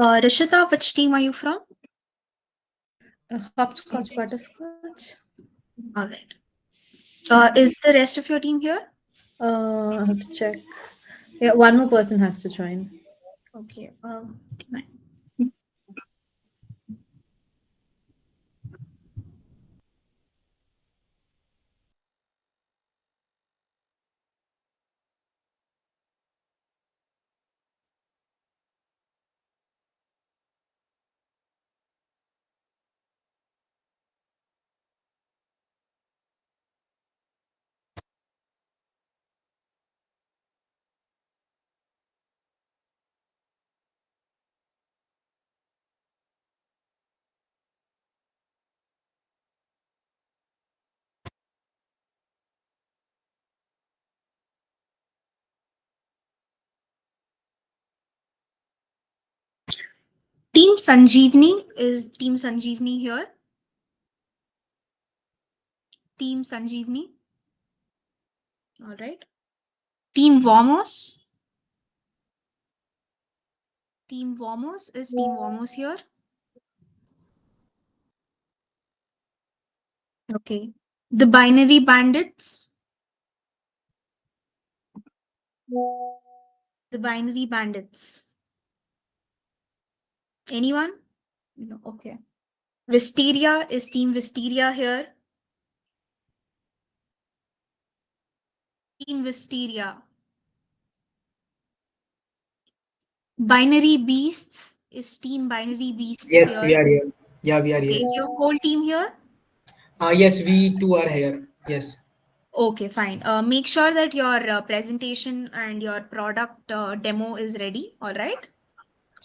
Rishita, which team are you from? Hopscotch butterscotch. All right. Is the rest of your team here? I have to check. Yeah, one more person has to join. Okay. Team Sanjeevani, is Team Sanjeevani here? Team Sanjeevani. All right. Team Vamos. Team Vamos, is Team Vamos here? Okay. The Binary Bandits. The Binary Bandits. Anyone? No. Okay. Wisteria, is Team Wisteria here? Team Wisteria. Binary Beasts, is Team Binary Beasts Yes, here? we are here. Yeah, we are Okay, here. is your whole team here? Yes, we too are here. Yes. Okay, fine. Make sure that your presentation and your product demo is ready. All right.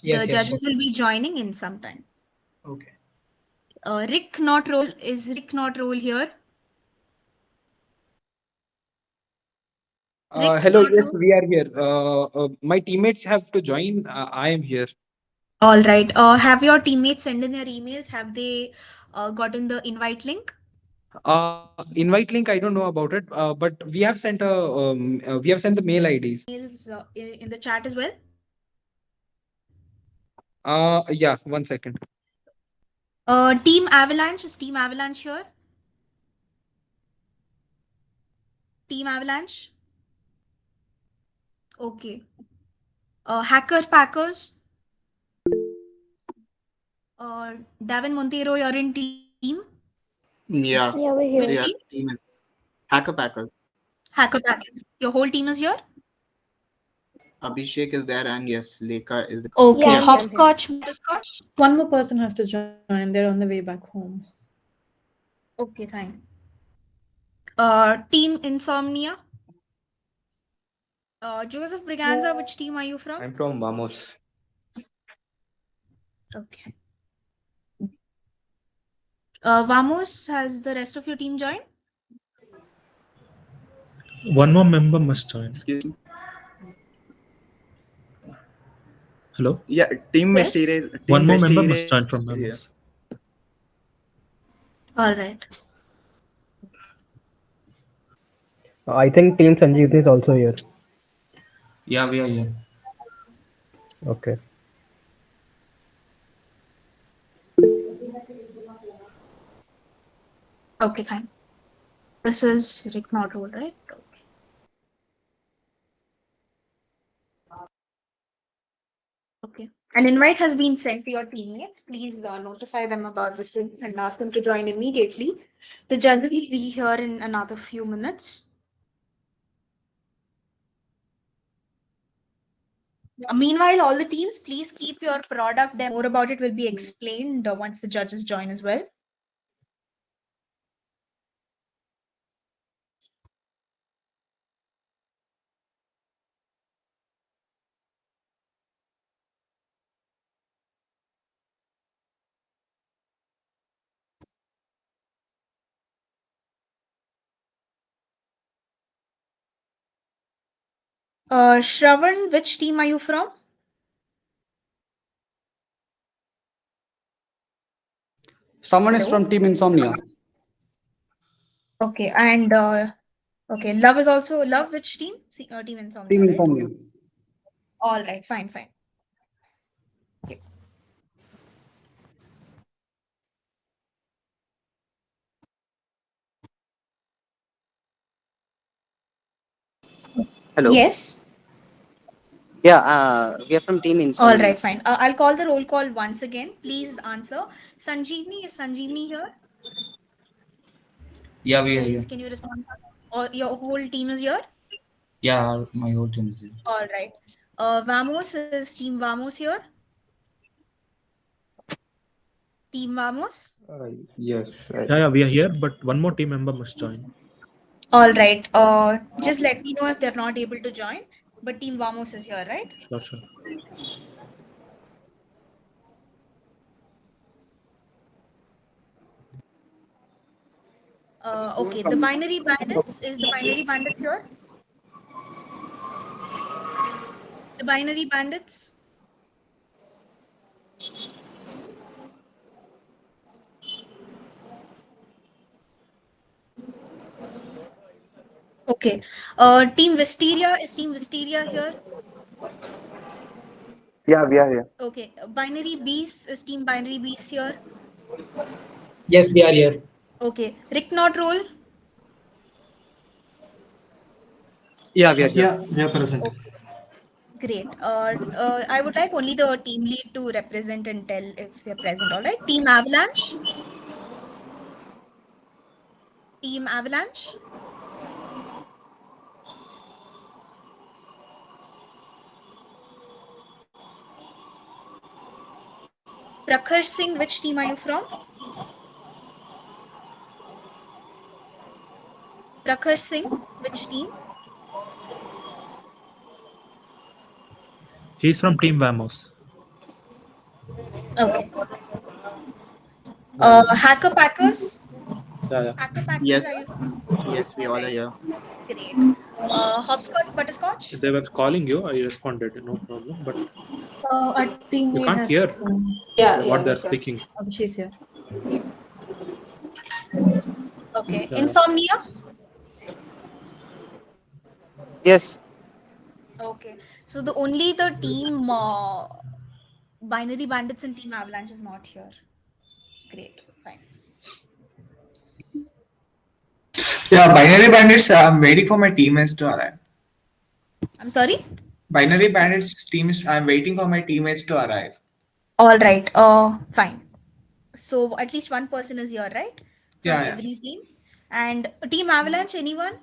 Yes, The yes. judges will be joining in some time. Okay. Rick not roll, is Rick not roll here? Rick Hello, not yes, roll? we are here. My teammates have to join. I am here. All right. Have your teammates sent in their emails? Have they gotten the invite link? Invite link, I don't know about it, but we have sent the mail IDs. Mails in the chat as well? Yeah, 1 second. Team Avalanche, is Team Avalanche here? Team Avalanche? Okay. Hacker Packers? Davin Montero, you're in team? Yeah, Yeah, we're here. Which yeah, team? team is Hacker Packers. Hacker Packers. Your whole team is here? Abhishek is there, and yes, Lekha is the. Okay. Yeah, I'm here. Hopscotch, butterscotch? One more person has to join. They're on the way back home. Okay, fine. Team Insomnia? Joseph Briganza, which team are you from? I'm from Vamos. Okay. Vamos, has the rest of your team joined? One more member must join. Excuse me. Hello? Yeah, Team Yes. Wisteria is One more member Wisteria must join from is here. members. All right. I think Team Sanjeevani is also here. Yeah, we are here. Okay. Okay, fine. This is Rick Nordroll, right? Okay. Okay. An invite has been sent to your teammates. Please notify them about this and ask them to join immediately. The judge will be here in another few minutes. Meanwhile, all the teams, please keep your product demo. More about it will be explained once the judges join as well. Shravan, which team are you from? Someone is Hello? from Team Insomnia. Okay, and okay, Love is also Love. Which team? Team Insomnia. Team Right? Insomnia. All right, fine, fine. Okay. Hello. Yes. Yeah, we are from Team All Insomnia. right, fine. I'll call the roll call once again. Please answer. Sanjeevani, is Sanjeevani here? Yeah, we are Please, here. can you respond? Or your whole team is here? Yeah, my whole team is here. All right. Vamos, is Team Vamos here? Team Vamos? Yes. Yeah, we are here, but one more team member must join. All right. Just let me know if they're not able to join. But Team Vamos is here, right? Sure. Okay. The Binary Bandits, is the Binary Bandits here? The Binary Bandits? Okay. Team Wisteria, is Team Wisteria here? Yeah, we are here. Okay. Binary Beasts, is Team Binary Beasts here? Yes, we are here. Okay. Rick Not Roll? Yeah, we are here. Yeah, we are present. Okay. Great. I would like only the team lead to represent and tell if they're present. All right. Team Avalanche? Team Avalanche? Prakhar Singh, which team are you from? Prakhar Singh, which team? He's from Team Vamos. Okay. Hacker Packers? Yeah. Hacker Packers, Yes. are you? Yes, we all are here. Great. Hopscotch, Butterscotch? They were calling you. I responded. No problem. But Our team you lead can't has hear to join. what they're speaking. Oh, she's here. Okay. Yeah. Insomnia? Yes. Okay. So only the team Binary Bandits and Team Avalanche is not here. Great. Fine. Yeah, Binary Bandits, I'm waiting for my teammates to arrive. I'm sorry? Binary Bandits teams, I'm waiting for my teammates to arrive. All right. Fine. So at least one person is here, right? From Yeah. every team. And Team Avalanche, anyone?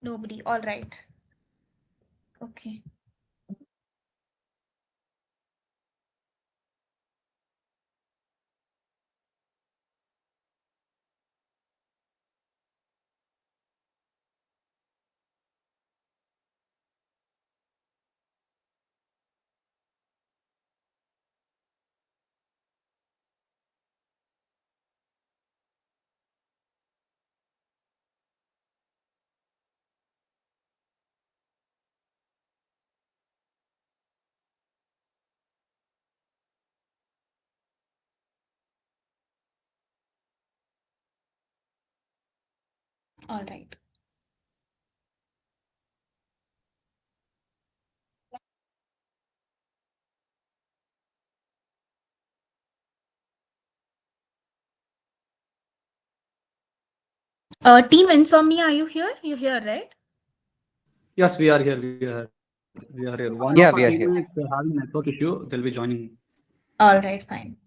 Nobody. All right. Okay. All right. Team Insomnia, are you here? You're here, right? Yes, we are here. We are here. One of our Yeah, we are teammates here. having network issue. They'll be joining. All right, fine.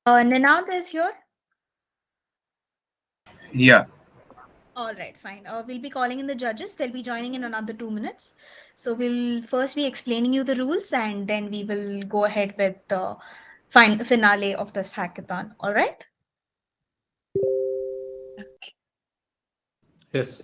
Ninad is here. Yeah. All right, fine. We'll be calling in the judges. They'll be joining in another 2 minutes. So we'll first be explaining you the rules and then we will go ahead with the finale of this hackathon. All right? Yes.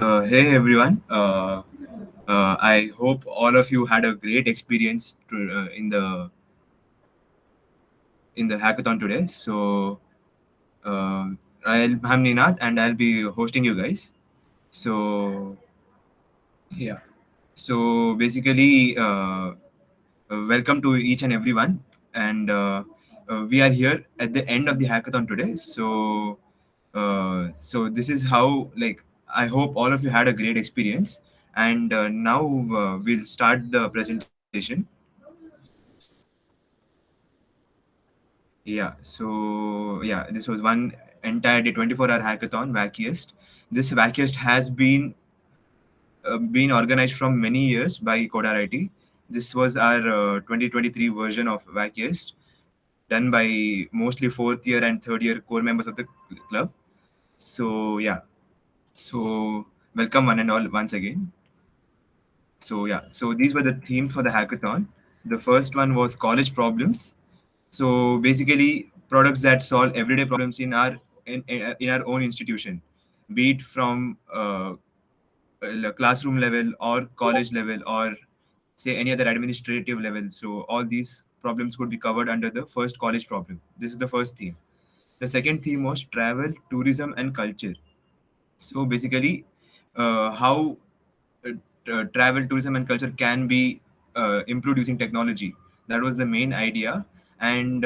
Hey everyone. I hope all of you had a great experience in the hackathon today. So I'm Ninath and I'll be hosting you guys. So yeah. So basically, welcome to each and everyone, and we are here at the end of the hackathon today. So this is how, like, I hope all of you had a great experience, and now we'll start the presentation. Yeah, this was one entire day, 24-hour hackathon, wHACKiest. This wHACKiest has been organized from many years by Codar IT. This was our 2023 version of wHACKiest, done by mostly fourth year and third year core members of the club. So yeah, so welcome one and all once again. So yeah, so these were the themes for the hackathon. The first one was college problems. So basically, products that solve everyday problems in our own institution, be it from classroom level or college level or say any other administrative level. So all these problems could be covered under the first college problem. This is the first theme. The second theme was travel, tourism, and culture. So basically, how travel, tourism, and culture can be improved using technology. That was the main idea. And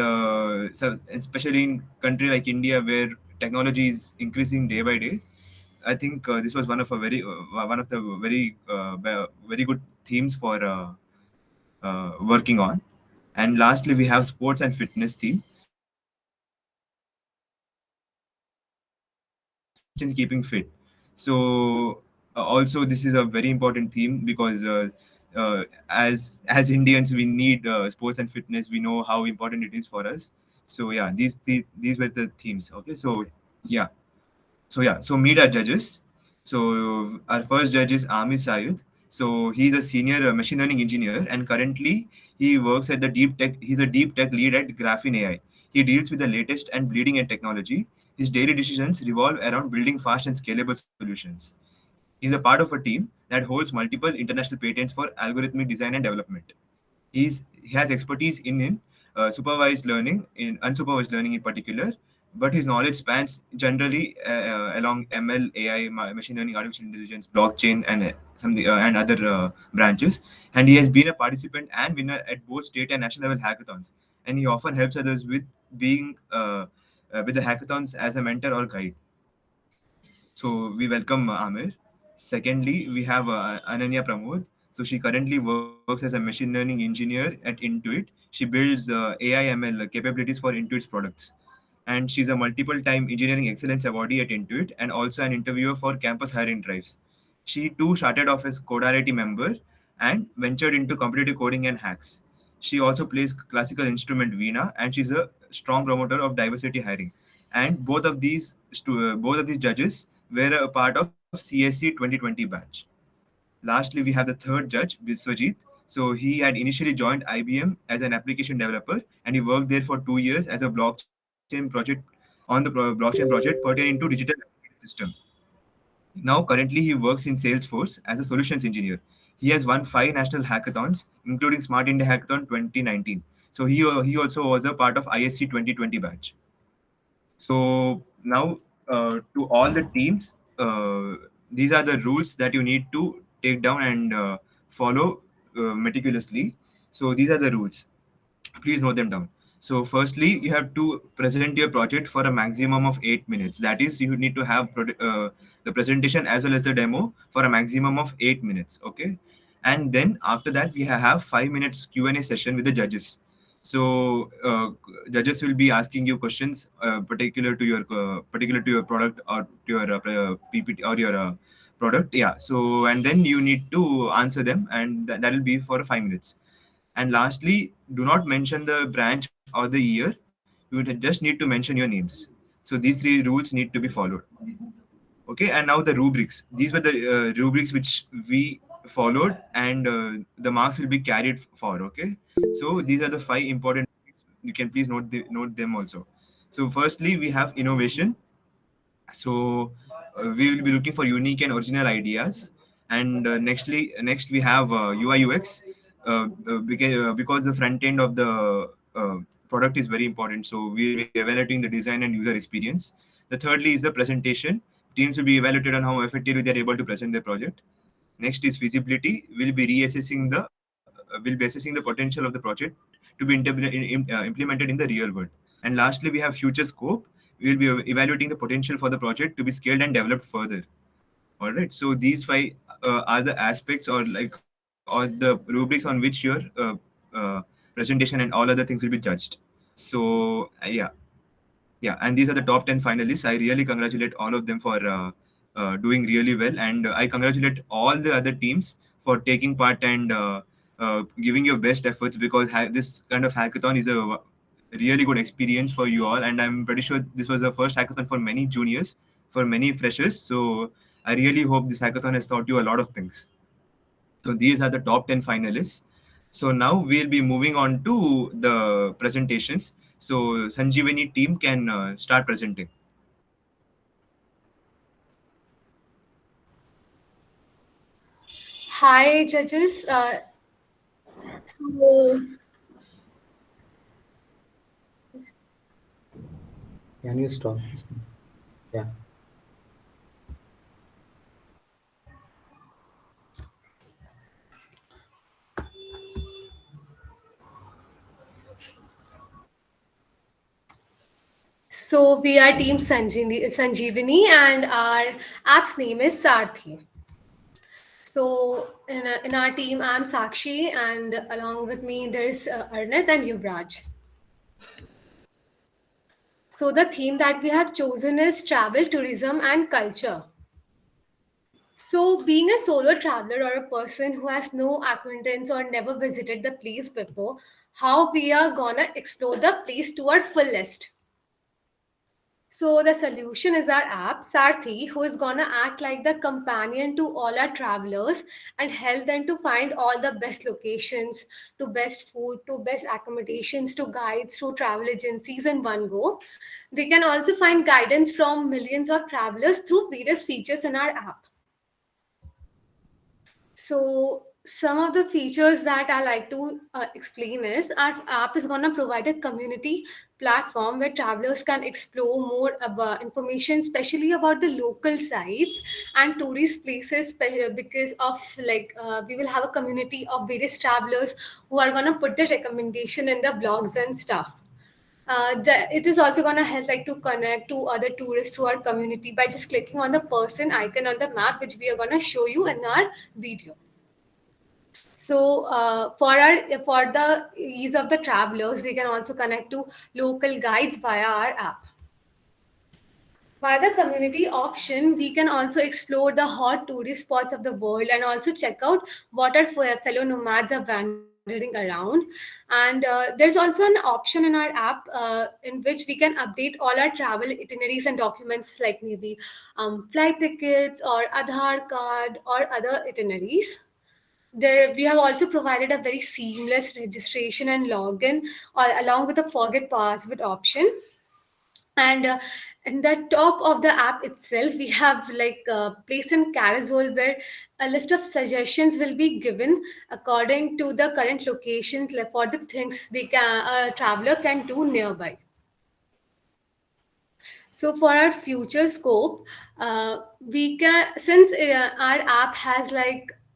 so, especially in country like India, where technology is increasing day by day, I think this was one of the very good themes for working on. And lastly, we have sports and fitness theme. So basically, interest in keeping fit. So also this is a very important theme because as Indians we need sports and fitness. We know how important it is for us. So yeah, these were the themes. Okay, so yeah. So meet our judges. So our first judge is Amir Sayed. So he's a senior machine learning engineer, and currently he works at the deep tech. He's a deep tech lead at Graphene AI. He deals with the latest and bleeding edge technology. His daily decisions revolve around building fast and scalable solutions. He's a part of a team that holds multiple international patents for algorithmic design and development. He has expertise in supervised learning, in unsupervised learning in particular, but his knowledge spans generally along ML, AI, machine learning, artificial intelligence, blockchain, and and other branches. And he has been a participant and winner at both state and national level hackathons. And he often helps others with being with the hackathons as a mentor or guide. So we welcome Amir. Secondly, we have Ananya Pramod. So she currently works as a machine learning engineer at Intuit. She builds AI ML capabilities for Intuit's products. And she's a multiple time engineering excellence awardee at Intuit and also an interviewer for campus hiring drives. She too started off as Codarity member and ventured into competitive coding and hacks. She also plays classical instrument Veena, and she's a strong promoter of diversity hiring. And both of these judges were a part of CSC 2020 batch. Lastly, we have the third judge, Biswajit. So he had initially joined IBM as an application developer, and he worked there for 2 years as a blockchain project blockchain project pertaining to digital system. Now, currently, he works in Salesforce as a solutions engineer. He has won 5 national hackathons, including Smart India Hackathon 2019. So he also was a part of ISC 2020 batch. So now to all the teams, these are the rules that you need to take down and follow meticulously. So these are the rules. Please note them down. So firstly, you have to present your project for a maximum of 8 minutes. That is, you need to have the presentation as well as the demo for a maximum of 8 minutes. Okay. And then after that, we have 5 minutes Q&A session with the judges. So judges will be asking you questions particular to your product or to your PPT or your product. Yeah. So and then you need to answer them, and that will be for 5 minutes. And lastly, do not mention the branch or the year. You just need to mention your names. So these 3 rules need to be followed. Okay, and now the rubrics. These were the rubrics which we followed, and the marks will be carried for. Okay, so these are the 5 important. You can please note them also. So firstly, we have innovation. So we will be looking for unique and original ideas. And next we have UI UX, because the front end of the product is very important. So we'll be evaluating the design and user experience. The thirdly is the presentation. Teams will be evaluated on how effectively they are able to present their project. Next is feasibility. We'll be assessing the potential of the project to be implemented in the real world. And lastly, we have future scope. We will be evaluating the potential for the project to be scaled and developed further. All right. So these five are the aspects, or the rubrics on which your presentation and all other things will be judged. So yeah, and these are the top 10 finalists. I really congratulate all of them for doing really well, and I congratulate all the other teams for taking part and giving your best efforts, because this kind of hackathon is a really good experience for you all, and I'm pretty sure this was the first hackathon for many juniors, for many freshers. So I really hope this hackathon has taught you a lot of things. So these are the top 10 finalists. So now we'll be moving on to the presentations. So Sanjeevani team can start presenting. Hi, judges. So Can you stop? Yeah. So we are Team Sanjeevani, and our app's name is Sarthi. So in our team, I'm Sakshi, and along with me, there's Arnett and Yuvraj. So the theme that we have chosen is travel, tourism, and culture. So being a solo traveler or a person who has no acquaintance or never visited the place before, how we are gonna explore the place to our fullest. So the solution is our app, Sarthi, who is gonna act like the companion to all our travelers and help them to find all the best locations, to best food, to best accommodations, to guides, to travel agencies in one go. They can also find guidance from millions of travelers through various features in our app. So some of the features that I like to explain is our app is going to provide a community platform where travelers can explore more about information, especially about the local sites and tourist places, because of we will have a community of various travelers who are going to put the recommendation in the blogs and stuff. It is also going to help to connect to other tourists to our community by just clicking on the person icon on the map, which we are going to show you in our video. So for the ease of the travelers, they can also connect to local guides via our app. By the community option, we can also explore the hot tourist spots of the world and also check out what our fellow nomads are wandering around. And there's also an option in our app in which we can update all our travel itineraries and documents, like maybe flight tickets or Aadhaar card or other itineraries. There, we have also provided a very seamless registration and login, along with a forget password option. And in the top of the app itself, we have placed in carousel where a list of suggestions will be given according to the current locations for the things a traveler can do nearby. So for our future scope, we can, since our app has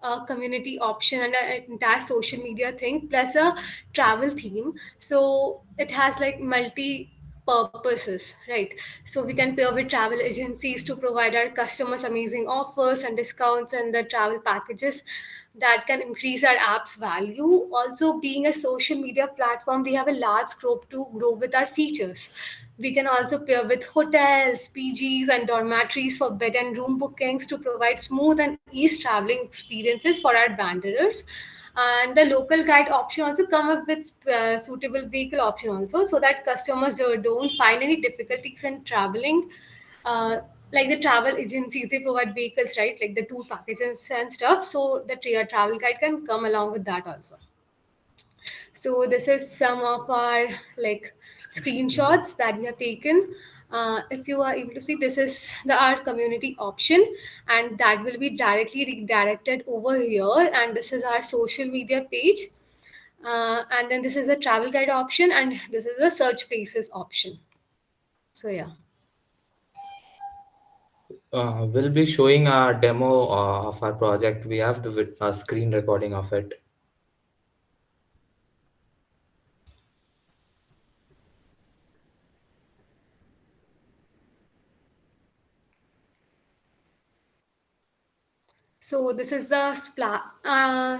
a community option and an entire social media thing plus a travel theme, so it has multi purposes, right? So we can pair with travel agencies to provide our customers amazing offers and discounts and the travel packages that can increase our app's value. Also, being a social media platform, we have a large scope to grow with our features. We can also pair with hotels, PGs, and dormitories for bed and room bookings to provide smooth and easy traveling experiences for our wanderers. And the local guide option also come up with suitable vehicle option also, so that customers don't find any difficulties in traveling. Like the travel agencies, they provide vehicles, right? Like the tour packages and stuff. So the travel guide can come along with that also. So this is some of our screenshots that we have taken. If you are able to see, this is our community option, and that will be directly redirected over here. And this is our social media page. And then this is the travel guide option, and this is the search places option. So yeah. We'll be showing a demo of our project. We have the screen recording of it. So this is the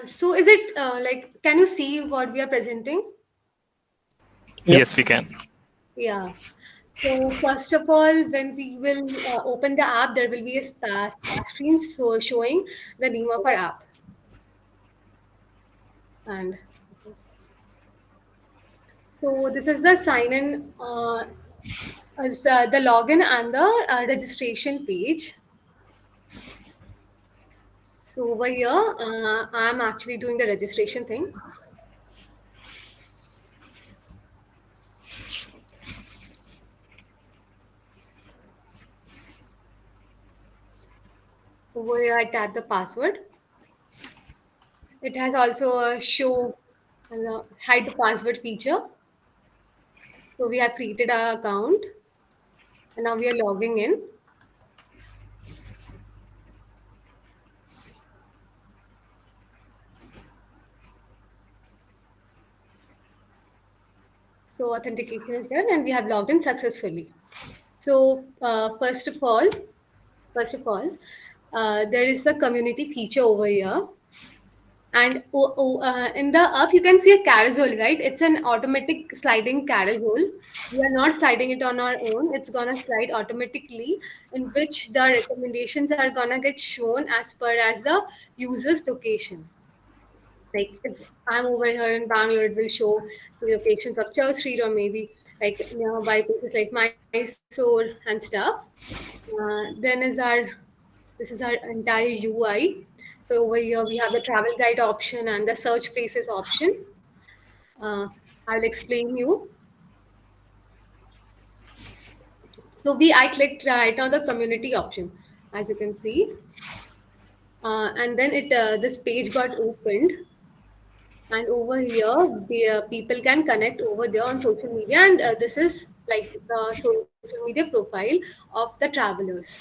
so is it like, can you see what we are presenting? Yes, we can. Yeah. So first of all, when we will open the app, there will be a splash screen showing the name of our app. And so this is the sign in as the login and the registration page. So over here, I'm actually doing the registration thing. Over here, I tap the password. It has also a show and hide the password feature. So we have created our account, and now we are logging in. So authentication is done, and we have logged in successfully. So first of all, there is the community feature over here. And in the up, you can see a carousel, right? It's an automatic sliding carousel. We are not sliding it on our own. It's gonna slide automatically, in which the recommendations are gonna get shown as per as the user's location. Like if I'm over here in Bangalore, it will show the locations of Church Street, or maybe like nearby places like Mysore and stuff. This is our entire UI. So over here we have the travel guide option and the search places option. I'll explain you. So I clicked right now the community option, as you can see, and then this page got opened. And over here, the people can connect over there on social media, and this is like the social media profile of the travelers.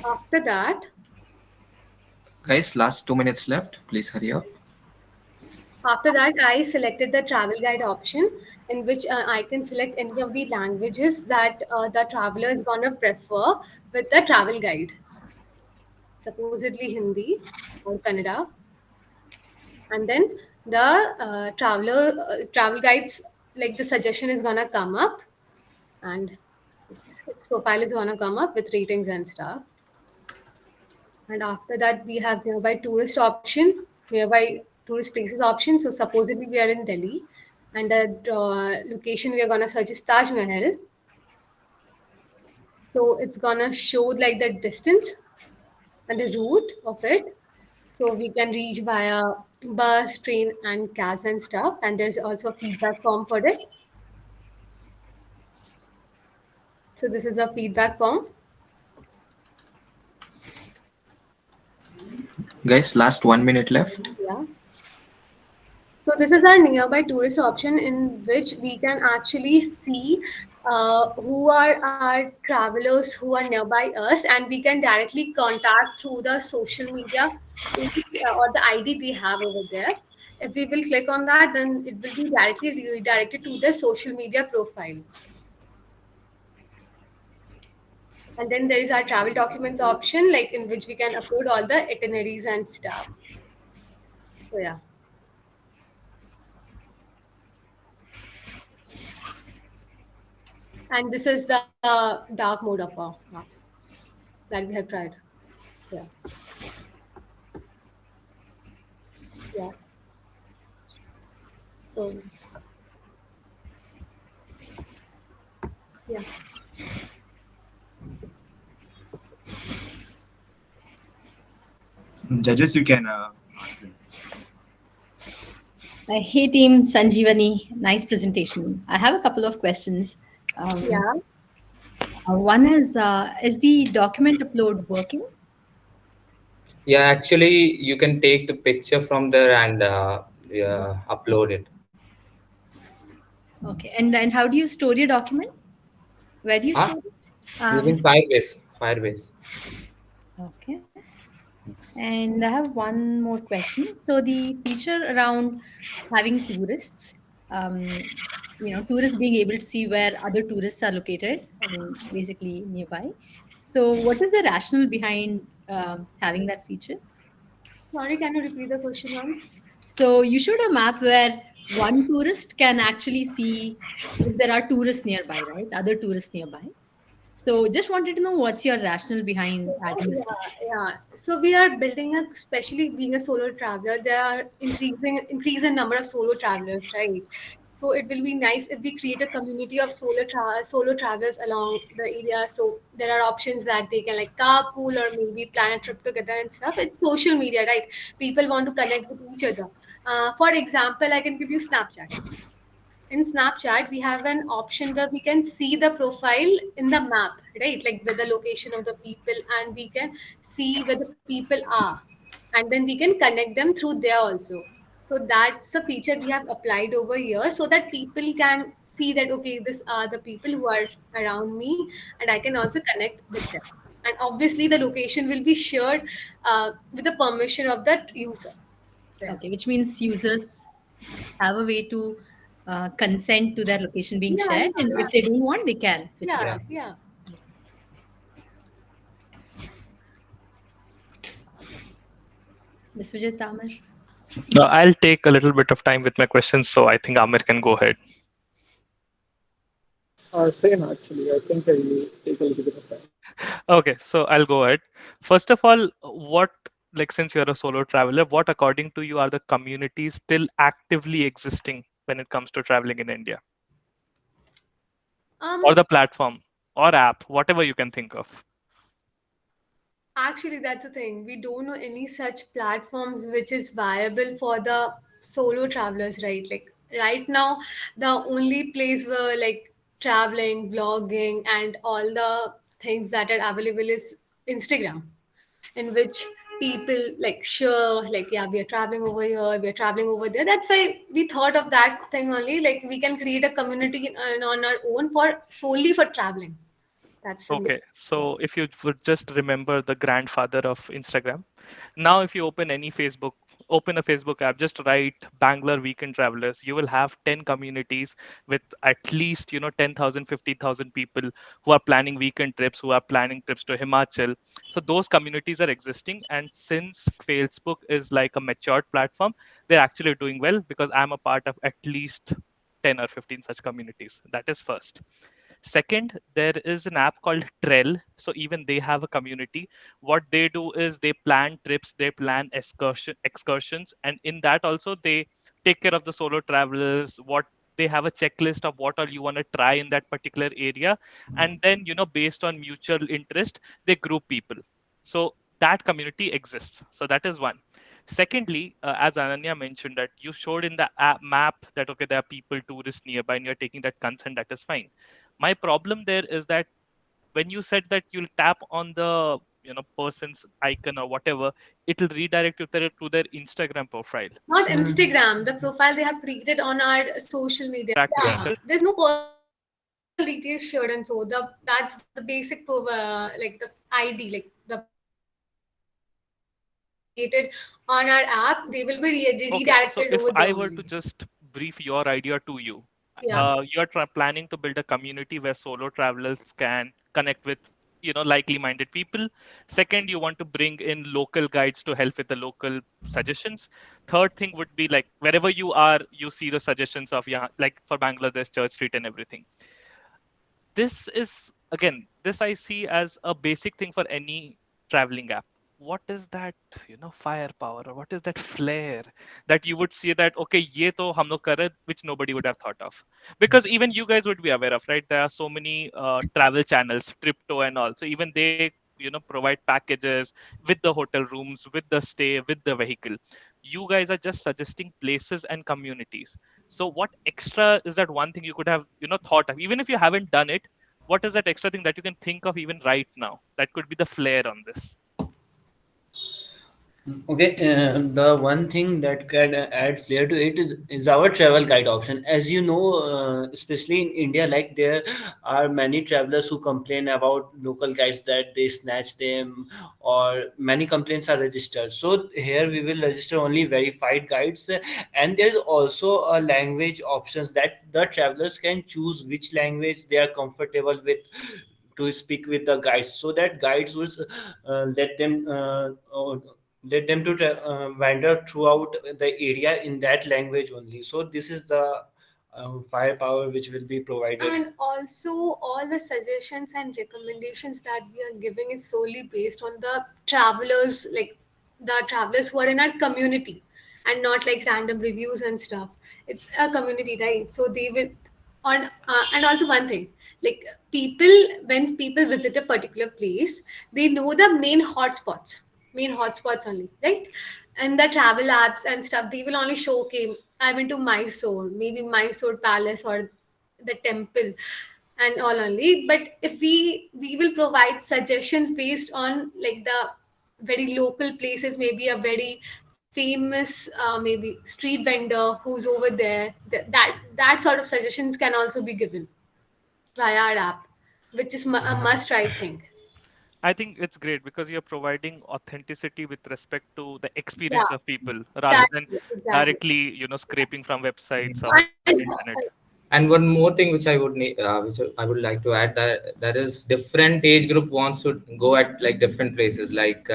After that, Guys, last 2 minutes left. Please hurry up. After that, I selected the travel guide option, in which I can select any of the languages that the traveler is gonna prefer with the travel guide. Supposedly Hindi or Kannada. And then the travel guides, like the suggestion is gonna come up, and its profile is gonna come up with ratings and stuff. And after that, we have nearby tourist option, nearby tourist places option. So supposedly we are in Delhi, and the location we are gonna search is Taj Mahal. So it's gonna show like the distance and the route of it. So we can reach via bus, train, and cabs and stuff. And there's also a feedback form for it. So this is a feedback form. Guys, last 1 minute left. Yeah. So this is our nearby tourist option, in which we can actually see who are our travelers who are nearby us, and we can directly contact through the social media or the ID they have over there. If we will click on that, then it will be directly redirected to the social media profile. And then there is our travel documents option, like in which we can upload all the itineraries and stuff. So yeah. And this is the dark mode of our app that we have tried. Yeah. Yeah. So yeah. Judges, you can ask them. Hey team, Sanjeevani, nice presentation. I have a couple of questions. Yeah. One is the document upload working? Yeah, actually, you can take the picture from there and yeah, upload it. Okay, and how do you store your document? Where do you Huh? store it? Using Firebase. Firebase. Okay. And I have one more question. So the feature around having tourists, tourists being able to see where other tourists are located, I mean, basically nearby. So what is the rationale behind having that feature? Sorry, can you repeat the question once? So you showed a map where one tourist can actually see if there are tourists nearby, right? Other tourists nearby. So just wanted to know what's your rationale behind adding this Yeah, feature? yeah. So we are building a, especially being a solo traveler, there are increase in number of solo travelers, right? So it will be nice if we create a community of solo travelers along the area. So there are options that they can like carpool or maybe plan a trip together and stuff. It's social media, right? People want to connect with each other. For example, I can give you Snapchat. In Snapchat, we have an option where we can see the profile in the map, right? Like with the location of the people, and we can see where the people are, and then we can connect them through there also. So that's a feature we have applied over here so that people can see that okay, these are the people who are around me, and I can also connect with them. And obviously, the location will be shared with the permission of that user. Yeah. Okay, which means users have a way to consent to their location being Yeah, shared, and if they don't want, they can switch it yeah, off. yeah. Biswajit Tamar. I'll take a little bit of time with my questions, so I think Amir can go ahead. Same actually. I think I will take a little bit of time. Okay, so I'll go ahead. First of all, like since you're a solo traveler, what according to you are the communities still actively existing when it comes to traveling in India? Or the platform or app, whatever you can think of. Actually, that's the thing. We don't know any such platforms which is viable for the solo travelers, right? Like right now, the only place where like traveling, vlogging, and all the things that are available is Instagram, in which people like sure, like yeah, we are traveling over here, we are traveling over there. That's why we thought of that thing only. Like we can create a community on our own for solely for traveling. That's the Okay, so if you would just remember the grandfather of Instagram, now if you open a Facebook app, just write Bangalore weekend travelers, you will have 10 communities with at least 10,000, 50,000 people who are planning weekend trips, who are planning trips to Himachal. So those communities are existing, and since Facebook is like a matured platform, they're actually doing well because I'm a part of at least 10 or 15 such communities. That is first. Second, there is an app called Trell. So even they have a community. What they do is they plan trips, they plan excursions, and in that also they take care of the solo travelers. What they have a checklist of what all you want to try in that particular area, and then based on mutual interest, they group people. So that community exists. So that is one. Secondly, as Ananya mentioned, that you showed in the app map that okay, there are people, tourists nearby, and you're taking that consent. That is fine. My problem there is that when you said that you'll tap on the person's icon or whatever, it'll redirect you to their Instagram profile. not Instagram, the profile they have created on our social media. Back to Yeah, Instagram. there's no personal details shared, and so that's the basic like the ID, like the created on our app. They will be Okay, so redirected if over there I were to only. just brief your idea to you, Yeah. you're planning to build a community where solo travelers can connect with likely minded people. Second, you want to bring in local guides to help with the local suggestions. Third thing would be like wherever you are, you see the suggestions of, yeah, like for Bangladesh, Church Street and everything. This is again, this I see as a basic thing for any traveling app. What is that firepower, or what is that flair that you would see that okay, ye to hum log kar rahe, which nobody would have thought of? Because even you guys would be aware of, right? There are so many travel channels, Tripto and all, so even they provide packages with the hotel rooms, with the stay, with the vehicle. You guys are just suggesting places and communities. So what extra is that one thing you could have thought of, even if you haven't done it? What is that extra thing that you can think of even right now that could be the flair on this? Okay, the one thing that can add flair to it is our travel guide option. As you know, especially in India, like there are many travelers who complain about local guides that they snatch them, or many complaints are registered. So here we will register only verified guides, and there's also a language options that the travelers can choose which language they are comfortable with to speak with the guides, so that guides will let them wander throughout the area in that language only. So this is the firepower which will be provided. And also, all the suggestions and recommendations that we are giving is solely based on the travelers, like the travelers who are in our community, and not like random reviews and stuff. It's a community, right? So they will on and also one thing, like people, when people visit a particular place, they know the main hotspots only, right? And the travel apps and stuff, they will only show, okay, I went to Mysore, maybe Mysore Palace or the temple and all only. But if we will provide suggestions based on like the very local places, maybe a very famous maybe street vendor who's over there, that sort of suggestions can also be given via our app, which is a must try thing. I think it's great because you're providing authenticity with respect to the Yeah, experience of people rather than exactly. directly, scraping from websites or And internet. And one more thing which I would need, which I would like to add, that is different age group wants to go at like different places. Like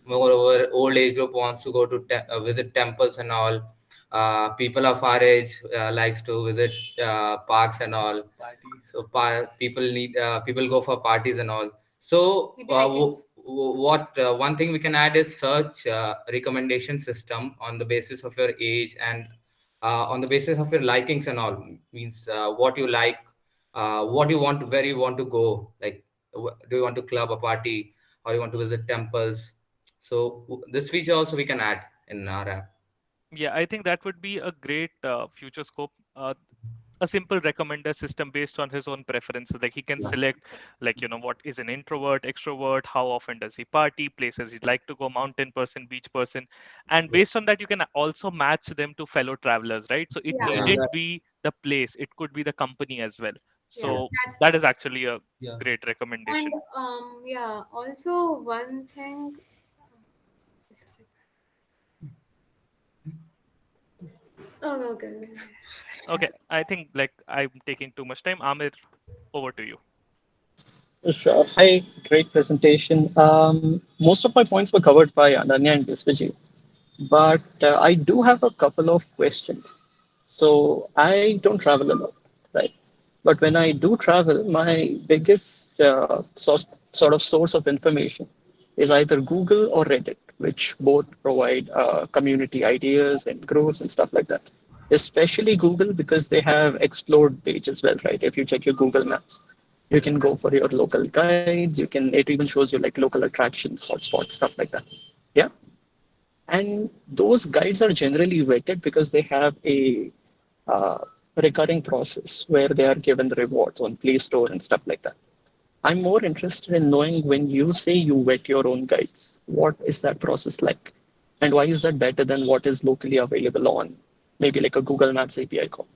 moreover, old age group wants to go to visit temples and all. People of our age likes to visit parks and all. So people go for parties and all. So maybe hikings. what one thing we can add is search recommendation system on the basis of your age and on the basis of your likings and all. Means what you like, what you want, where you want to go, like do you want to club a party or you want to visit temples. So this feature also we can add in our app. Yeah, I think that would be a great future scope. A simple recommender system based on his own preferences. Like he can select, like, what is an introvert, extrovert, how often does he party, places he'd like to go, mountain person, beach person. And based on that, you can also match them to fellow travelers, right? So it Yeah, Yeah. needn't be the place, it could be the company as well. yeah, So that's that true. is actually a Yeah. great And recommendation. yeah, also one thing. Oh, okay, okay. Okay, I think like I'm taking too much time. Amir, over to you. Sure. Hi, great presentation. Most of my points were covered by Ananya and Biswaji, but I do have a couple of questions. So I don't travel a lot, right? But when I do travel, my biggest sort of source of information is either Google or Reddit, which both provide community ideas and groups and stuff like that. Especially Google because they have explored page as well, right? If you check your Google Maps, you can go for your local guides. It even shows you like local attractions, hotspots, stuff like that. Yeah. And those guides are generally vetted because they have a uh, recurring process where they are given rewards on Play Store and stuff like that. I'm more interested in knowing when you say you vet your own guides, what is that process like? And why is that better than what is locally available on maybe like a Google Maps API call?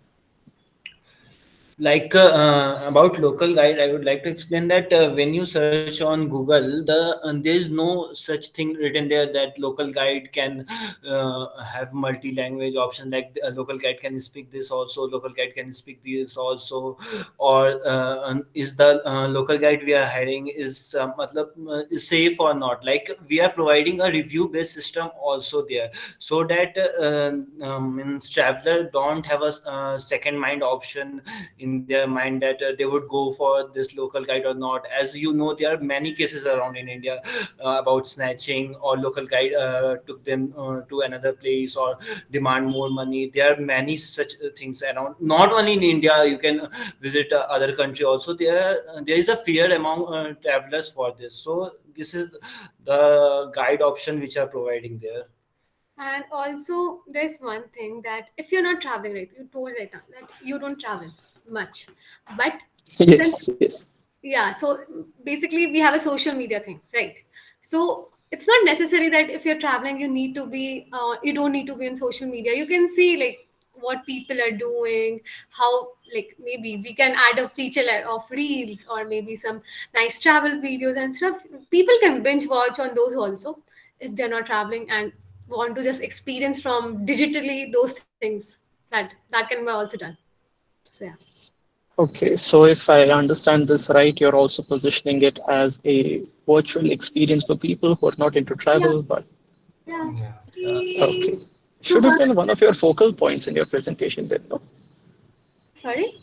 Like about local guide, I would like to explain that when you search on Google, there is no such thing written there that local guide can have multi-language option. Like a local guide can speak this also, local guide can speak this also, or is the local guide we are hiring is safe or not? Like we are providing a review-based system also there, so that means traveler don't have a second mind option in their mind that they would go for this local guide or not. As you know, there are many cases around in India about snatching, or local guide took them to another place or demand more money. There are many such things around. Not only in India, you can visit other country also. There is a fear among travelers for this. So this is the guide option which are providing there. And also, there's one thing that if you're not traveling, right, you told right now that you don't travel much, but Yes, yes. yeah, so basically we have a social media thing, right? So it's not necessary that if you're traveling, you don't need to be on social media. You can see like what people are doing, how like maybe we can add a feature of reels or maybe some nice travel videos and stuff. People can binge watch on those also if they're not traveling and want to just experience from digitally those things that can be also done. So yeah. Okay, so if I understand this right, you're also positioning it as a virtual experience for people who are not into travel, but Yeah. okay. Should have been one of your focal points in your presentation then, no? Sorry?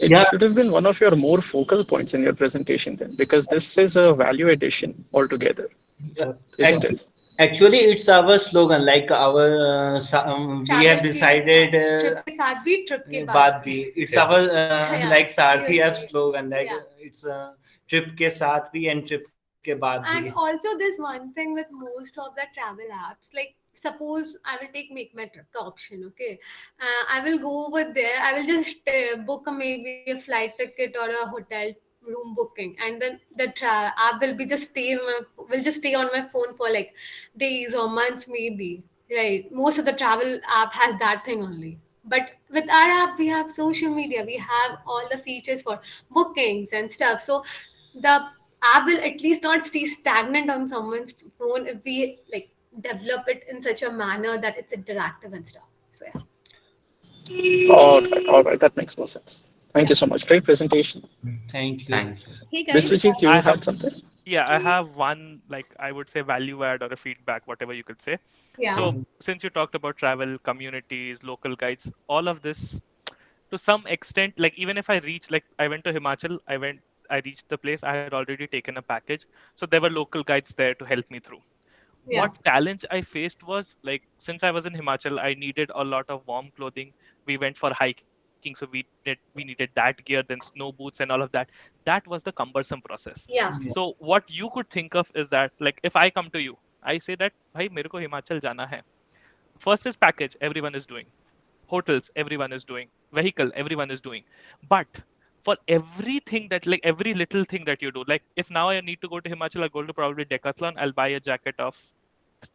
It should have been one of your more focal points in your presentation then, because this is a value addition altogether, isn't it? Actually, it's our slogan. Like our we have decided Trip ke saath bhi, trip ke baad baat bhi. It's our Yeah, like Sarthi yes, app slogan. Like yeah. it's trip ke saath bhi and trip ke baad bhi. And also there's one thing with most of the travel apps, like suppose I will take Make My Trip, the option, okay? I will go over there, I will just book maybe a flight ticket or a hotel room booking, and then the app will be just will just stay on my phone for like days or months maybe, right? Most of the travel app has that thing only. But with our app, we have social media, we have all the features for bookings and stuff. So the app will at least not stay stagnant on someone's phone if we like develop it in such a manner that it's interactive and stuff. So yeah. All right, that makes more sense. Thank you so much. Great presentation. Thank you. Thank you. Hey guys. Biswajit, you I had have something? Yeah, I have one, like I would say value add or a feedback, whatever you could say. Yeah. So since you talked about travel, communities, local guides, all of this to some extent, like even if I reach, like I went to Himachal, I reached the place, I had already taken a package. So there were local guides there to help me through. Yeah. What challenge I faced was, like, since I was in Himachal, I needed a lot of warm clothing. We went for hiking, so we needed that gear, then snow boots and all of that. That was the cumbersome process. Yeah. So what you could think of is that, like, if I come to you, I say that, "Bhai, mere ko Himachal jana hai." First is package, everyone is doing. Hotels, everyone is doing. Vehicle, everyone is doing. But for everything that, like every little thing that you do, like if now I need to go to Himachal, I'll go to probably Decathlon, I'll buy a jacket of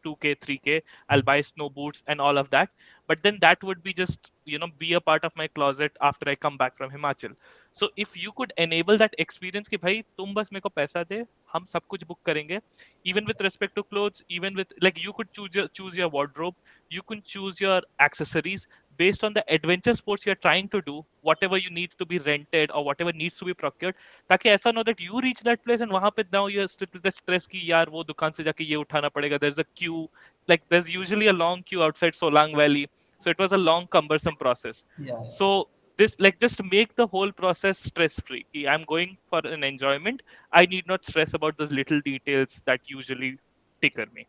2K, 3K, I'll buy snow boots and all of that. But then that would be just, be a part of my closet after I come back from Himachal. So if you could enable that experience कि भाई तुम बस मेरे को पैसा दे, हम सब कुछ book करेंगे, even with respect to clothes, even with, like, you could choose your wardrobe, you can choose your accessories based on the adventure sports you're trying to do, whatever you need to be rented or whatever needs to be procured, ताकि ऐसा ना हो that you reach that place and वहां पे now you're still with the stress कि यार वो दुकान से जाके ये उठाना पड़ेगा, there's a queue, like there's usually a long queue outside Solang Valley, so it was a long cumbersome process. So this, like, just make the whole process stress free. I'm going for an enjoyment, I need not stress about those little details that usually tickle me.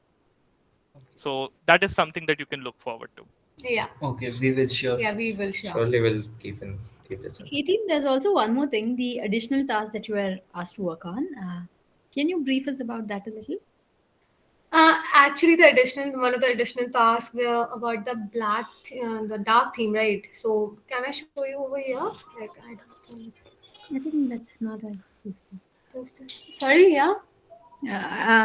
So that is something that you can look forward to. Yeah. Okay, we will sure. Yeah, we will sure. Surely we'll keep this in. Hey team, there's also one more thing, the additional task that you were asked to work on. Can you brief us about that a little? Actually, one of the additional tasks were about the dark theme, right? So can I show you over here? Like I don't think. I think that's not as useful. Sorry, yeah.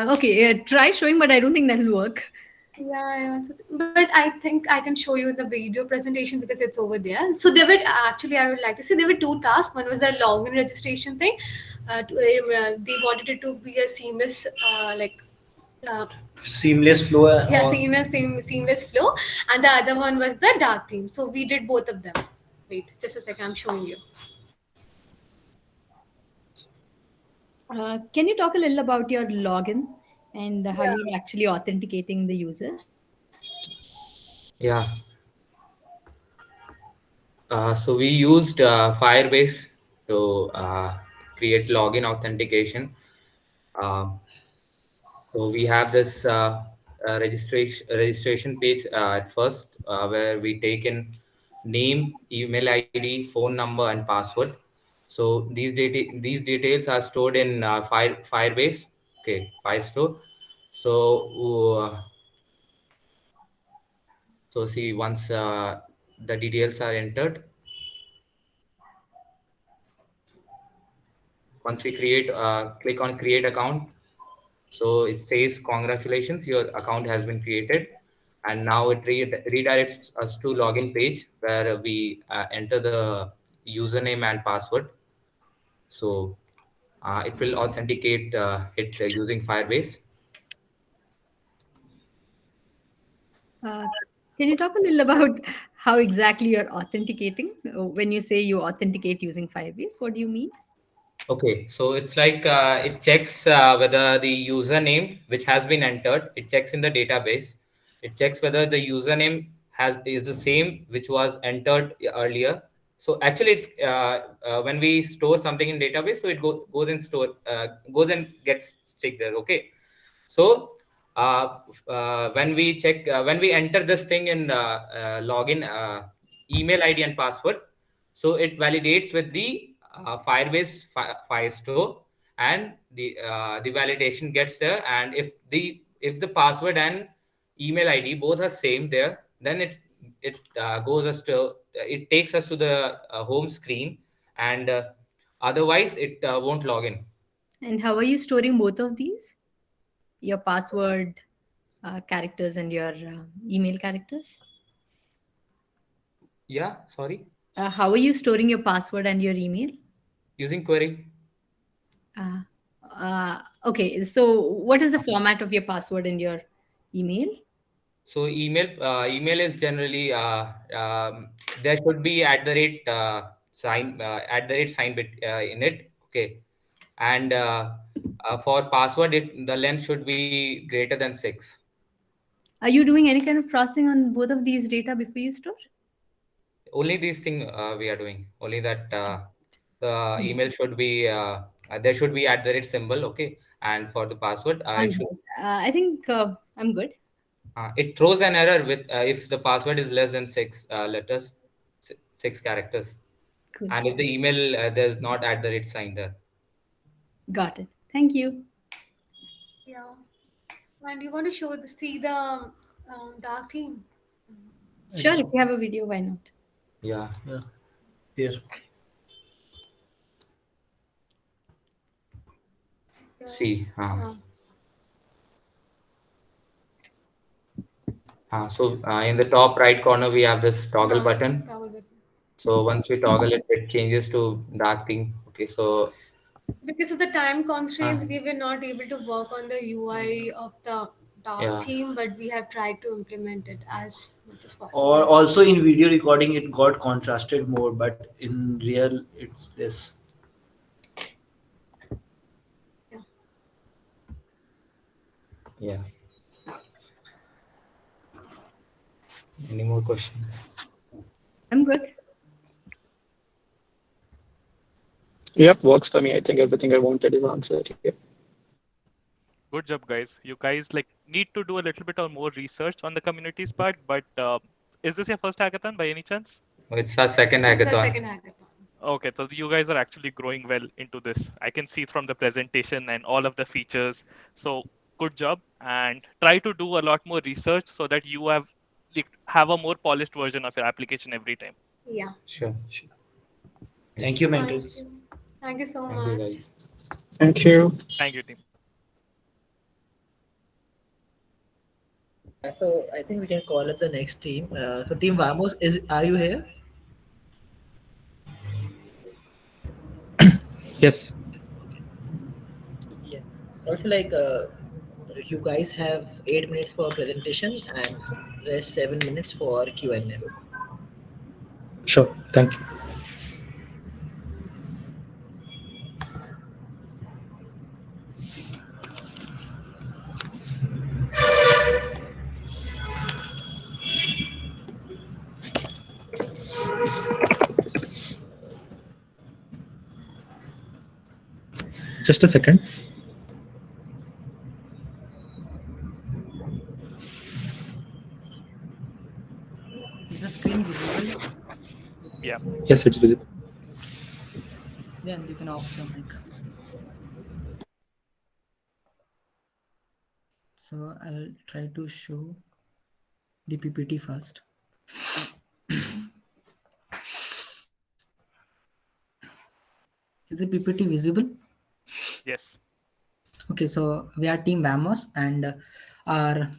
Okay, try showing, but I don't think that'll work. Yeah, I also, but I think I can show you the video presentation because it's over there. So there were actually, I would like to say there were two tasks. One was the login registration thing. They wanted it to be a seamless, Seamless flow. Yeah, seamless flow, and the other one was the dark theme. So we did both of them. Wait, just a second. I'm showing you. Can you talk a little about your login and how you're actually authenticating the user? Yeah. So we used Firebase to create login authentication. Um, so we have this registration page at first where we take in name, email ID, phone number, and password. So these details are stored in Firebase. Okay, Firestore. So so see, once the details are entered, once we click on create account. So it says congratulations, your account has been created, and now it redirects us to login page where we enter the username and password. So it will authenticate it using Firebase. Uh, can you talk a little about how exactly you're authenticating? When you say you authenticate using Firebase, what do you mean? Okay, so it's like it checks whether the username which has been entered, it checks in the database. It checks whether the username is the same which was entered earlier. So actually, it's when we store something in database, so it goes and gets stick there. Okay, so when we enter this thing in login email ID and password, so it validates with the Firebase Firestore, and the validation gets there. And if the password and email ID both are same there, then it takes us to the home screen, and otherwise it won't log in. And how are you storing both of these? Your password characters and your email characters? Yeah, sorry. How are you storing your password and your email? Using query. Okay, so what is the format of your password and your email? So email is generally there should be @ bit in it. Okay, and for password, the length should be greater than 6. Are you doing any kind of processing on both of these data before you store? Only these thing we are doing. Only that the email should be there should be @ symbol. Okay, and for the password, I think I'm good. It throws an error with if the password is less than 6 letters, 6 characters. Cool. And if the email there's not @ sign there. Got it. Thank you. Yeah. And you want to see the dark theme? Sure, if you have a video, why not? Yeah. Yes. See. So in the top right corner, we have this toggle button. So once we toggle it, it changes to dark theme. Okay, so because of the time constraints, we were not able to work on the UI of the dark theme, but we have tried to implement it as much as possible. Or also in video recording, it got contrasted more, but in real, it's less. Yeah. Any more questions? I'm good. Yep, works for me. I think everything I wanted is answered here. Good job, guys. You guys need to do a little bit of more research on the communities part, but is this your first hackathon by any chance? It's our second hackathon. Okay, so you guys are actually growing well into this. I can see from the presentation and all of the features. So good job, and try to do a lot more research so that you have a more polished version of your application every time. Yeah. Sure. Thank you, mentors. Thank you so much. Thank you. Thank you, team. So I think we can call it the next team. So Team Vamos, are you here? Yes. Yeah. Also, you guys have 8 minutes for presentation and rest 7 minutes for Q&A. Sure. Thank you. Just a second. Is the screen visible? Yeah. Yes, it's visible. Then you can off your mic. So I'll try to show the PPT first. Is the PPT visible? Yes. Okay, so we are Team Vamos, and our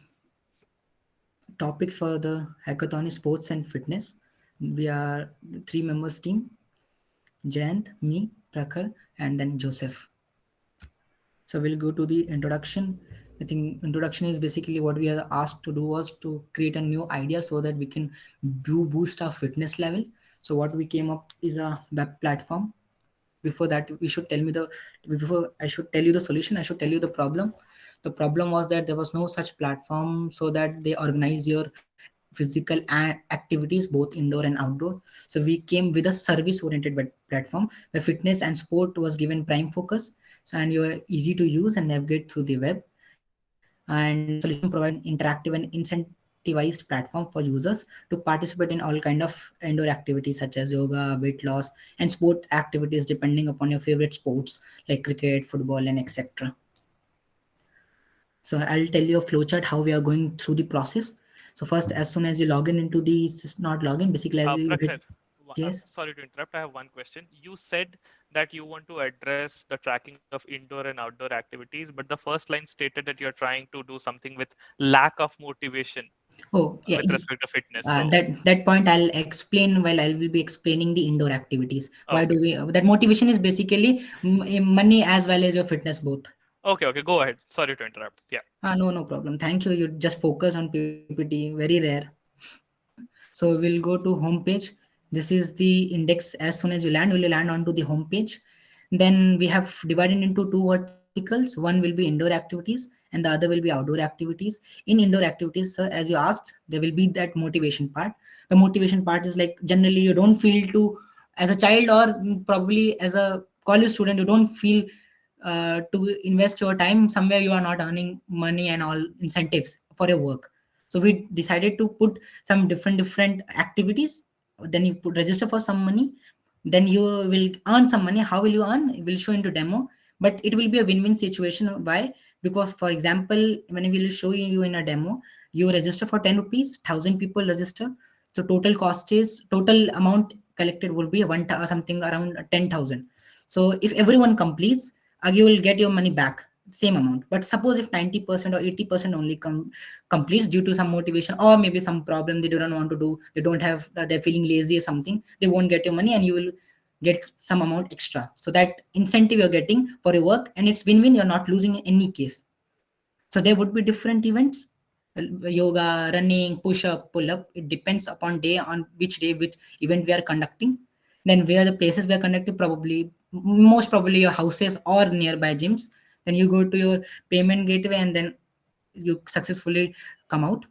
topic for the hackathon is sports and fitness. We are 3 members team: Jayant, me, Prakhar, and then Joseph. So we'll go to the introduction. I think introduction is basically what we are asked to do was to create a new idea so that we can boost our fitness level. So what we came up is a web platform. Before that, before I should tell you the solution, I should tell you the problem. The problem was that there was no such platform so that they organize your physical activities both indoor and outdoor. So we came with a service oriented web platform where fitness and sport was given prime focus. So and you are easy to use and navigate through the web. And the solution provides interactive and incentivized platform for users to participate in all kind of indoor activities such as yoga, weight loss, and sport activities depending upon your favorite sports like cricket, football, and etc. So I'll tell you a flowchart how we are going through the process. So first, as soon as you log in into the not login, basically as you Prakhar, hit, yes. sorry to interrupt. I have one question. You said that you want to address the tracking of indoor and outdoor activities, but the first line stated that you're trying to do something with lack of motivation Oh yeah, with respect to fitness. So that point I'll explain while I will be explaining the indoor activities. Why do we that motivation is basically money as well as your fitness both. okay, go ahead. Sorry to interrupt. Yeah. No problem. Thank you. You just focus on PPT. Very rare. So we'll go to home page. This is the index. As soon as you land, will you land onto the home page? Then we have divided into 2 verticals. One will be indoor activities and the other will be outdoor activities. In indoor activities, as you asked, there will be that motivation part. The motivation part is like generally you don't feel to, as a child or probably as a college student, you don't feel to invest your time somewhere you are not earning money and all incentives for your work. So we decided to put some different activities. Then you put register for some money, then you will earn some money. How will you earn? It will show into demo, but it will be a win-win situation. Why? Because for example, when we will show you in a demo, you register for 10 rupees, 1,000 people register. So total amount collected will be something around 10,000. So if everyone completes, you will get your money back same amount. But suppose if 90% or 80% only completes due to some motivation or maybe some problem they don't want to do, they don't have, they're feeling lazy or something, they won't get your money and you will get some amount extra. So that incentive you're getting for your work, and it's win-win, you're not losing in any case. So there would be different events, yoga, running, push-up, pull-up. It depends upon which event we are conducting. Then where the places we are conducting, most probably your houses or nearby gyms. Then you go to your payment gateway and then you successfully come out.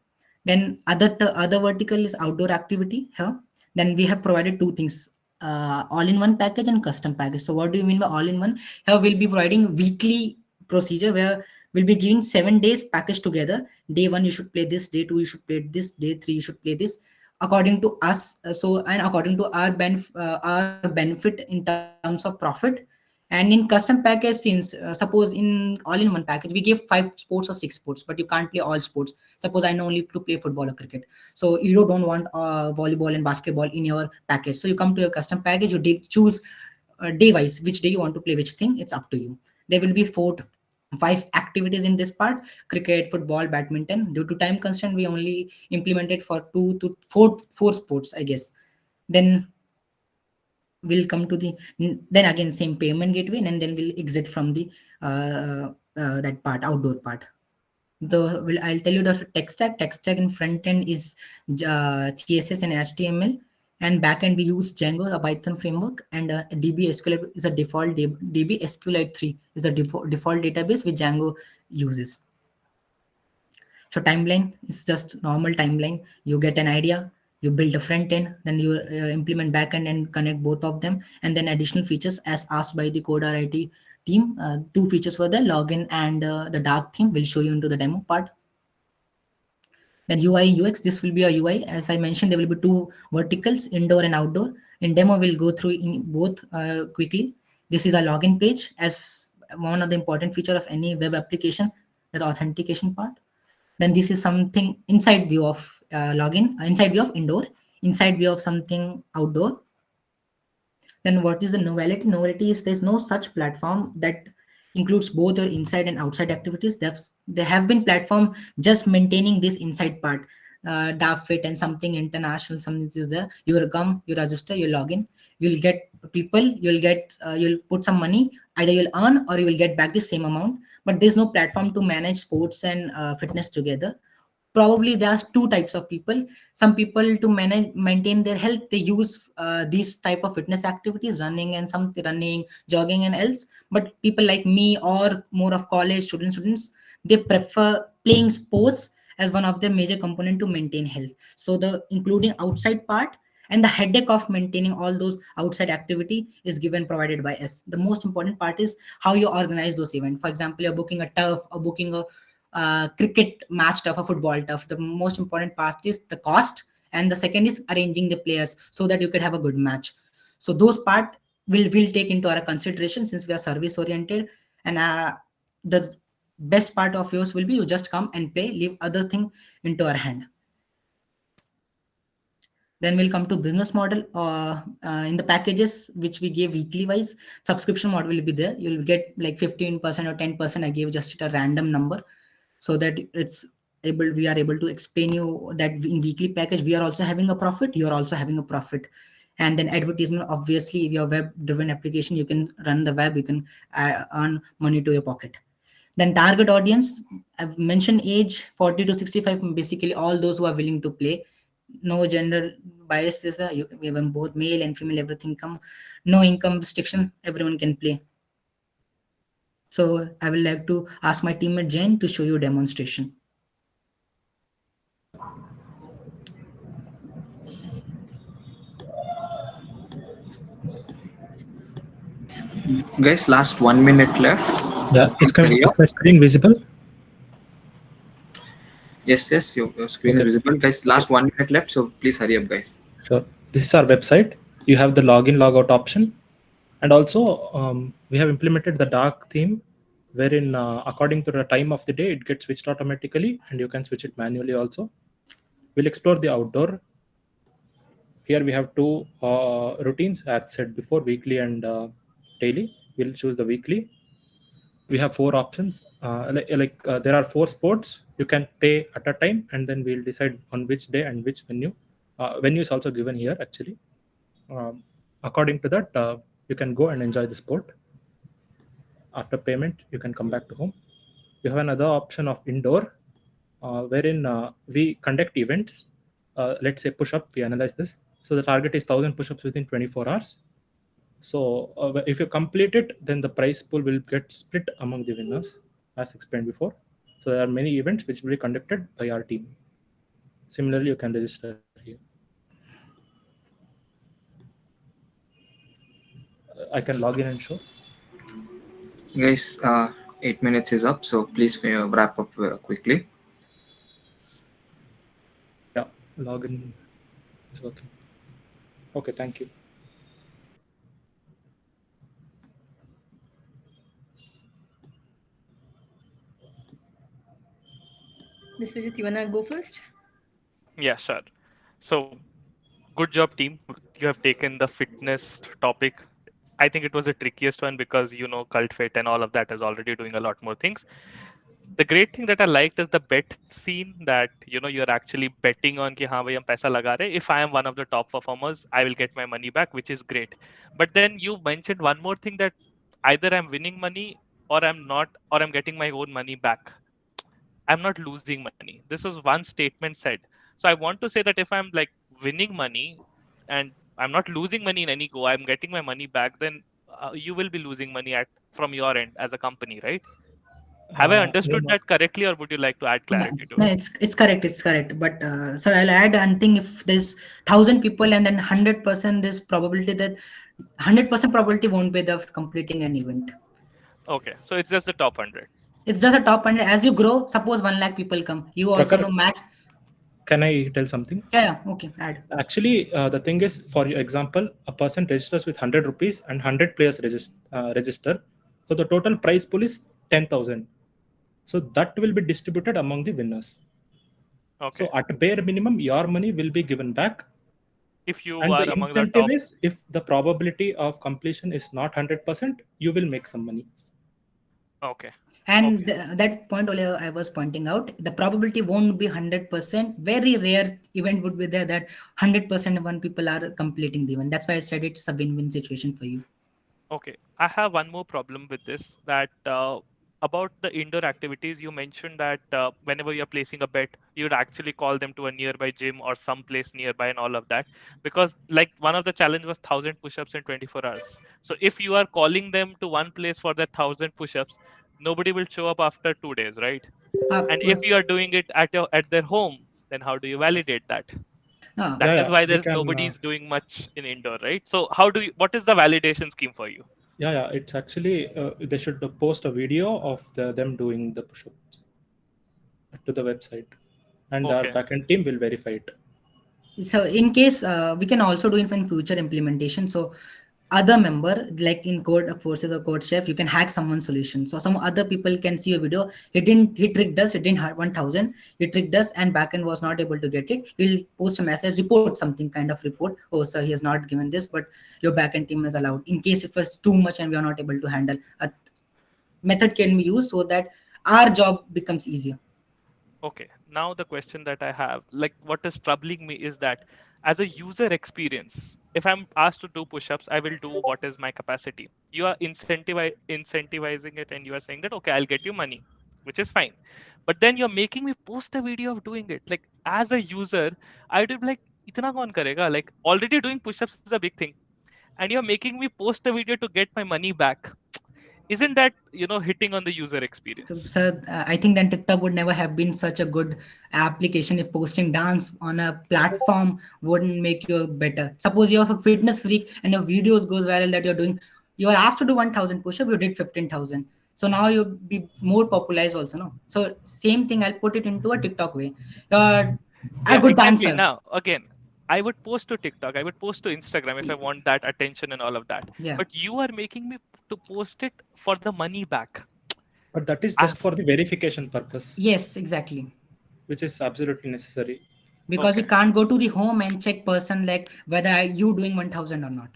Then other vertical is outdoor activity here. Then we have provided 2 things, all-in-one package and custom package. So what do you mean by all-in-one? Here we'll be providing weekly procedure where we'll be giving 7 days package together. Day 1 you should play this, day 2 you should play this, day 3 you should play this, according to us. And according to our benefit in terms of profit. And in custom package, since suppose in all-in-one package we give 5 sports or 6 sports, but you can't play all sports. Suppose I know only to play football or cricket, so you don't want volleyball and basketball in your package. So you come to your custom package, you choose day wise which day you want to play which thing. It's up to you. There will be 5 activities in this part: cricket, football, badminton. Due to time constraint, we only implemented for 2 to 4 sports, I guess. Then we'll come to the, then again same payment gateway, and then we'll exit from the that part, outdoor part. I'll tell you the tech stack. In front end is CSS and HTML, and back end we use Django, a Python framework, and DB SQLite is a default. DB SQLite 3 is a default database which Django uses. So timeline is just normal timeline. You get an idea, you build a front end, then you implement back end and connect both of them, and then additional features as asked by the code RIT theme. Two features for the login and the dark theme. We'll show you into the demo part. Then UI UX, this will be a UI. As I mentioned, there will be two verticals, indoor and outdoor. In demo, we'll go through in both quickly. This is a login page as one of the important feature of any web application, the authentication part. Then this is something inside view of login, inside view of indoor, inside view of something outdoor. Then what is the novelty? Novelty is there's no such platform that includes both your inside and outside activities. There have been platform just maintaining this inside part, DAFit and something international, something is there. You will come, you register, you log in, you'll get people, you'll put some money, either you'll earn or you will get back the same amount. But there's no platform to manage sports and fitness together. Probably there are two types of people. Some people to maintain their health, they use these type of fitness activities, running and running, jogging and else. But people like me or more of college students, they prefer playing sports as one of the major component to maintain health. So the including outside part and the headache of maintaining all those outside activity is provided by us. The most important part is how you organize those events. For example, you're booking a turf or booking a cricket match turf or football turf. The most important part is the cost, and the second is arranging the players so that you could have a good match. So those part will take into our consideration since we are service oriented, and the best part of yours will be you just come and play, leave other thing into our hand. Then we'll come to business model. In the packages which we gave weekly wise, subscription model will be there. You'll get like 15% or 10%. I gave just a random number so that we are able to explain you that in weekly package we are also having a profit, you are also having a profit. And then advertisement, obviously if you're web driven application, you can run the web, you can earn money to your pocket. Then target audience, I've mentioned age 40 to 65, basically all those who are willing to play. No gender bias, we have both male and female, everything come. No income restriction, everyone can play. So I will like to ask my teammate Jane to show you a demonstration. Guys, last 1 minute left. Yeah, is my screen visible? Yes, your screen is visible. Guys, last 1 minute left, so please hurry up, guys. Sure. This is our website. You have the login, logout option. And also, we have implemented the dark theme, wherein according to the time of the day, it gets switched automatically, and you can switch it manually also. We'll explore the outdoor. Here we have two routines, as said before, weekly and daily. We'll choose the weekly. We have 4 options. There are 4 sports you can pay at a time, and then we'll decide on which day and which venue. Venue is also given here actually. According to that, you can go and enjoy the sport. After payment, you can come back to home. You have another option of indoor, wherein we conduct events. Let's say push-up, we analyze this. So the target is 1,000 push-ups within 24 hours. So if you complete it, then the prize pool will get split among the winners, as explained before. So there are many events which will be conducted by our team. Similarly, you can register here. I can log in and show. Guys, 8 minutes is up, so please wrap up quickly. Yeah, login. It's okay. Okay, thank you. Ms. Vijit, you wanna go first? Yeah, sure. So, good job, team. You have taken the fitness topic. I think it was the trickiest one because cult fit and all of that is already doing a lot more things. The great thing that I liked is the bet scene that you're actually betting on ki haan bhai hum paisa laga rahe. If I am one of the top performers, I will get my money back, which is great. But then you mentioned one more thing, that either I'm winning money or I'm not, or I'm getting my own money back. I'm not losing money. This is one statement said. So I want to say that if I'm like winning money and I'm not losing money in any go, I'm getting my money back, then you will be losing money from your end as a company, right? Have I understood that correctly, or would you like to add clarity to it? It's correct. But so I'll add one thing. If there's 1,000 people and then 100%, there's probability that 100% probability won't be the completing an event. Okay, so it's just the top 100. It's just a top 100. As you grow, suppose 1 lakh people come. You also Prakhar, know match. can I tell something? Yeah, okay, add. Actually, the thing is, for your example, a person registers with 100 rupees and 100 players register. So the total prize pool is 10,000. So that will be distributed among the winners. Okay. So at bare minimum, your money will be given back. If you And are the among the incentive top. is, if the probability of completion is not 100%, you will make some money. Okay. And that point only I was pointing out, the probability won't be 100%. Very rare event would be there that 100% of one people are completing the event. That's why I said it's a win-win situation for you. Okay, I have one more problem with this, that about the indoor activities, you mentioned that whenever you're placing a bet, you'd actually call them to a nearby gym or some place nearby and all of that. Because like one of the challenge was 1,000 push-ups in 24 hours. So if you are calling them to one place for that 1,000 push-ups, nobody will show up after 2 days, right? And if you are doing it at their home, then how do you validate that? That is why we there's can, nobody's doing much in indoor, right? So how do you, what is the validation scheme for you? Yeah, it's actually, they should post a video of them doing the push-ups to the website, and our backend team will verify it. So in case we can also do in future implementation. So other member, like in code forces or code chef, you can hack someone's solution. So some other people can see a video. He tricked us. He didn't have 1,000. He tricked us, and backend was not able to get it. He'll post a message, report something kind of report. Oh, sir, he has not given this, but your backend team is allowed. In case if it's too much and we are not able to handle, a method can be used so that our job becomes easier. Okay, now the question that I have, like what is troubling me is that as a user experience, if I'm asked to do push-ups, I will do what is my capacity. You are incentivizing it and you are saying that, okay, I'll get you money, which is fine. But then you're making me post a video of doing it. Like as a user, I would be like, itna kaun karega? Like already doing push-ups is a big thing. And you're making me post a video to get my money back. Isn't that, hitting on the user experience? So, sir, I think that TikTok would never have been such a good application if posting dance on a platform wouldn't make you better. Suppose you're a fitness freak and your videos goes viral that you are asked to do 1,000 push-up, you did 15,000. So now you'll be more popularized also, no? So same thing, I'll put it into a TikTok way. A good exactly. dancer. Now, again, I would post to TikTok, I would post to Instagram if I want that attention and all of that. Yeah. But you are making me to post it for the money back. But that is just for the verification purpose. Yes, exactly. Which is absolutely necessary. Because we can't go to the home and check person like whether you doing 1,000 or not.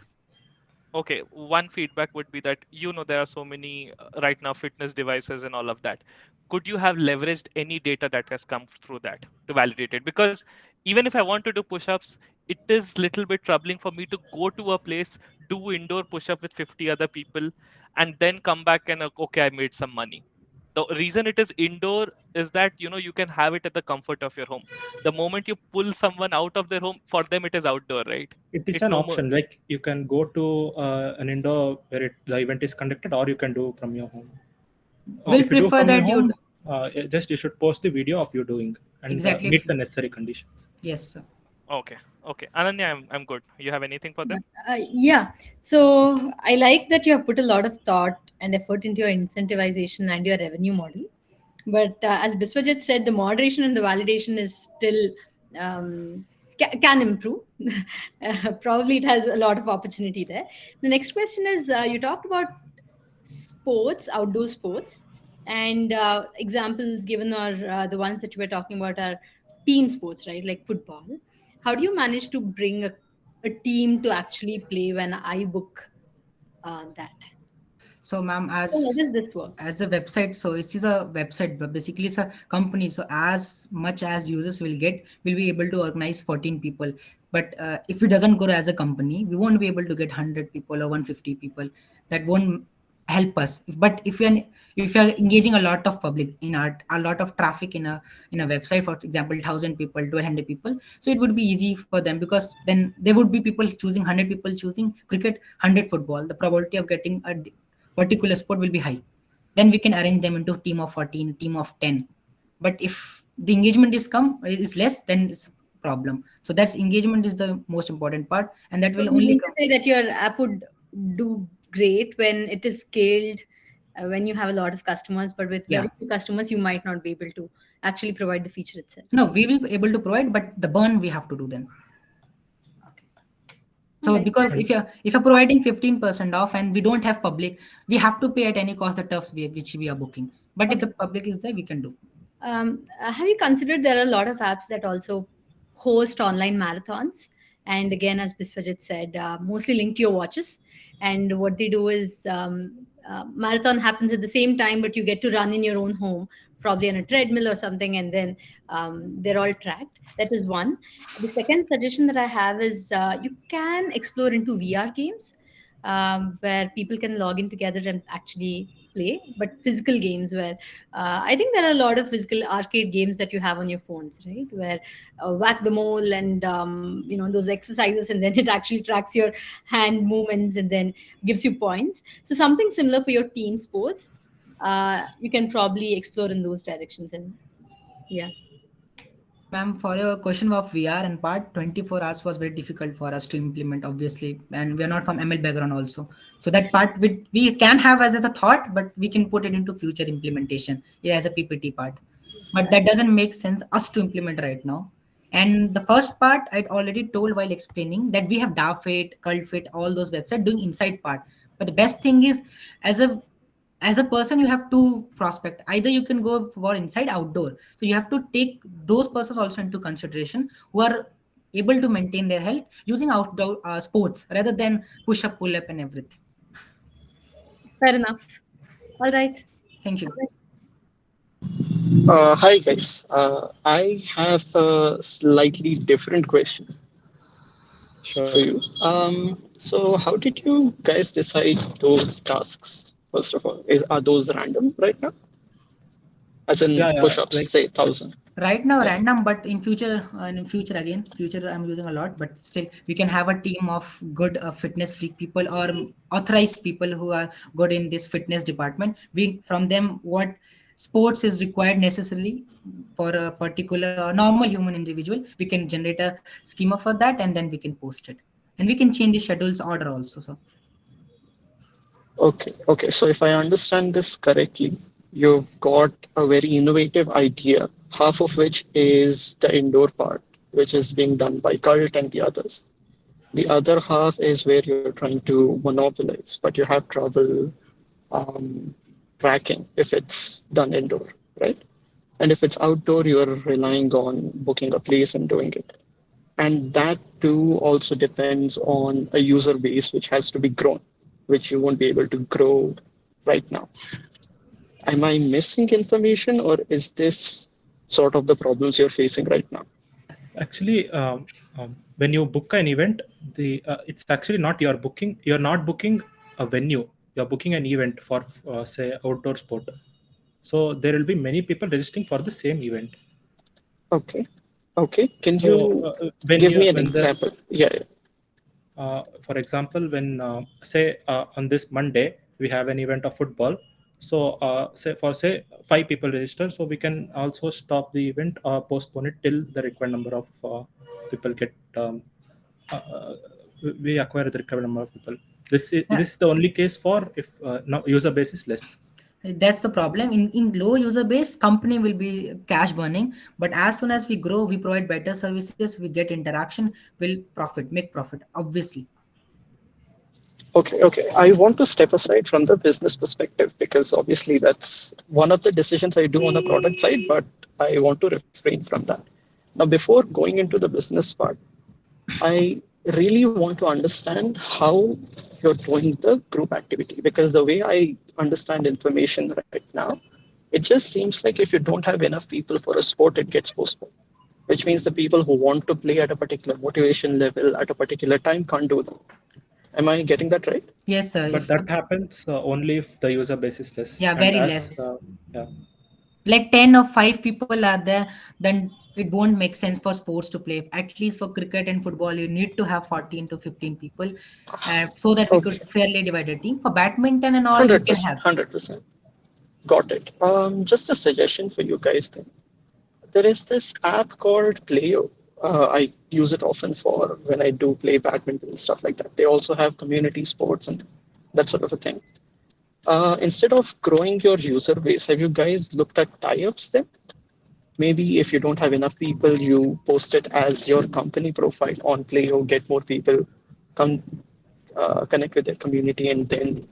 Okay, one feedback would be that, there are so many right now fitness devices and all of that. Could you have leveraged any data that has come through that to validate it? Because even if I want to do push-ups, it is little bit troubling for me to go to a place, do indoor push-up with 50 other people, and then come back and okay, I made some money. The reason it is indoor is that you can have it at the comfort of your home. The moment you pull someone out of their home, for them it is outdoor, right? It is an option. Like you can go to an indoor where the event is conducted, or you can do from your home. We'll if you do prefer from your that home, just you should post the video of you doing and exactly meet the necessary conditions. Yes, sir. Okay. Ananya, I'm good. You have anything for them? Yeah. So I like that you have put a lot of thought and effort into your incentivization and your revenue model. But as Biswajit said, the moderation and the validation is still can improve. Probably it has a lot of opportunity there. The next question is you talked about sports, outdoor sports, and examples given are the ones that you were talking about are team sports, right? Like football. How do you manage to bring a team to actually play when I book that? So, ma'am, how does this work? as a website, so it is a website, but basically it's a company. So as much as users will get, we'll be able to organize 14 people. But if it doesn't grow as a company, we won't be able to get 100 people or 150 people. That won't help us. But if you're engaging a lot of public in a lot of traffic in a website, for example, 1,000 people, 1,200 people, so it would be easy for them, because then there would be people choosing 100 people choosing cricket, 100 football. The probability of getting a particular sport will be high. Then we can arrange them into team of 14, team of 10. But if the engagement is less, then it's a problem. So that's engagement is the most important part, and that will You only mean to say that your app would do great when it is scaled when you have a lot of customers, but with Yeah. very few customers, you might not be able to actually provide the feature itself. No, we will be able to provide, but the burn we have to do then. So Alright. because if you're providing 15% off and we don't have public, we have to pay at any cost the turfs which we are booking. But if the public is there, we can do. Have you considered there are a lot of apps that also host online marathons? And again, as Biswajit said, mostly linked to your watches. And what they do is marathon happens at the same time, but you get to run in your own home, probably on a treadmill or something, and then they're all tracked. That is one. The second suggestion that I have is you can explore into VR games where people can log in together and actually play, but physical games where I think there are a lot of physical arcade games that you have on your phones, right? Where whack the mole and those exercises, and then it actually tracks your hand movements and then gives you points. So something similar for your team sports. You can probably explore in those directions, and yeah. Ma'am, for your question of VR and part, 24 hours was very difficult for us to implement, obviously, and we are not from ML background also. So that part we can have as a thought, but we can put it into future implementation, yeah, as a PPT part. But that doesn't make sense us to implement right now. And the first part I'd already told while explaining that we have Darfit, Cultfit, all those websites doing inside part. But the best thing is, as a person, you have to prospect. Either you can go for inside, outdoor. So you have to take those persons also into consideration who are able to maintain their health using outdoor sports rather than push up, pull up, and everything. Fair enough. All right. Thank you. Hi guys. I have a slightly different question for you. So how did you guys decide those tasks? First of all, are those random right now? As in push-ups, like, say 1,000. Right now, random, but in future I'm using a lot. But still, we can have a team of good fitness freak people or authorized people who are good in this fitness department. We from them what sports is required necessarily for a particular normal human individual. We can generate a schema for that, and then we can post it, and we can change the schedules order also. So. Okay. So if I understand this correctly, you've got a very innovative idea, half of which is the indoor part, which is being done by Cult and the others. The other half is where you're trying to monopolize, but you have trouble tracking if it's done indoor, right? And if it's outdoor, you're relying on booking a place and doing it. And that too also depends on a user base which has to be grown, which you won't be able to grow right now. Am I missing information, or is this sort of the problems you're facing right now? Actually, when you book an event, it's actually not your booking. You're not booking a venue. You're booking an event for, say, outdoor sport. So there will be many people registering for the same event. Okay. Can you give me an example? Yeah. For example, when say on this Monday we have an event of football. So say 5 people register, so we can also stop the event or postpone it till the required number of people get. We acquire the required number of people. This is the only case for if user base is less. That's the problem. In low user base, company will be cash burning. But as soon as we grow, we provide better services, we get interaction, we'll make profit, obviously. Okay. I want to step aside from the business perspective because obviously that's one of the decisions I do on the product side, but I want to refrain from that. Now, before going into the business part, I really want to understand how you're doing the group activity, because the way I understand information right now, it just seems like if you don't have enough people for a sport, it gets postponed, which means the people who want to play at a particular motivation level at a particular time can't do that. Am I getting that right? Yes, sir. But that happens only if the user base is less. Yeah, very less. Yeah. Like 10 or 5 people are there, then it won't make sense for sports to play. At least for cricket and football, you need to have 14 to 15 people so that we could fairly divide a team. For badminton and all, 100%, you can have. 100%. Got it. Just a suggestion for you guys then. There is this app called Playo. I use it often for when I do play badminton and stuff like that. They also have community sports and that sort of a thing. Instead of growing your user base, have you guys looked at tie-ups then? Maybe if you don't have enough people, you post it as your company profile on Play.io, get more people, come connect with their community, and then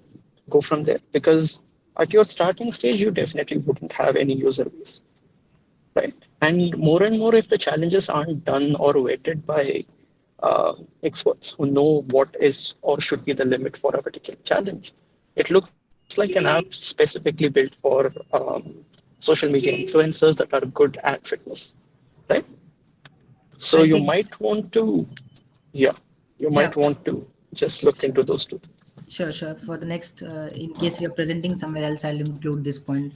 go from there. Because at your starting stage, you definitely wouldn't have any user base, right? And more, if the challenges aren't done or weighted by experts who know what is or should be the limit for a particular challenge, it looks like an app specifically built for social media influencers that are good at fitness, right? So I you think, might want to, yeah, you yeah, might want to just look into those two. sure, sure. For the next, in case we are presenting somewhere else, I'll include this point.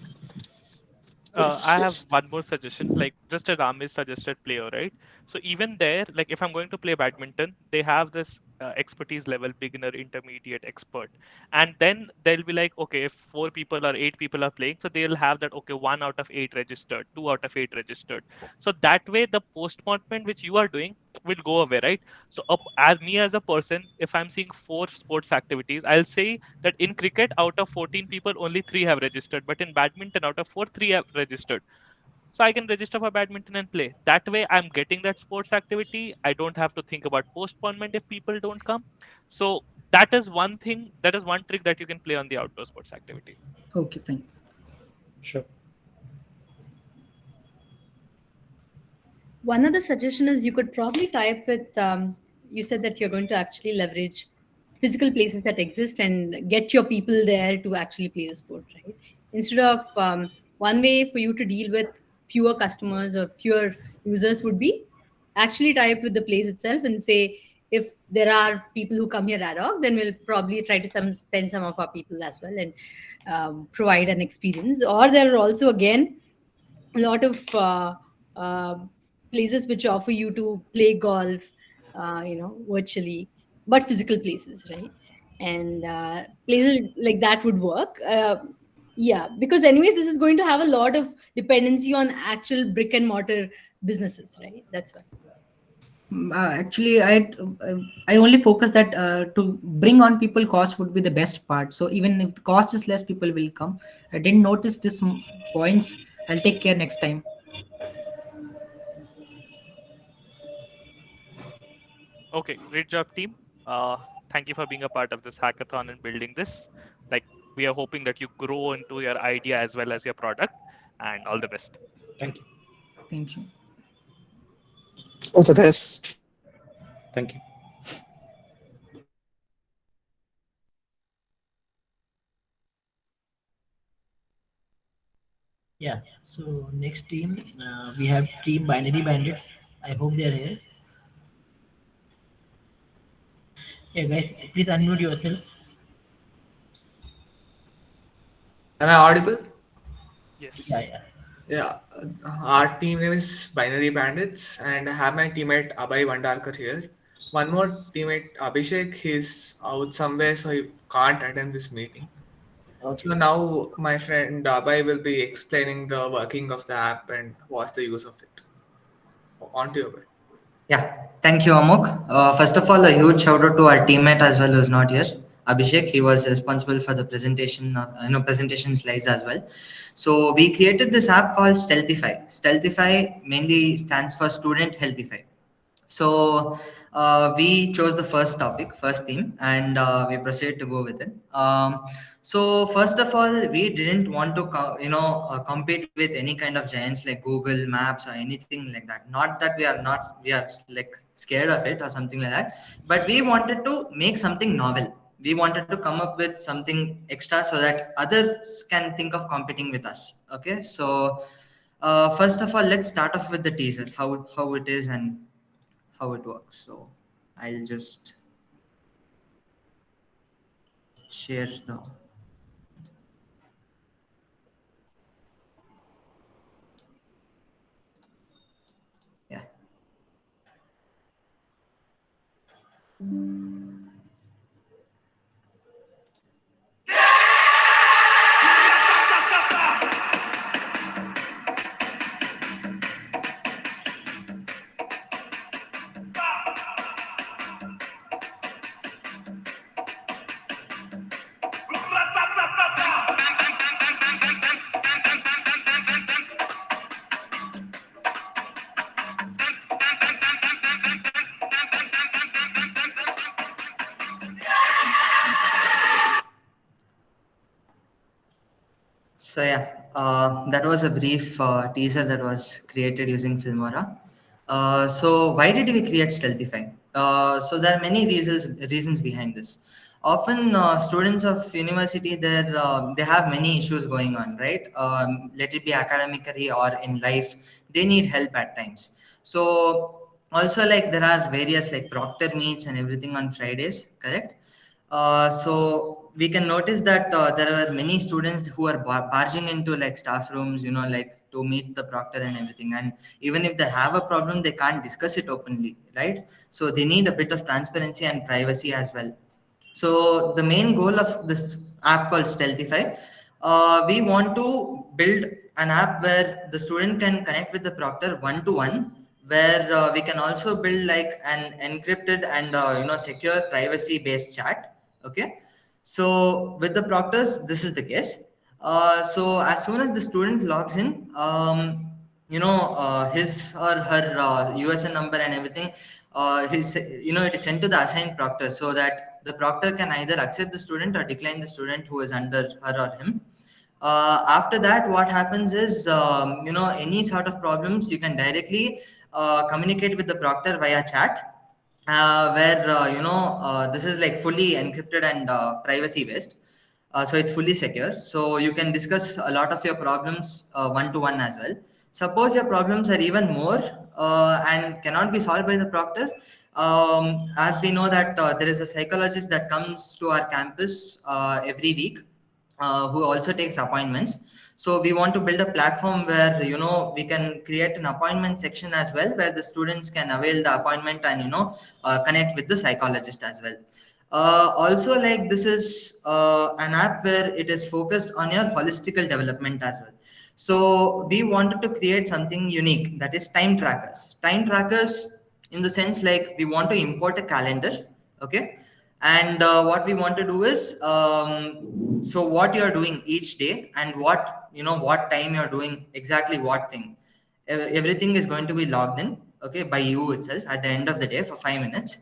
Yes, I have yes. one more suggestion, like just a Ramesh suggested player, right? So even there, like if I'm going to play badminton, they have this expertise level, beginner, intermediate, expert, and then they'll be like, okay, if 4 people or 8 people are playing, so they'll have that, okay, 1 out of 8 registered, 2 out of 8 registered. So that way, the postponement which you are doing will go away, right? So as me as a person, if I'm seeing 4 sports activities, I'll say that in cricket, out of 14 people, only 3 have registered, but in badminton, out of 4, 3 have registered. So I can register for badminton and play. That way, I'm getting that sports activity. I don't have to think about postponement if people don't come. So that is one thing, that is one trick that you can play on the outdoor sports activity. Okay, fine. Sure. One other suggestion is you could probably type with, you said that you're going to actually leverage physical places that exist and get your people there to actually play the sport, right? Instead of one way for you to deal with fewer customers or fewer users would be actually type with the place itself and say, if there are people who come here ad hoc, then we'll probably try to send some of our people as well and provide an experience. Or there are also, again, a lot of uh, places which offer you to play golf, virtually, but physical places, right? And places like that would work. Yeah, because anyways, this is going to have a lot of dependency on actual brick and mortar businesses, right? That's why. Actually, I only focus that to bring on people, cost would be the best part. So even if the cost is less, people will come. I didn't notice this points. I'll take care next time. Okay, great job, team. Thank you for being a part of this hackathon and building this. Like, we are hoping that you grow into your idea as well as your product, and all the best. Thank you. Thank you. All the best. Thank you. Yeah, so next team, we have team Binary Bandits. I hope they are here. Yeah, guys, please unmute yourself. Am I audible? Yes. Yeah, yeah. Yeah, our team name is Binary Bandits, and I have my teammate Abhay Vandarkar here. One more teammate Abhishek, he's out somewhere, so he can't attend this meeting. So Okay. now my friend Abhay will be explaining the working of the app and what's the use of it. On to you, Abhay. Yeah, thank you, Amok. First of all, a huge shout out to our teammate as well who's not here, Abhishek. He was responsible for the presentation, presentation slides as well. So we created this app called Stealthify. Stealthify mainly stands for Student Healthify. So we chose the first topic, first theme, and we proceeded to go with it. So first of all, we didn't want to, compete with any kind of giants like Google Maps or anything like that. Not that we are like scared of it or something like that, but we wanted to make something novel. We wanted to come up with something extra so that others can think of competing with us. Okay, so first of all, let's start off with the teaser, how it is and how it works. So I'll just share the yeah. So yeah, that was a brief teaser that was created using Filmora. So why did we create Stealthify? So there are many reasons behind this. Often students of university they have many issues going on, right? Let it be academically or in life, they need help at times. So also like there are various like proctor meets and everything on Fridays, correct? So we can notice that there are many students who are barging into like staff rooms, like to meet the proctor and everything. And even if they have a problem, they can't discuss it openly, right? So they need a bit of transparency and privacy as well. So the main goal of this app called Stealthify, we want to build an app where the student can connect with the proctor one to one, where we can also build like an encrypted and secure privacy based chat. Okay, so with the proctors, this is the case. So as soon as the student logs in, his or her USN number and everything, it is sent to the assigned proctor so that the proctor can either accept the student or decline the student who is under her or him. After that, what happens is, any sort of problems, you can directly communicate with the proctor via chat, where this is like fully encrypted and privacy based. So it's fully secure, so you can discuss a lot of your problems one to one as well. Suppose your problems are even more and cannot be solved by the proctor. As we know that there is a psychologist that comes to our campus every week, who also takes appointments. So we want to build a platform where we can create an appointment section as well, where the students can avail the appointment and connect with the psychologist as well. Also, like, this is an app where it is focused on your holistical development as well. So we wanted to create something unique, that is time trackers. Time trackers in the sense like we want to import a calendar, okay? And what we want to do is, so what you're doing each day and what time you're doing exactly what thing, everything is going to be logged in, okay, by you itself at the end of the day for 5 minutes.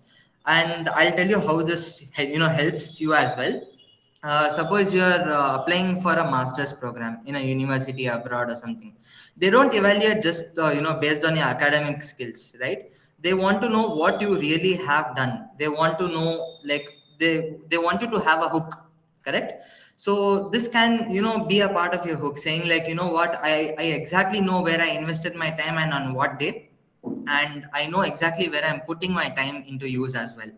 And I'll tell you how this helps you as well. Suppose you are applying for a master's program in a university abroad or something. They don't evaluate just based on your academic skills, right? They want to know what you really have done. They want to know, like, they want you to have a hook, correct? So this can be a part of your hook, saying like, what, I exactly know where I invested my time and on what day, and I know exactly where I'm putting my time into use as well.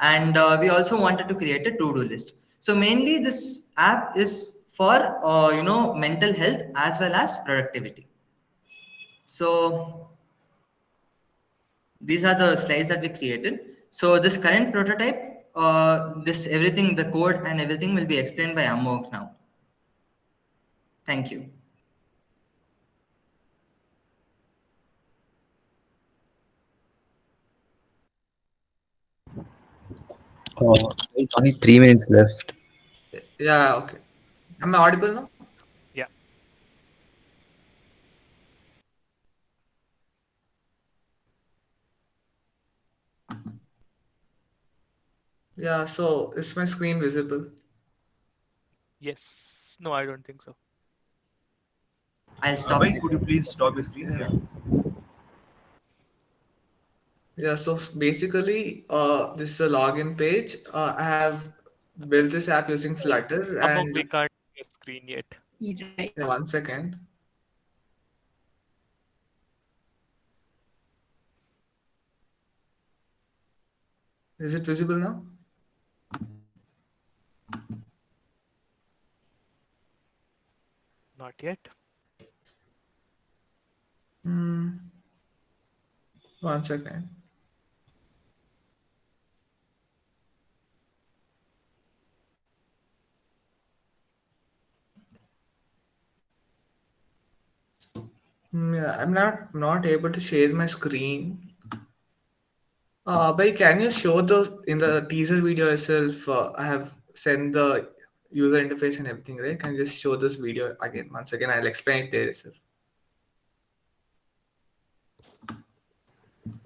And we also wanted to create a to-do list. So mainly this app is for mental health as well as productivity. So these are the slides that we created. So this current prototype, this everything, the code and everything will be explained by Amok now. Thank you. There's only 3 minutes left. Yeah, okay. Am I audible now? Yeah. Yeah, so is my screen visible? Yes. No, I don't think so. I'll stop. Could you please stop the screen? Yeah. Yeah, so basically, this is a login page. I have built this app using Flutter, Amok, we and can't see your screen yet. Right. yeah, 1 second. Is it visible now? Not yet. 1 second. Yeah, I'm not able to share my screen. But can you show in the teaser video itself? I have sent the user interface and everything, right? Can you just show this video again? Once again, I'll explain it there itself.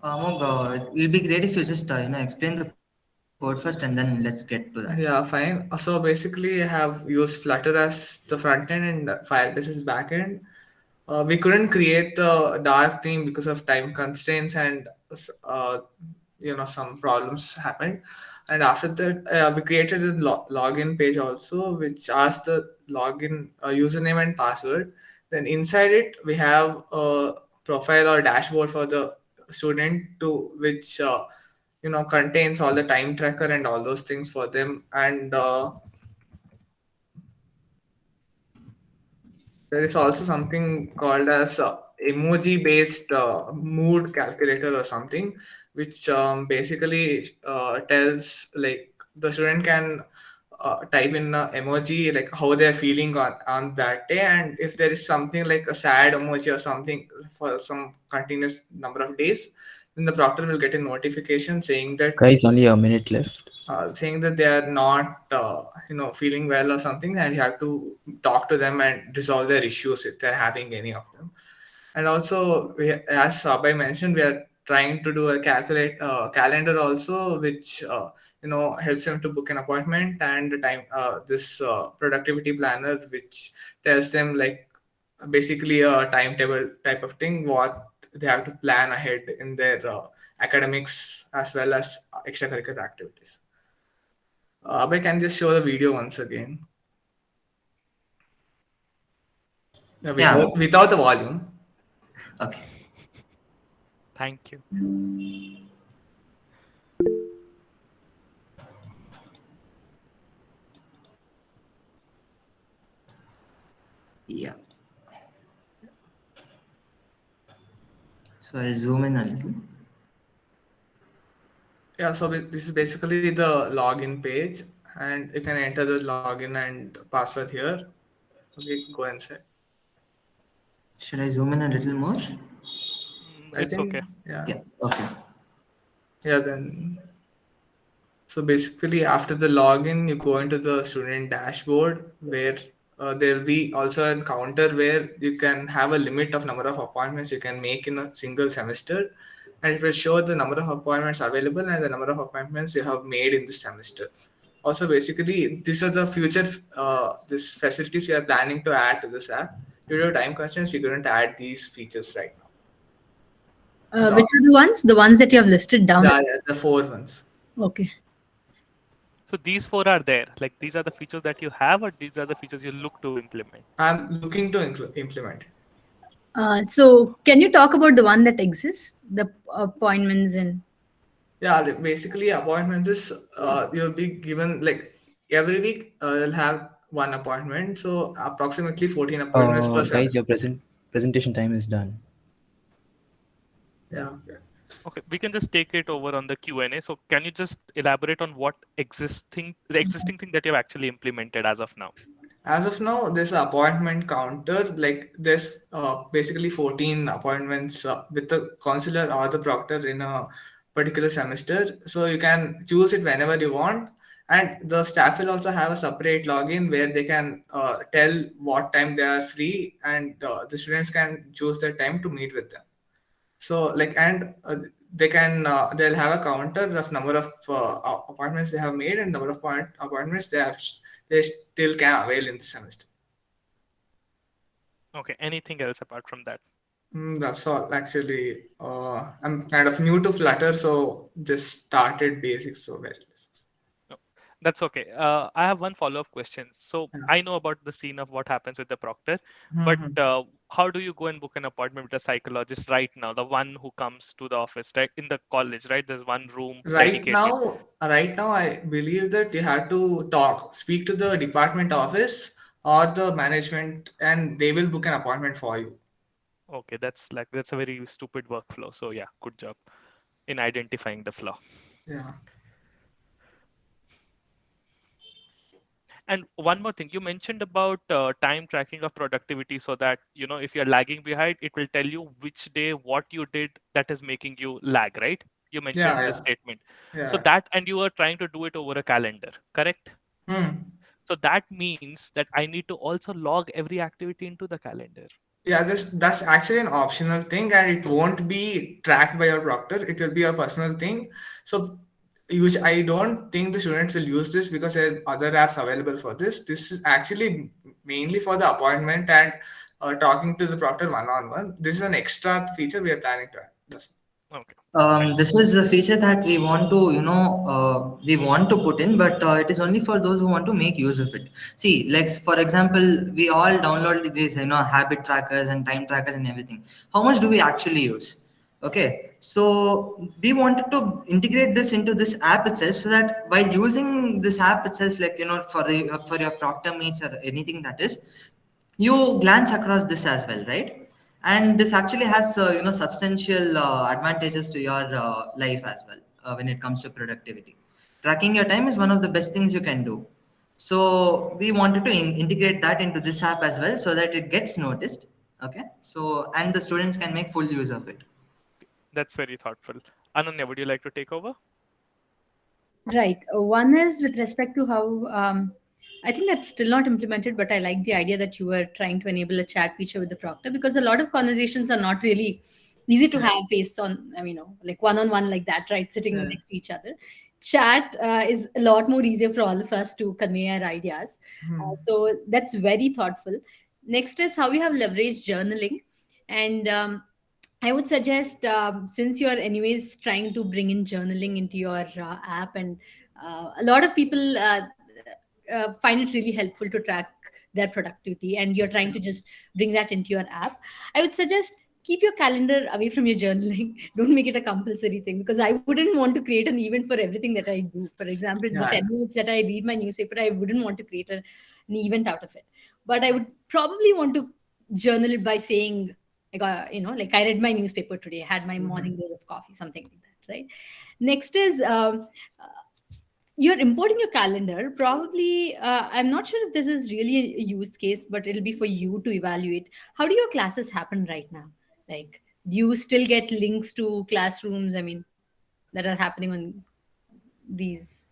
Amog, it'll be great if you just explain the Code first, and then let's get to that. Yeah, fine. So basically, I have used Flutter as the front end and Firebase as back end. We couldn't create the dark theme because of time constraints and some problems happened. And after that, we created a login page also, which asks the login username and password. Then inside it, we have a profile or dashboard for the student to which contains all the time tracker and all those things for them. And there is also something called as emoji based mood calculator or something, which basically tells like the student can type in emoji like how they're feeling on that day, and if there is something like a sad emoji or something for some continuous number of days, then the proctor will get a notification saying that Guys, only a minute left. saying that they are not feeling well or something, and you have to talk to them and resolve their issues if they're having any of them. And also as Sabai mentioned, we are trying to do a calendar also, which helps them to book an appointment, and the time this productivity planner which tells them like basically a timetable type of thing what they have to plan ahead in their academics as well as extracurricular activities. Abhay, can just show the video once again? Without the volume. Okay. Thank you. Yeah. So I'll zoom in a little. Yeah, so this is basically the login page, and you can enter the login and password here. Okay, go inside. Should I zoom in a little more? It's okay. Yeah. Okay. Yeah, then. So basically, after the login, you go into the student dashboard where there will be also a counter where you can have a limit of number of appointments you can make in a single semester, and it will show the number of appointments available and the number of appointments you have made in this semester. Also, basically, these are the future these facilities we are planning to add to this app. Due to time constraints, we couldn't add these features right now. Which are the ones? The ones that you have listed down? Yeah, the 4 ones. Okay. So these 4 are there. Like these are the features that you have, or these are the features you look to implement? I'm looking to implement. So can you talk about the one that exists, the appointments and? Yeah, basically appointments is you'll be given like every week you'll have one appointment, so approximately 14 appointments per semester. Guys, your presentation time is done. Yeah. Okay, we can just take it over on the Q&A. So can you just elaborate on what the existing thing that you have actually implemented as of now? As of now, there's an appointment counter. Like there's basically 14 appointments with the counselor or the proctor in a particular semester. So you can choose it whenever you want. And the staff will also have a separate login where they can tell what time they are free, and the students can choose their time to meet with them. So like, and they can they'll have a counter of number of appointments they have made and number of appointments they still can avail in the semester. Okay, anything else apart from that? That's all actually. I'm kind of new to Flutter, so just started basics, so very less. No, that's okay. I have one follow-up question. So I know about the scene of what happens with the proctor, but how do you go and book an appointment with a psychologist right now? The one who comes to the office, right? In the college, right? There's one room dedicated. Right now, I believe that you have to speak to the department office or the management, and they will book an appointment for you. Okay, that's a very stupid workflow. So yeah, good job in identifying the flaw. Yeah. And one more thing, you mentioned about time tracking of productivity, so that if you're lagging behind, it will tell you which day what you did that is making you lag, right? You mentioned in the statement. So that, and you are trying to do it over a calendar, correct? So that means that I need to also log every activity into the calendar. Yeah, that's actually an optional thing, and it won't be tracked by your proctor. It will be a personal thing. So I don't think the students will use this because there are other apps available for this. This is actually mainly for the appointment and talking to the proctor one-on-one. This is an extra feature we are planning to add. That's Okay. This is a feature that we want to, we want to put in, but it is only for those who want to make use of it. See, like for example, we all download these, habit trackers and time trackers and everything. How much do we actually use? Okay, so we wanted to integrate this into this app itself, so that while using this app itself, like for your proctor meets or anything that is, you glance across this as well, right? And this actually has substantial advantages to your life as well when it comes to productivity. Tracking your time is one of the best things you can do. So we wanted to integrate that into this app as well, so that it gets noticed. Okay, so and the students can make full use of it. That's very thoughtful. Ananya, would you like to take over? Right. One is with respect to how I think that's still not implemented, but I like the idea that you were trying to enable a chat feature with the proctor, because a lot of conversations are not really easy to have based on, I mean, like one-on-one like that, right? Sitting Yeah. next to each other. Chat is a lot more easier for all of us to convey our ideas. So that's very thoughtful. Next is how you have leveraged journaling. And I would suggest, since you're anyways trying to bring in journaling into your app, and a lot of people find it really helpful to track their productivity, and you're trying to just bring that into your app, I would suggest keep your calendar away from your journaling. Don't make it a compulsory thing, because I wouldn't want to create an event for everything that I do. For example, in the Yeah. 10 minutes that I read my newspaper, I wouldn't want to create an event out of it. But I would probably want to journal it by saying, I got, like I read my newspaper today, had my morning dose of coffee, something like that, right? Next is you're importing your calendar. Probably, I'm not sure if this is really a use case, but it'll be for you to evaluate. How do your classes happen right now? Like, do you still get links to classrooms? I mean, that are happening on these.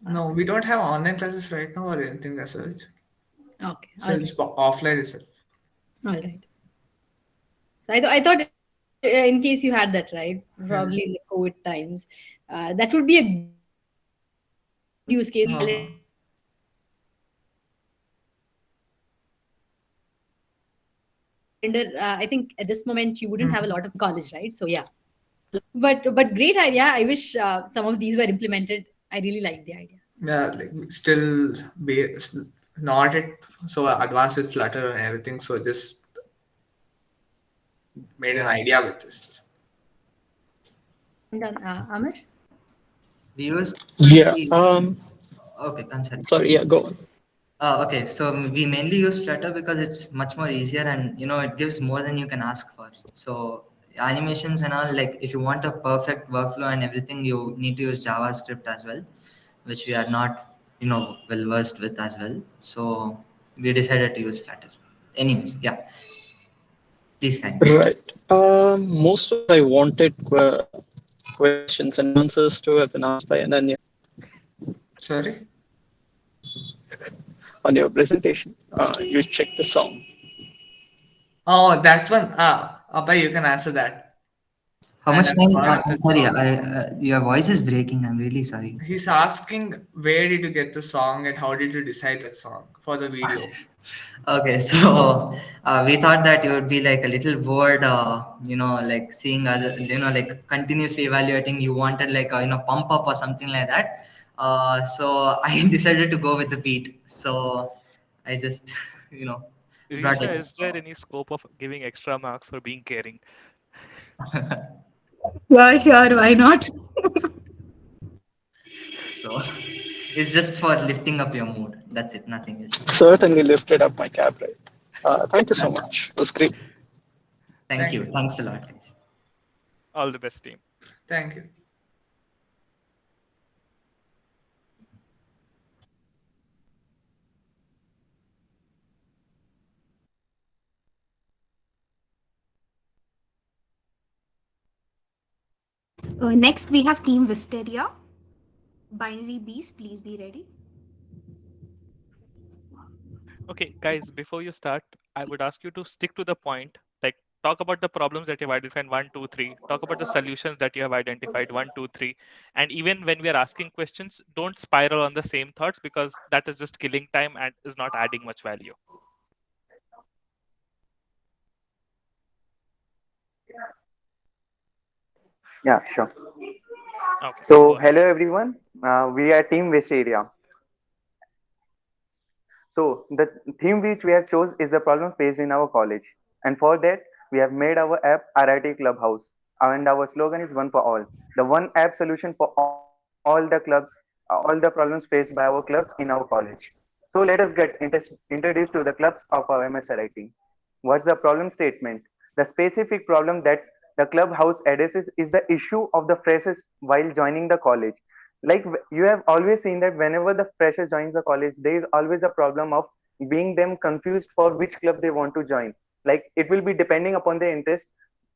No, we don't have online classes right now or anything as such. Okay, So all it's right, offline itself. all right. So I thought, in case you had that, right? Probably in the COVID times, that would be a good use case. Calendar, I think at this moment you wouldn't have a lot of college, right? So yeah, but great idea. I wish some of these were implemented. I really like the idea. Yeah, like still be not it so advanced with Flutter and everything. So just made an idea with this. And Amir? We use Yeah. Okay, I'm sorry. Sorry. Yeah. Go on. Okay, so we mainly use Flutter because it's much more easier, and it gives more than you can ask for. So animations and all, like if you want a perfect workflow and everything, you need to use JavaScript as well, which we are not well versed with as well. So we decided to use Flutter. Anyways, yeah, please carry on. Right. Most of I wanted questions and answers to have been asked by Ananya Sorry? on your presentation. You check the song. Oh, that one. Abhay, you can answer that. How And much I'm time? part of I'm the sorry, song. your voice is breaking. I'm really sorry. He's asking where did you get the song and how did you decide that song for the video? Okay, so we thought that you would be like a little bored, like seeing other, like continuously evaluating. You wanted like a, pump up or something like that. So I decided to go with the beat. So I just, brought Risha, it. is there any scope of giving extra marks for being caring? Yeah, sure, why not? So it's just for lifting up your mood. That's it, nothing else. Certainly lifted up my cab ride. Thank you so much. It was great. Thank you. Thanks a lot, guys. All the best, team. Thank you. Next, we have Team Wisteria. Binary Bees, please be ready. Okay, guys, before you start, I would ask you to stick to the point. Like, Talk about the problems that you've identified, 1, 2, 3. Talk about the solutions that you have identified, 1, 2, 3. And even when we are asking questions, don't spiral on the same thoughts, because that is just killing time and is not adding much value. Yeah, sure. Okay, So, go ahead. hello everyone. We are Team Wisteria. So, the theme which we have chose is the problem faced in our college. And for that, we have made our app RIT Clubhouse. And our slogan is one for all. The one app solution for all the clubs, all the problems faced by our clubs in our college. So, let us get introduced to the clubs of our MSRIT. What's the problem statement? The specific problem that the clubhouse addresses is the issue of the freshers while joining the college. Like you have always seen that whenever the fresher joins the college, there is always a problem of being them confused for which club they want to join. Like it will be depending upon their interest,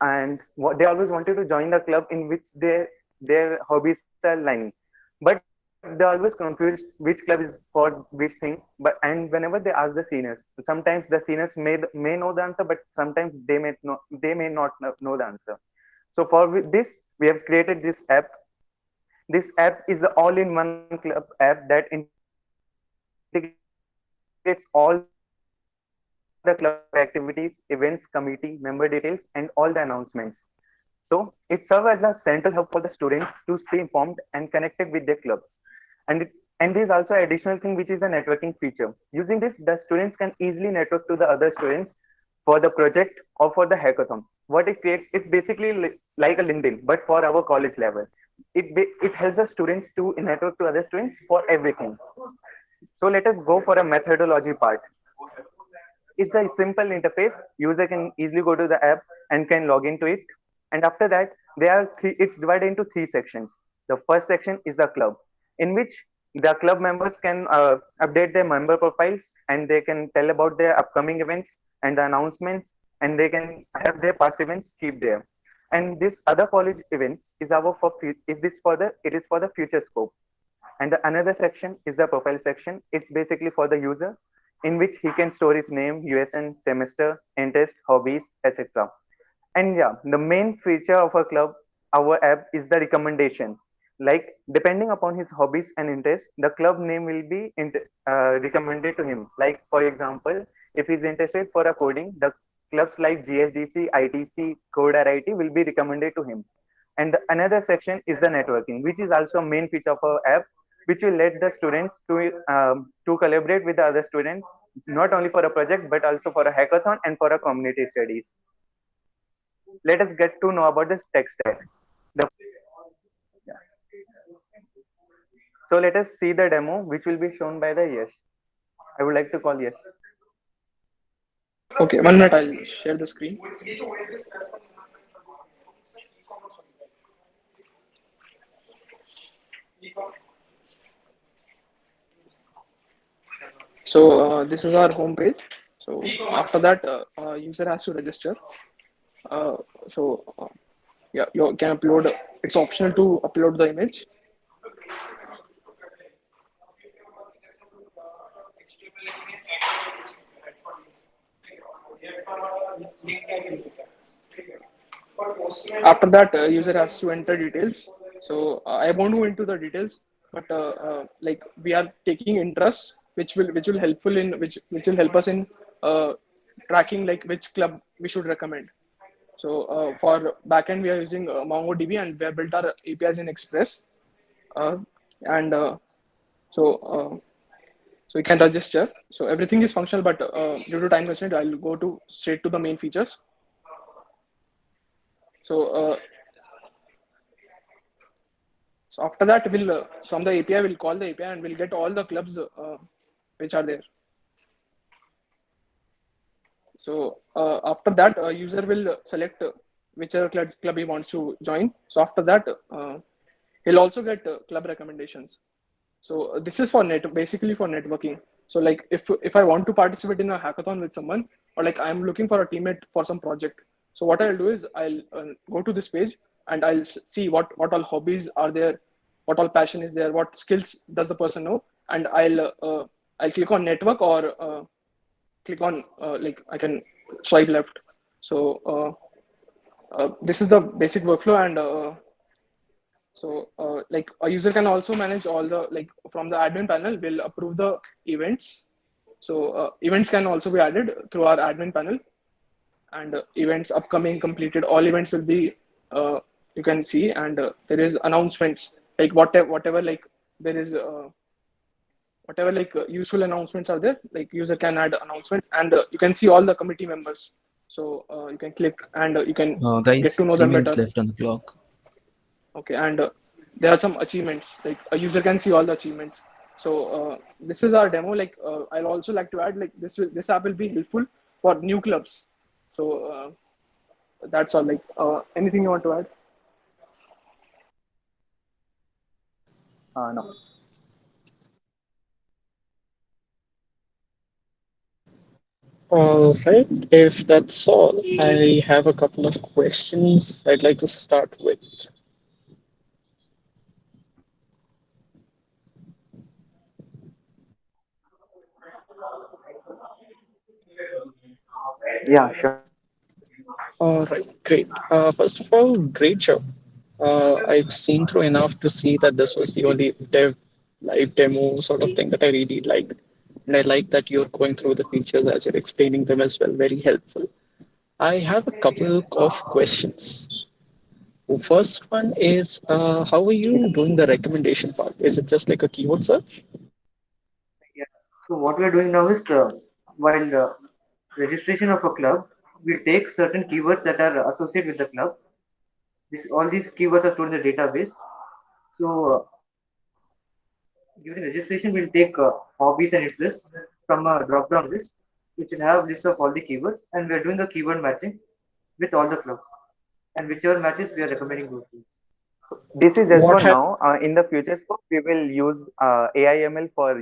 and what they always wanted to join the club in which their hobbies are lying. But they always confused which club is for which thing. But and whenever they ask the seniors, sometimes the seniors may know the answer, but sometimes they may not know the answer. So for this, we have created this app. This app is the all-in-one club app that integrates all the club activities, events, committee, member details, and all the announcements. So it serves as a central hub for the students to stay informed and connected with their club. And and there is also additional thing which is a networking feature. Using this, the students can easily network to the other students for the project or for the hackathon. What it creates, it's basically like a LinkedIn, but for our college level. It helps the students to network to other students for everything. So let us go for a methodology part. It's a simple interface. User can easily go to the app and can log into it. And after that, it's divided into three sections. The first section is the club, in which the club members can update their member profiles, and they can tell about their upcoming events and the announcements, and they can have their past events keep there. And this other college events is it is for the future scope. And the another section is the profile section. It's basically for the user, in which he can store his name, USN, semester, interest, hobbies, etc. And yeah, the main feature of our app is the recommendation. Like depending upon his hobbies and interests, the club name will be recommended to him. Like for example, if he's interested for a coding, the clubs like GSDC, ITC, Code RIT will be recommended to him. And another section is the networking, which is also a main feature of our app, which will let the students to collaborate with the other students, not only for a project but also for a hackathon and for a community studies. Let us get to know about this tech stack. Yeah. So let us see the demo, which will be shown by the Yash. I would like to call Yash. Okay, 1 minute, I'll share the screen. So this is our home page. So after that, user has to register. Uh, yeah, you can upload. It's optional to upload the image. After that, user has to enter details. So I won't go into the details, but like we are taking interest, which will helpful in which will help us in tracking like which club we should recommend. So for backend, we are using MongoDB, and we have built our APIs in Express. And so so you can register. So everything is functional, but due to time constraint, I'll go to straight to the main features. So so after that, we'll from the API, we'll call the API and we'll get all the clubs which are there. So after that, user will select whichever club he wants to join. So after that, he'll also get club recommendations. So this is for basically for networking. So like if I want to participate in a hackathon with someone, or like I'm looking for a teammate for some project, so what I'll do is I'll go to this page and I'll see what all hobbies are there, what all passion is there, what skills does the person know, and I'll click on network, or click on like I can swipe left. So this is the basic workflow, and like a user can also manage all the, like from the admin panel, will approve the events. So events can also be added through our admin panel, and events upcoming, completed, all events will be you can see, and there is announcements, like whatever like there is whatever like useful announcements are there, like user can add announcements, and you can see all the committee members. So you can click, and you can get Guys, to know 3 them minutes better. left on the clock. Okay, and there are some achievements, like a user can see all the achievements. So this is our demo. Like I'll also like to add, like this app will be helpful for new clubs. So that's all. Like anything you want to add? No. All right. If that's all, I have a couple of questions I'd like to start with. Yeah, sure. All right, great. First of all, great job. I've seen through enough to see that this was the only live demo sort of thing that I really liked. And I like that you're going through the features as you're explaining them as well. Very helpful. I have a couple of questions. First one is, how are you doing the recommendation part? Is it just like a keyword search? Yeah. So what we are doing now is, while registration of a club, we take certain keywords that are associated with the club. All these keywords are stored in the database. So during registration, we'll take hobbies and interests from a drop-down list, which will have list of all the keywords, and we are doing the keyword matching with all the clubs, and whichever matches we are recommending those to. This is just What for hap- now. In the future scope, we will use AIML for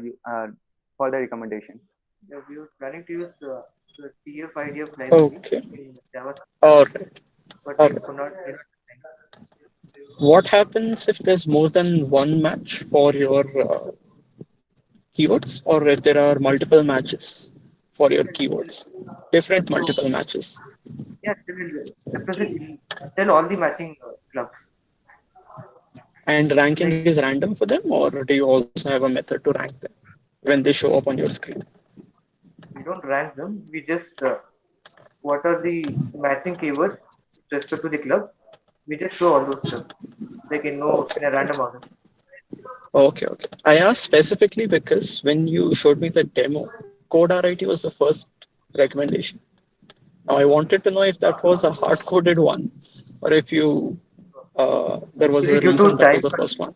the recommendation. Yeah, we were planning to use the TF IDF library Okay. in Java, All right. but All we right. could not. What happens if there's more than one match for your keywords, or if there are multiple matches for your keywords? Different So multiple matches. yeah, they will represent tell all the matching clubs. And ranking Like, is random for them, or do you also have a method to rank them when they show up on your screen? we don't rank them. We just what are the matching keywords with respect to the club. We just show all those clubs, like in a random order. Okay, okay. I asked specifically because when you showed me the demo, code RIT was the first recommendation. Now I wanted to know if that was a hard-coded one, or if you there was a Actually, due reason to that was the first one.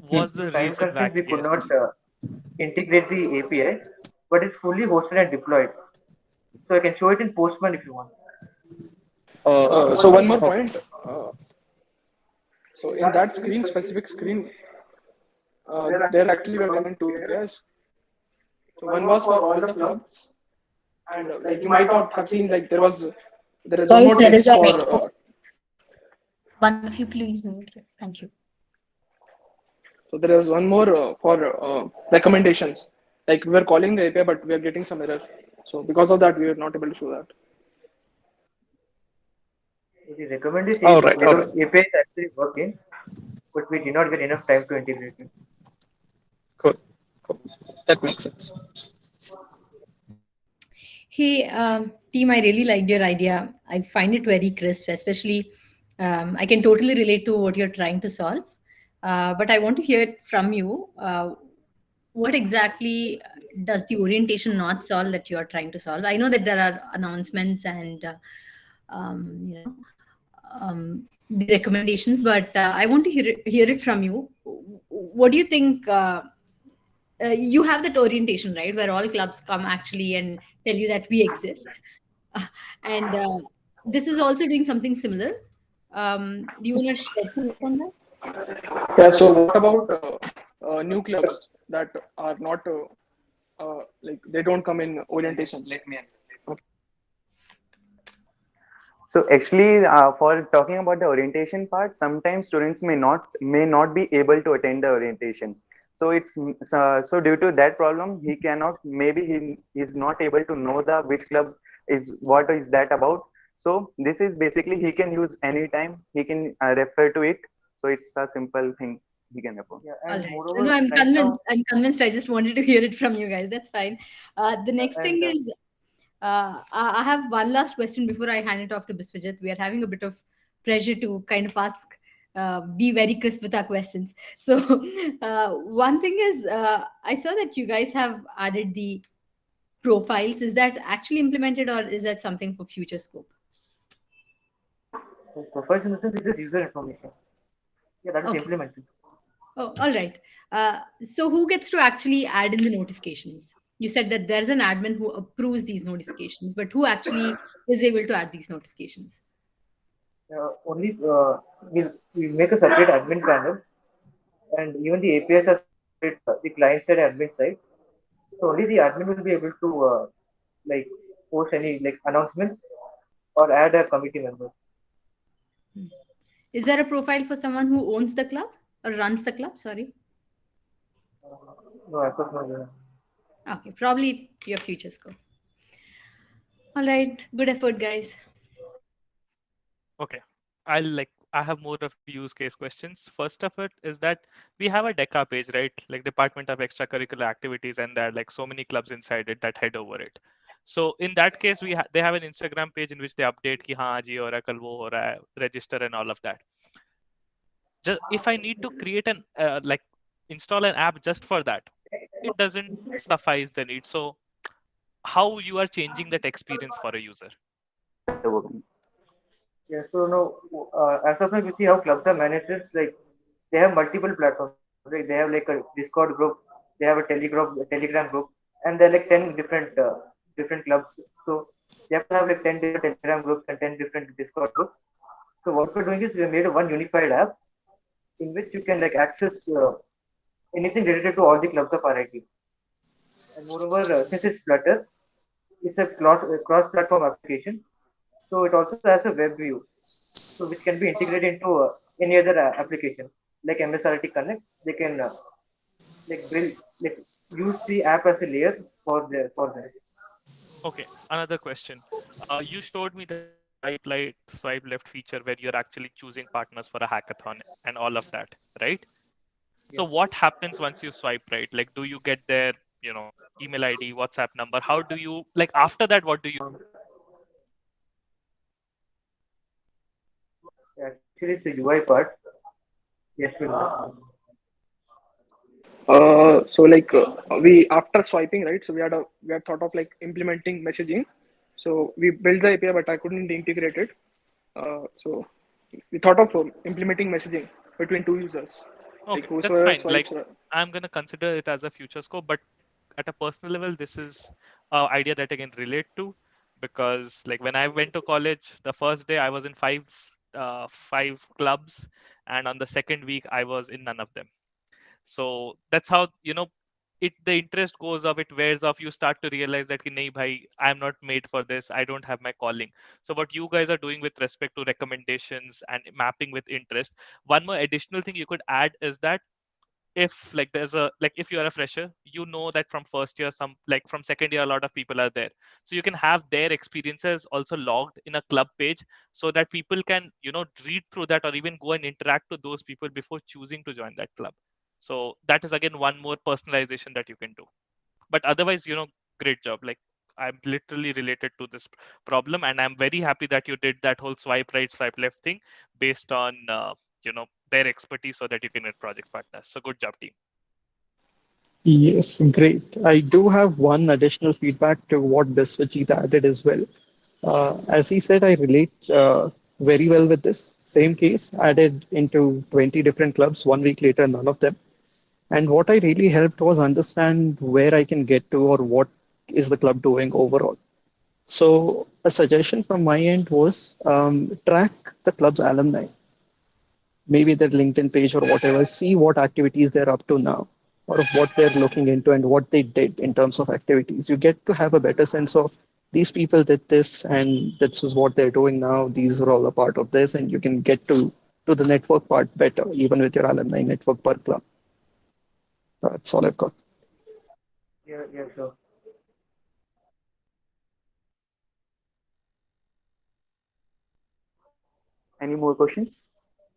What's the time reason, constraints, we could not wHACKiest? integrate the API, but it's fully hosted and deployed. So I can show it in Postman if you want. So one more point. So in that screen, specific screen, there actually were given two APIs. So one was for all the clubs, and like you might not have seen, like there is one Guys, more there is text a for text. One of you, please mute. Thank you. so there is one more for recommendations. Like we were calling the API, but we are getting some error. So because of that, we are not able to show that. The recommended All right, all right. API is actually working, but we did not get enough time to integrate it. Cool, cool. That makes sense. Hey, team, I really liked your idea. I find it very crisp, especially I can totally relate to what you're trying to solve. But I want to hear it from you. What exactly does the orientation not solve that you are trying to solve? I know that there are announcements and you know the recommendations, but I want to hear it from you. What do you think? You have that orientation, right, where all clubs come actually and tell you that we exist, and this is also doing something similar. Do you want to shed some light on that? Yeah. So what about new clubs that are not like they don't come in orientation? Let me answer. So actually, for talking about the orientation part, sometimes students may not be able to attend the orientation. So so due to that problem, he cannot, maybe he is not able to know the which club is what is that about. So this is basically he can use anytime. He can refer to it. So it's a simple thing he can refer. Yeah, All and right. No, moreover, I'm right now, convinced. I'm convinced. I just wanted to hear it from you guys. That's fine. The next thing and is, I have one last question before I hand it off to Biswajit. We are having a bit of pressure to kind of ask, be very crisp with our questions. So, one thing is, I saw that you guys have added the profiles. Is that actually implemented, or is that something for future scope? so profiles in the sense is just user information. Yeah, that is Okay. implemented. Oh, all right. So who gets to actually add in the notifications? You said that there's an admin who approves these notifications, but who actually is able to add these notifications? Only we make a separate admin panel, and even the APIs are separate, the client side admin side. So only the admin will be able to like post any like announcements or add a committee member. Is there a profile for someone who owns the club or runs the club? Sorry. No, as of now, yeah. Okay, probably your future scope. All right, good effort, guys. Okay. I have more of use case questions. First of it is that we have a DECA page, right? Like Department of Extracurricular Activities, and there are like so many clubs inside it that head over it. So in that case, they have an Instagram page in which they update ki haan ji ho raha hai, kal wo ho raha hai, register and all of that. Just if I need to create an like install an app just for that, it doesn't suffice the need. So how you are changing that experience for a user? Yeah, so now, as of now, you see how clubs are managed. It's like they have multiple platforms. Right? They have like a Discord group, they have a Telegram group, and they're like 10 different clubs. So you have to have like 10 different Telegram groups and 10 different Discord groups. So what we're doing is we made a one unified app in which you can like access anything related to all the clubs of RIT. And moreover, since it's Flutter, it's a cross-platform application. So it also has a web view, so which can be integrated into any other application like MSRT Connect. They can like build like use the app as a layer for that. Okay, another question. You showed me the swipe right, swipe left feature where you're actually choosing partners for a hackathon and all of that, right? So what happens once you swipe right? Like, do you get their, email ID, WhatsApp number? How do you, like, after that, what do you? Actually, it's the UI part. Yes, we know. So like we after swiping right, so we had thought of like implementing messaging. So we built the API, but I couldn't integrate it. So we thought of implementing messaging between two users, like Okay, that's whosoever fine. Like, swipes. I'm gonna consider it as a future scope, but at a personal level, this is an idea that I can relate to because, like, when I went to college, the first day I was in five clubs, and on the second week I was in none of them. So that's how the interest goes off, it wears off. You start to realize that ki, nahi bhai, I'm not made for this, I don't have my calling. So what you guys are doing with respect to recommendations and mapping with interest, one more additional thing you could add is that if like there's a like if you are a fresher, you know that from first year, some like from second year, a lot of people are there, so you can have their experiences also logged in a club page so that people can read through that or even go and interact with those people before choosing to join that club. So that is again one more personalization that you can do. But otherwise, great job. Like, I'm literally related to this problem, and I'm very happy that you did that whole swipe right, swipe left thing based on their expertise so that you can get project partners. So good job, team. Yes, great. I do have one additional feedback to what Biswajit added as well. As he said, I relate very well with this. Same case, added into 20 different clubs. 1 week later, none of them. And what I really helped was understand where I can get to or what is the club doing overall. So a suggestion from my end was track the club's alumni, maybe their LinkedIn page or whatever, see what activities they're up to now or what they're looking into and what they did in terms of activities. You get to have a better sense of these people did this and this is what they're doing now. These are all a part of this, and you can get to the network part better, even with your alumni network per club. That's all I've got. Yeah, yeah, sure. Any more questions?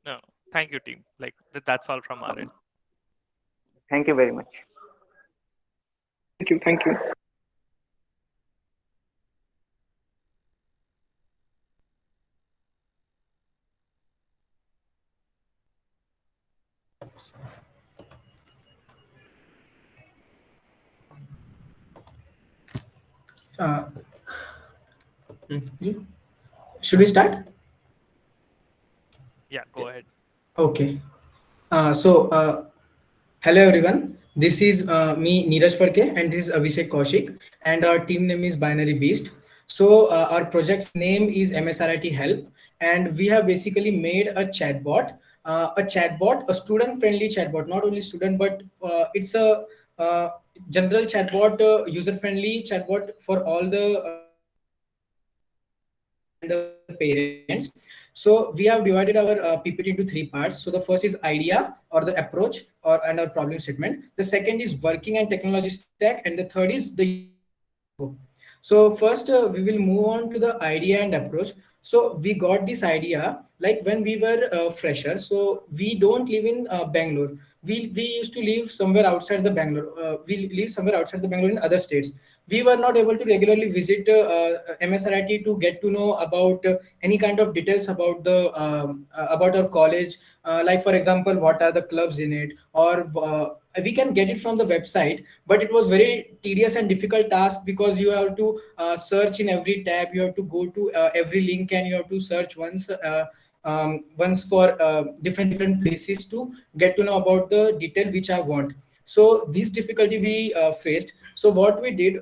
No, thank you, team. Like that's all from our end. Thank you very much. Thank you. Thank you. Uh, should we start? Yeah, go ahead. Okay. Hello everyone. This is me, Neeraj Farke, and this is Abhishek Kaushik, and our team name is Binary Beast. Our project's name is MSRIT Help, and we have basically made a student-friendly chatbot, not only student, but it's a general chatbot, user-friendly chatbot for all the and the parents. So we have divided our PPT into three parts. So the first is idea or the approach and our problem statement. The second is working and technology stack, and the third is the use case and scope. So first we will move on to the idea and approach. So we got this idea like when we were freshers. So we don't live in Bangalore. We used to live somewhere outside the Bangalore. We live somewhere outside the Bangalore in other states. We were not able to regularly visit MSRIT to get to know about any kind of details about our college. Like for example, what are the clubs in it, or we can get it from the website, but it was very tedious and difficult task because you have to search in every tab, you have to go to every link, and you have to search once for different places to get to know about the detail which I want. So this difficulty we faced. So what we did,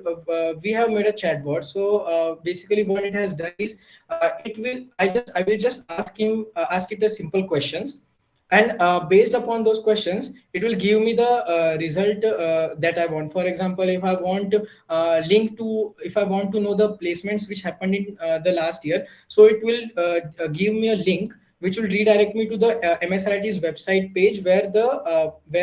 we have made a chatbot. So basically what it has done is I will just ask it a simple questions, and based upon those questions it will give me the result that I want. For example, if I want if I want to know the placements which happened in the last year, so it will give me a link which will redirect me to the MSRIT's website page where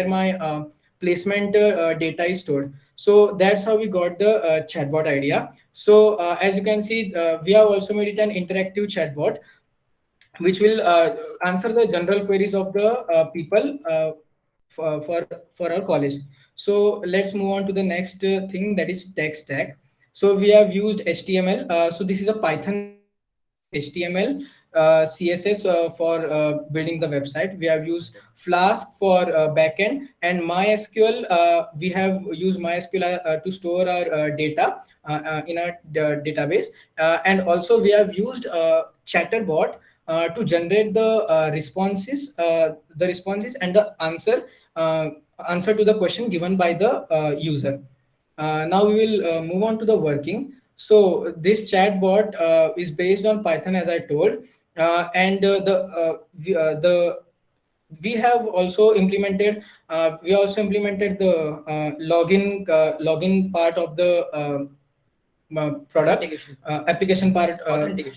my placement data is stored. So that's how we got the chatbot idea. So as you can see, we have also made it an interactive chatbot which will answer the general queries of the people for our college. So let's move on to the next thing, that is tech stack. So we have used HTML. So this is a Python website. We have used HTML, CSS for building the website. We have used Flask for backend, and MySQL. We have used MySQL to store our data in our database, and also we have used Chatterbot to generate the responses and the answer to the question given by the user. Now we will move on to the working. So this chatbot is based on Python, as I told, and we have also implemented the login part of the product application part,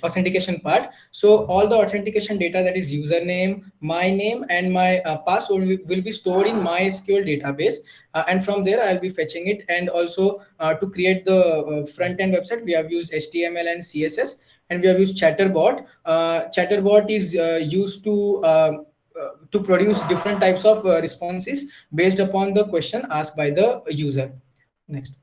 authentication part. So all the authentication data, that is username, my name, and my password will be stored in MySQL database, and from there I'll be fetching it. And also to create the front end website, we have used HTML and CSS, and we have used Chatterbot. Chatterbot is used to produce different types of responses based upon the question asked by the user. Next.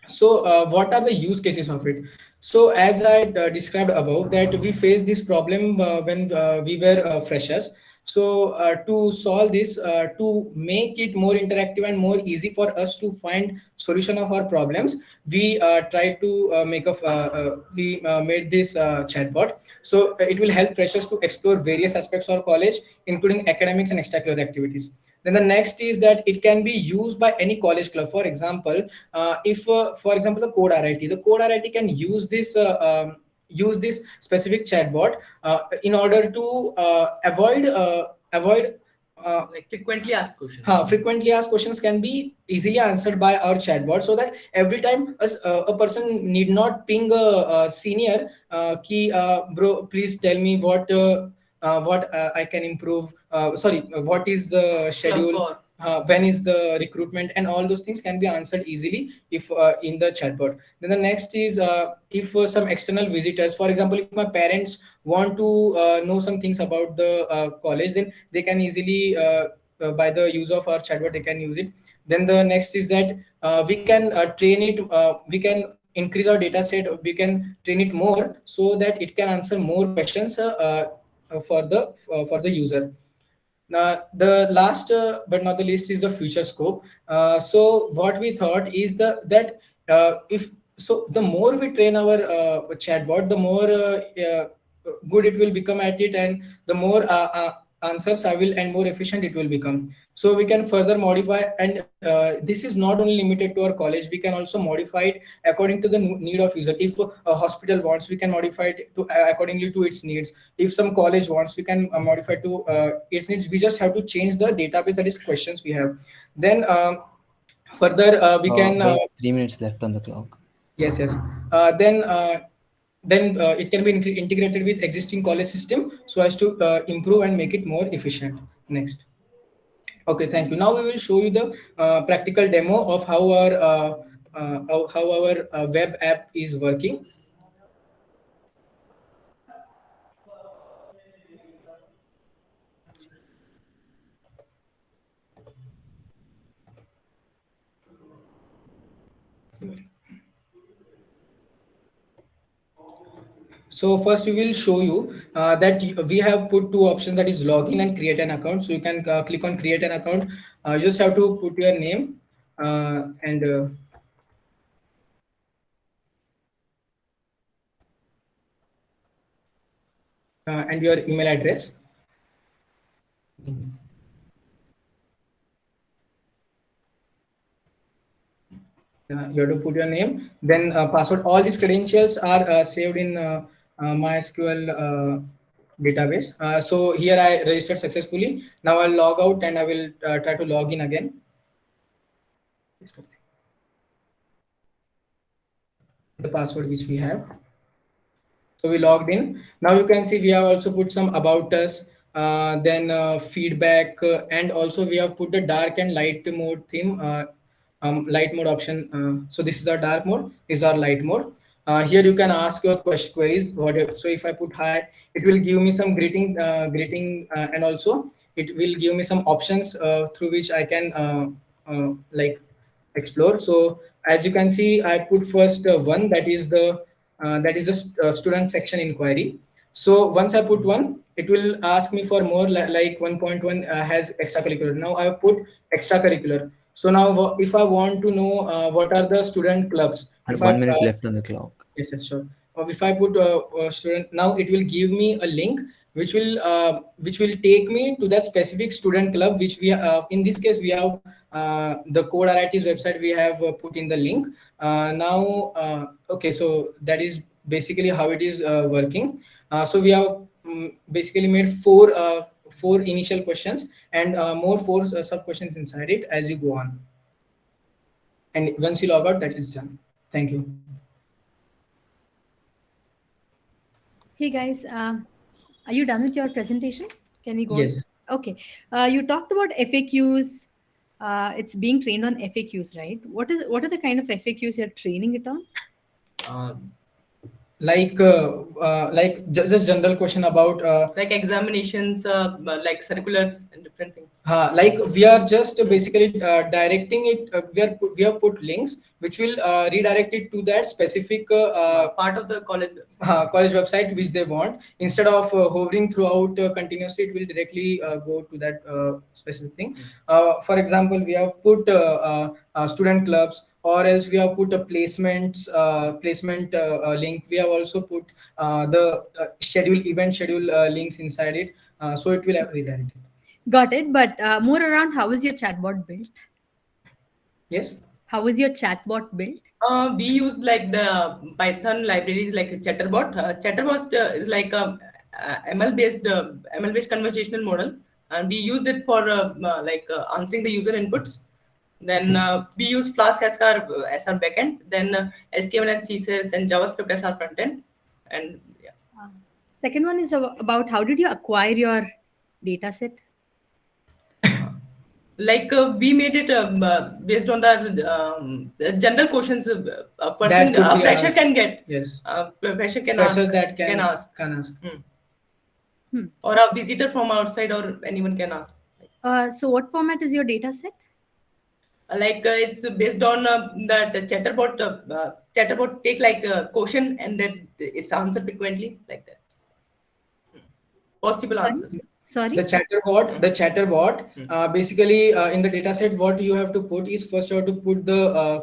So what are the use cases of it? So as I described above, that we faced this problem when we were freshers. So to solve this, to make it more interactive and more easy for us to find solution of our problems, we tried to made this chatbot. So it will help freshers to explore various aspects of college, including academics and extracurricular activities. Then the next is that it can be used by any college club. For example, if for example the code RIT can use this specific chatbot in order to avoid like frequently asked questions. Frequently asked questions can be easily answered by our chatbot, so that every time a person need not ping a senior bro, please tell me what I can improve. Sorry, what is the schedule? when is the recruitment, and all those things can be answered easily if in the chatbot. Then the next is if some external visitors, for example, if my parents want to know some things about the college, then they can easily by the use of our chatbot they can use it. Then the next is that we can train it, we can increase our data set, we can train it more so that it can answer more questions for the user. Now, the last but not the least is the future scope. So what we thought is that if so, the more we train our chatbot, the more good it will become at it, and the more answers I will and more efficient it will become. So we can further modify, and this is not only limited to our college. We can also modify it according to the need of user. If a hospital wants, we can modify it to accordingly to its needs. If some college wants, we can modify to its needs. We just have to change the database, that is questions we have. Then further we can Guys, 3 minutes left on the clock. yes, yes. Then it can be integrated with existing college system so as to improve and make it more efficient. Next. Okay, thank you. Now we will show you the practical demo of how our web app is working. So first we will show you that we have put two options, that is login and create an account. So you can click on create an account. You just have to put your name and your email address. You have to put your name, then password. All these credentials are saved in MySQL database. So here I registered successfully. Now I'll log out and I will try to log in again. The password which we have. So we logged in. Now you can see we have also put some about us, then feedback, and also we have put the dark and light mode theme, light mode option. So this is our dark mode, this is our light mode. Here you can ask your queries. So if I put hi, it will give me some greeting, and also it will give me some options through which I can like explore. So as you can see, I put first one, that is the student section inquiry. So once I put one, it will ask me for more, like 1.1 has extracurricular. Now I have put extracurricular. So now if I want to know what are the student clubs, And if 1 minute left on the clock. Yes, yes, sure. If I put student, now it will give me a link which will take me to that specific student club, which we in this case we have the Code RIT's website. We have put in the link. Okay, so that is basically how it is working. So we have basically made four initial questions and more four sub questions inside it as you go on. And once you log out, that is done. Thank you. Hey guys, are you done with your presentation? Can we go? Yes. On? Okay. You talked about FAQs. It's being trained on FAQs, right? What are the kind of FAQs you're training it on? Like just general question about like examinations, like circulars and different things. Like we are just basically directing it. We have put links which will redirect it to that specific part of the college website which they want. Instead of hovering throughout continuously, it will directly go to that specific thing. For example, we have put student clubs, or else we have put a placement link. We have also put the event schedule links inside it, so it will have redirected. Got it. But more around, how is your chatbot built? Yes. How is your chatbot built? We use like the Python libraries like Chatterbot. Chatterbot is like a ML based conversational model, and we use it for answering the user inputs. Then we use Flask as our backend. Then HTML and CSS and JavaScript as our frontend. And yeah. Second one is about how did you acquire your data set? We made it based on the general questions a person, That could a be fresher asked. can get. Yes. Fresher can Fresher ask. that Can ask. can ask. Or a visitor from outside, or anyone can ask. So what format is your data set? It's based on that chatterbot. Chatterbot take like a question and then it's answered frequently like that. Possible answers. Sorry. The chatterbot. Basically, in the data set, what you have to put is first you have to put the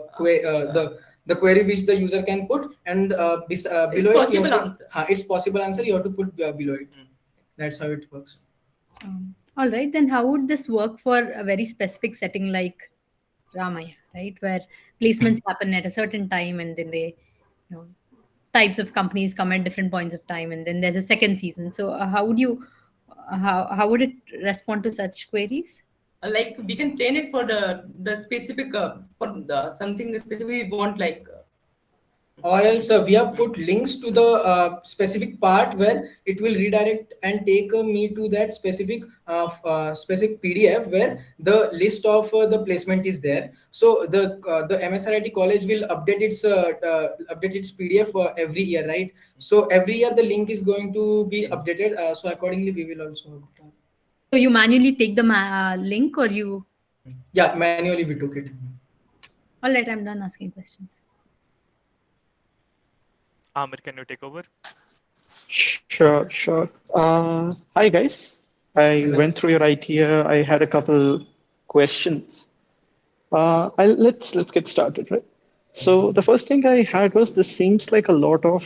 query which the user can put, and below possible answer. It's possible answer. You have to put below it. That's how it works. All right, then how would this work for a very specific setting like Ramaya, right, where placements happen at a certain time, and then they, types of companies come at different points of time, and then there's a second season. So how would you, how would it respond to such queries? We can train it for the specific for the something specific we want or else we have put links to the specific part where it will redirect and take me to that specific specific PDF where the list of the placement is there. So the MSRIT college will update its PDF every year, right? So every year the link is going to be updated. So accordingly we will also. So you manually take the link, or you? Yeah, manually we took it. All right, I'm done asking questions. Amir, can you take over? Sure. Hi guys. I went through your idea. I had a couple questions. Let's get started, right? So the first thing I had was, this seems like a lot of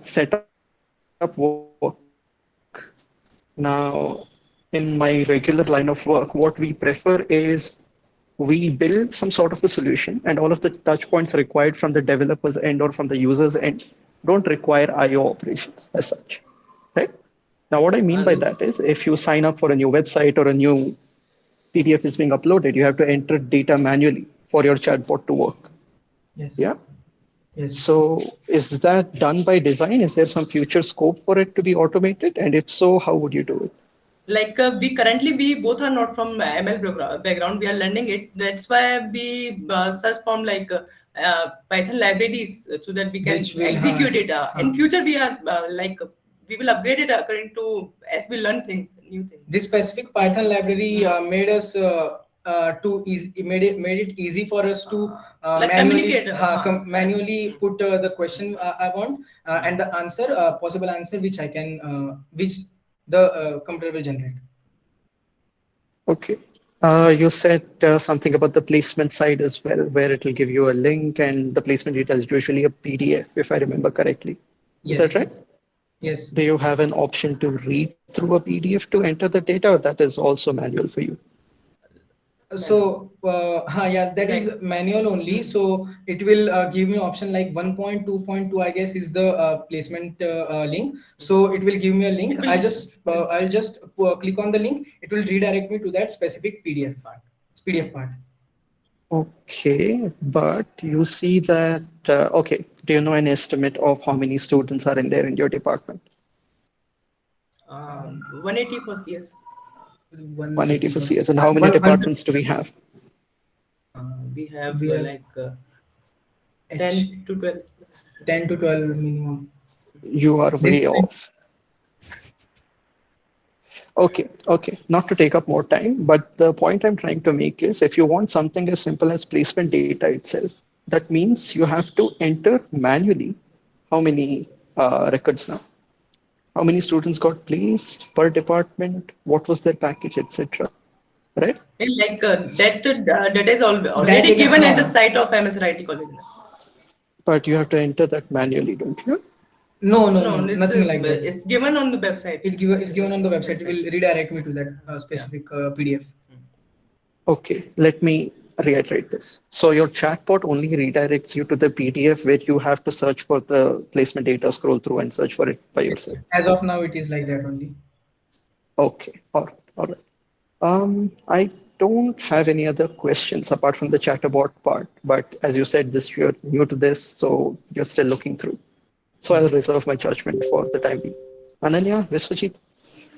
setup work. Now, in my regular line of work, what we prefer is we build some sort of a solution, and all of the touch points required from the developer's end or from the user's end don't require IO operations as such, right? Now, what I mean by that is, if you sign up for a new website or a new PDF is being uploaded, you have to enter data manually for your chatbot to work. Yes. Yeah. Yes. So is that done by design? Is there some future scope for it to be automated? And if so, how would you do it? We both are not from ML background. We are learning it. That's why we search from Python libraries so that we can execute it. In future, we are we will upgrade it according to as we learn things, new things. This specific Python library made us made it easy for us to manually put the question I want and the answer, possible answer which I can which the computer will generate. Okay. You said something about the placement side as well, where it will give you a link, and the placement data is usually a PDF, if I remember correctly. Yes. Is that right? Yes. Do you have an option to read through a PDF to enter the data, or that is also manual for you? So yes, that is manual only. So it will give me option like 1.2.2, I guess, is the placement link. So it will give me a link. I'll just click on the link. It will redirect me to that specific PDF part. Okay, but you see that, okay, do you know an estimate of how many students are in there in your department? 180 for CS. 180 for CS. And how many departments do we have? We have 10 to 12. 10 to 12 minimum. You are way off. Okay. Not to take up more time, but the point I'm trying to make is, if you want something as simple as placement data itself, that means you have to enter manually how many records now. How many students got placed per department? What was their package, etc. Right? That is already given at the site of MSRIT college. But you have to enter that manually, don't you? No, nothing like that. It's given on the website. It's given on the website. It will redirect me to that specific PDF. Okay, let me reiterate this. So your chatbot only redirects you to the PDF where you have to search for the placement data, scroll through and search for it by yourself. As of now, it is like that only. Okay, all right. I don't have any other questions apart from the chatbot part, but as you said, you're new to this, so you're still looking through. So I'll reserve my judgment for the time being. Ananya, Viswajit?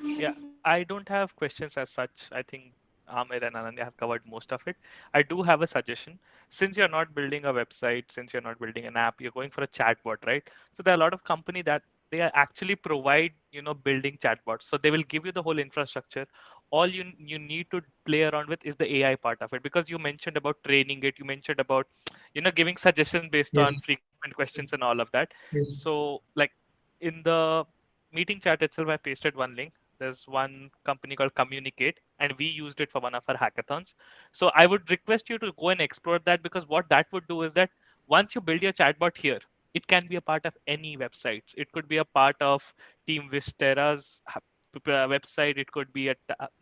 Yeah, I don't have questions as such. I think Amir and Ananya have covered most of it. I do have a suggestion. Since you're not building a website, since you're not building an app, you're going for a chatbot, right? So there are a lot of company that they actually provide, building chatbots. So they will give you the whole infrastructure. All you need to play around with is the AI part of it, because you mentioned about training it. You mentioned about, giving suggestions based on Yes. frequent questions and all of that. Yes. So like in the meeting chat itself, I pasted one link. There's one company called Communicate, and we used it for one of our hackathons. So I would request you to go and explore that, because what that would do is that once you build your chatbot here, it can be a part of any websites. It could be a part of Team Wistera's website. It could be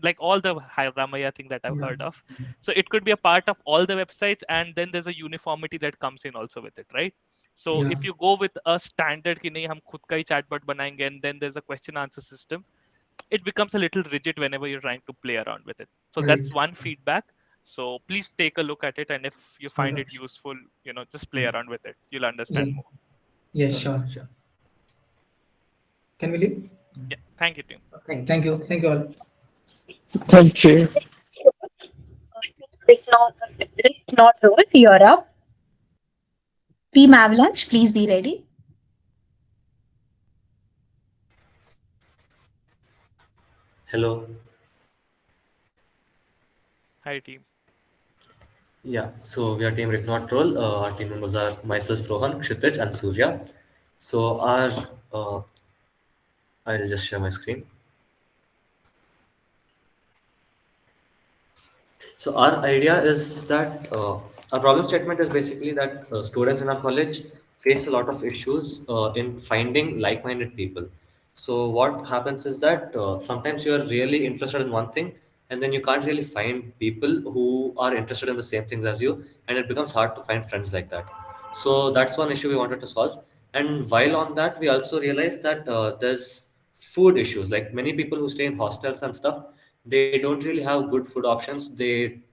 like all the Ramaya thing that I've Yeah. heard of. So it could be a part of all the websites, and then there's a uniformity that comes in also with it, right? So Yeah. if you go with a standard कि नहीं हम खुद का ही chatbot बनाएंगे, and then there's a question answer system, it becomes a little rigid whenever you're trying to play around with it. So that's Right. one feedback. So please take a look at it, and if you find it Sure. useful, just play around with it. You'll Yeah. understand more. Yes, sure. Can we leave? Yeah. Thank you, team. Thank you. Thank you all. Thank you. Not roll. You're up. Team Avalanche, please be ready. Hello. Hi, team. Yeah, so we are team Not Troll. Our team members are myself, Rohan, Kshitij, and Surya. So I'll just share my screen. So our idea is that our problem statement is basically that students in our college face a lot of issues in finding like-minded people. So what happens is that sometimes you are really interested in one thing, and then you can't really find people who are interested in the same things as you, and it becomes hard to find friends like that. So that's one issue we wanted to solve. And while on that, we also realized that there's food issues. Like many people who stay in hostels and stuff, they don't really have good food options.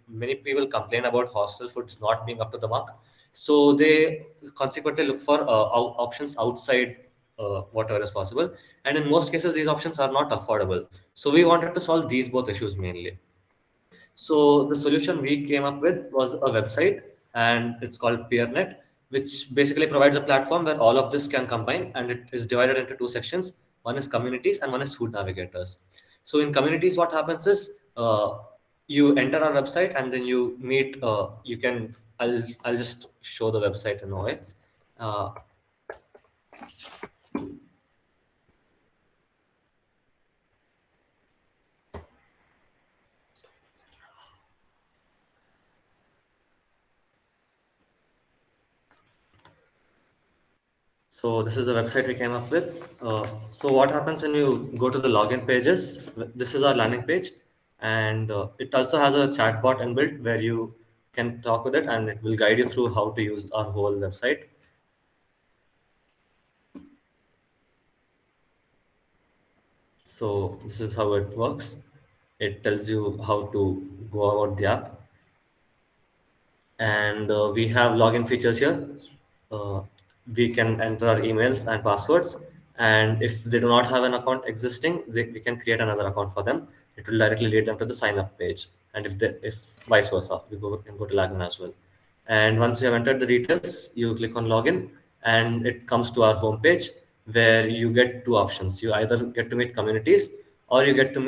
Many people complain about hostel foods not being up to the mark, so they consequently look for options outside whatever is possible. And in most cases, these options are not affordable. So we wanted to solve these both issues mainly. So the solution we came up with was a website, and it's called PeerNet, which basically provides a platform where all of this can combine, and it is divided into two sections. One is communities and one is food navigators. So in communities, what happens is you enter our website, and then you meet. You can. I'll just show the website in a way. So this is the website we came up with. So what happens when you go to the login pages? This is our landing page, and it also has a chatbot inbuilt where you can talk with it, and it will guide you through how to use our whole website. So this is how it works. It tells you how to go about the app, and we have login features here. We can enter our emails and passwords, and if they do not have an account existing, we can create another account for them. It will directly lead them to the sign up page, and if vice versa, we can go to login as well. And once you have entered the details, you click on login, and it comes to our home page, where you get two options. You either get to meet communities, or you get to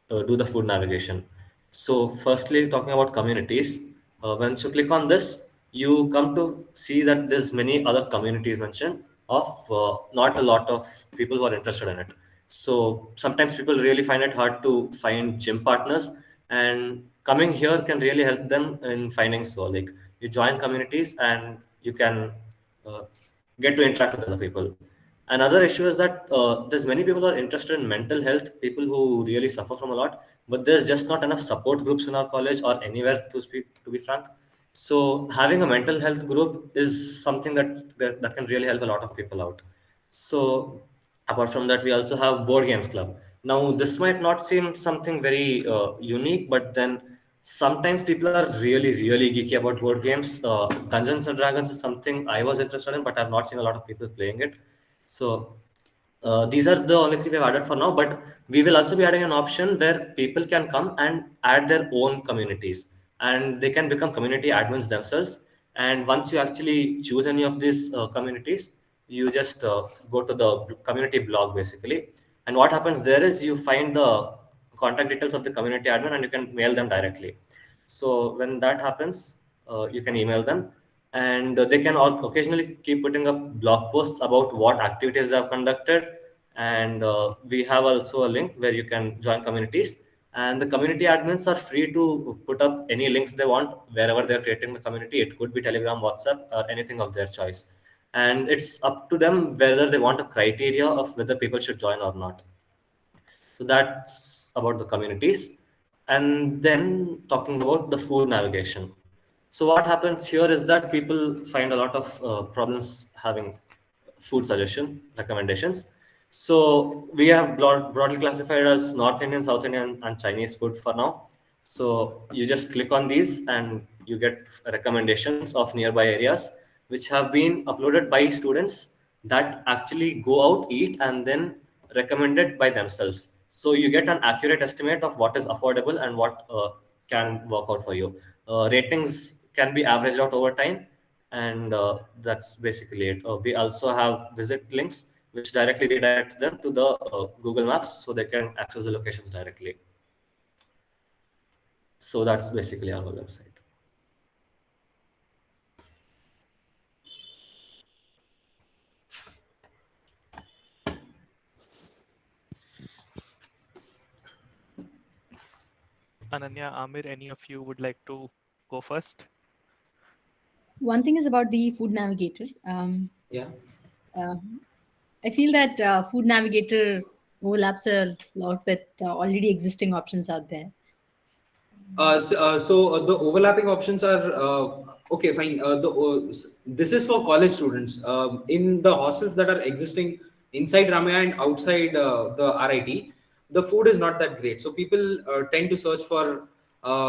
do the food navigation. So firstly, talking about communities, once you click on this, you come to see that there's many other communities mentioned of not a lot of people who are interested in it. So sometimes people really find it hard to find gym partners, and coming here can really help them in finding. So like you join communities, and you can uh, get to interact with other people. Another issue is that there's many people who are interested in mental health, people who really suffer from a lot, but there's just not enough support groups in our college or anywhere to be frank. So having a mental health group is something that can really help a lot of people out. So apart from that, we also have board games club. Now this might not seem something very unique, but then sometimes people are really geeky about board games. Dungeons and Dragons is something I was interested in, but I've not seen a lot of people playing it. So These are the only three we've added for now, but we will also be adding an option where people can come and add their own communities, and they can become community admins themselves. And once you actually choose any of these communities, you just go to the community blog basically. And what happens there is you find the contact details of the community admin and you can mail them directly. So when that happens, you can email them, and they can occasionally keep putting up blog posts about what activities they have conducted. And we have also a link where you can join communities, and the community admins are free to put up any links they want wherever they're creating the community. It could be Telegram, WhatsApp, or anything of their choice, and it's up to them whether they want a criteria of whether people should join or not. So that's about the communities. And then talking about the food navigation. So what happens here is that people find a lot of problems having food suggestion recommendations. So we have broadly classified as North Indian, South Indian, and Chinese food for now. So you just click on these and you get recommendations of nearby areas which have been uploaded by students that actually go out, eat, and then recommended by themselves. So you get an accurate estimate of what is affordable and what can work out for you. Ratings can be averaged out over time, and that's basically it. We also have visit links which directly redirects them to the Google Maps so they can access the locations directly. So that's basically our website. Ananya, Amir, any of you would like to go first? One thing is about the food navigator. Yeah. I feel that food navigator overlaps a lot with already existing options out there. So the overlapping options are okay, fine. This is for college students. In the hostels that are existing inside Ramaya and outside the RIT, the food is not that great. So people tend to search for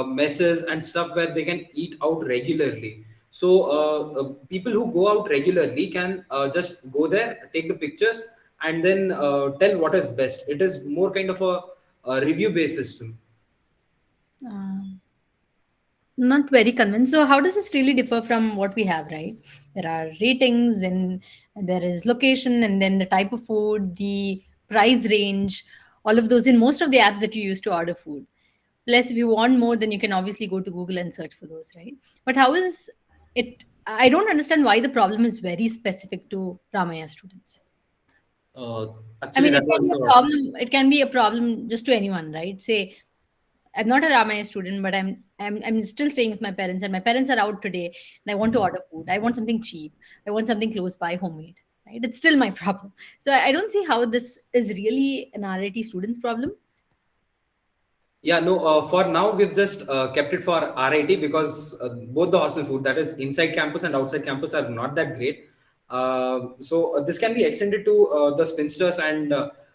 messes and stuff where they can eat out regularly. So people who go out regularly can just go there, take the pictures, and then tell what is best. It is more kind of a review-based system. Not very convinced. So how does this really differ from what we have, right? There are ratings and there is location and then the type of food, the price range, all of those in most of the apps that you use to order food. Plus, if you want more, then you can obviously go to Google and search for those, right? But how is it? I don't understand why the problem is very specific to Ramaya students. I Actually, mean, that it was can be a the problem. It can be a problem just to anyone, right? Say, I'm not a Ramaya student, but I'm still staying with my parents, and my parents are out today, and I want to order food. I want something cheap. I want something close by, homemade. Right? It's still my problem. So I don't see how this is really an RIT student's problem. Yeah, no, for now we've just kept it for RIT because both the hostel food, that is inside campus and outside campus, are not that great. So this can be extended to the spinsters and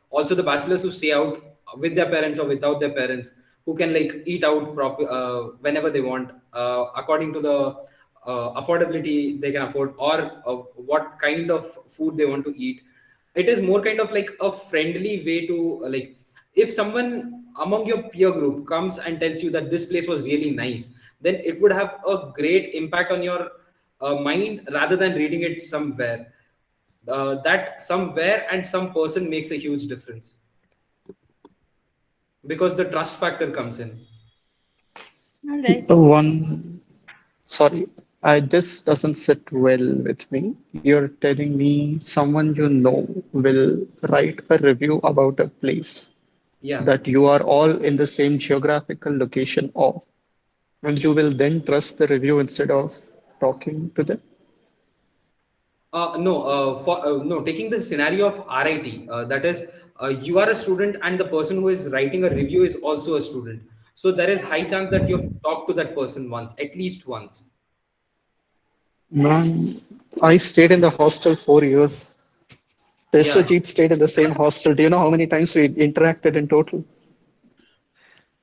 also the bachelors who stay out with their parents or without their parents, who can like eat out whenever they want, according to the affordability they can afford, or what kind of food they want to eat. It is more kind of like a friendly way to like, if someone among your peer group comes and tells you that this place was really nice, then it would have a great impact on your mind rather than reading it somewhere. That somewhere and some person makes a huge difference because the trust factor comes in. All right. Sorry, this doesn't sit well with me. You're telling me someone you know will write a review about a place Yeah. that you are all in the same geographical location of, and you will then trust the review instead of talking to them? No, taking the scenario of RIT, that is, you are a student and the person who is writing a review is also a student. So there is high chance that you've talked to that person once, at least once. Man, I stayed in the hostel 4 years. Yeah. Biswajit stayed in the same hostel. Do you know how many times we interacted in total?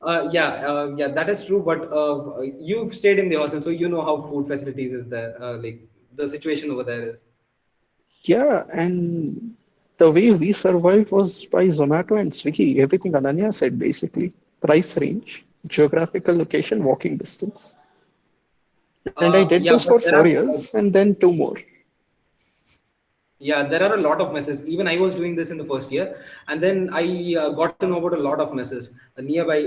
Yeah, that is true. But you've stayed in the hostel, so you know how food facilities is there. Like the situation over there is. Yeah, and The way we survived was by Zomato and Swiggy. Everything Ananya said basically. Price range, geographical location, walking distance. And I did Yeah, this but for there 4 years and then two more. yeah, there are a lot of messes. Even I was doing this in the first year, and then I got to know about a lot of messes nearby.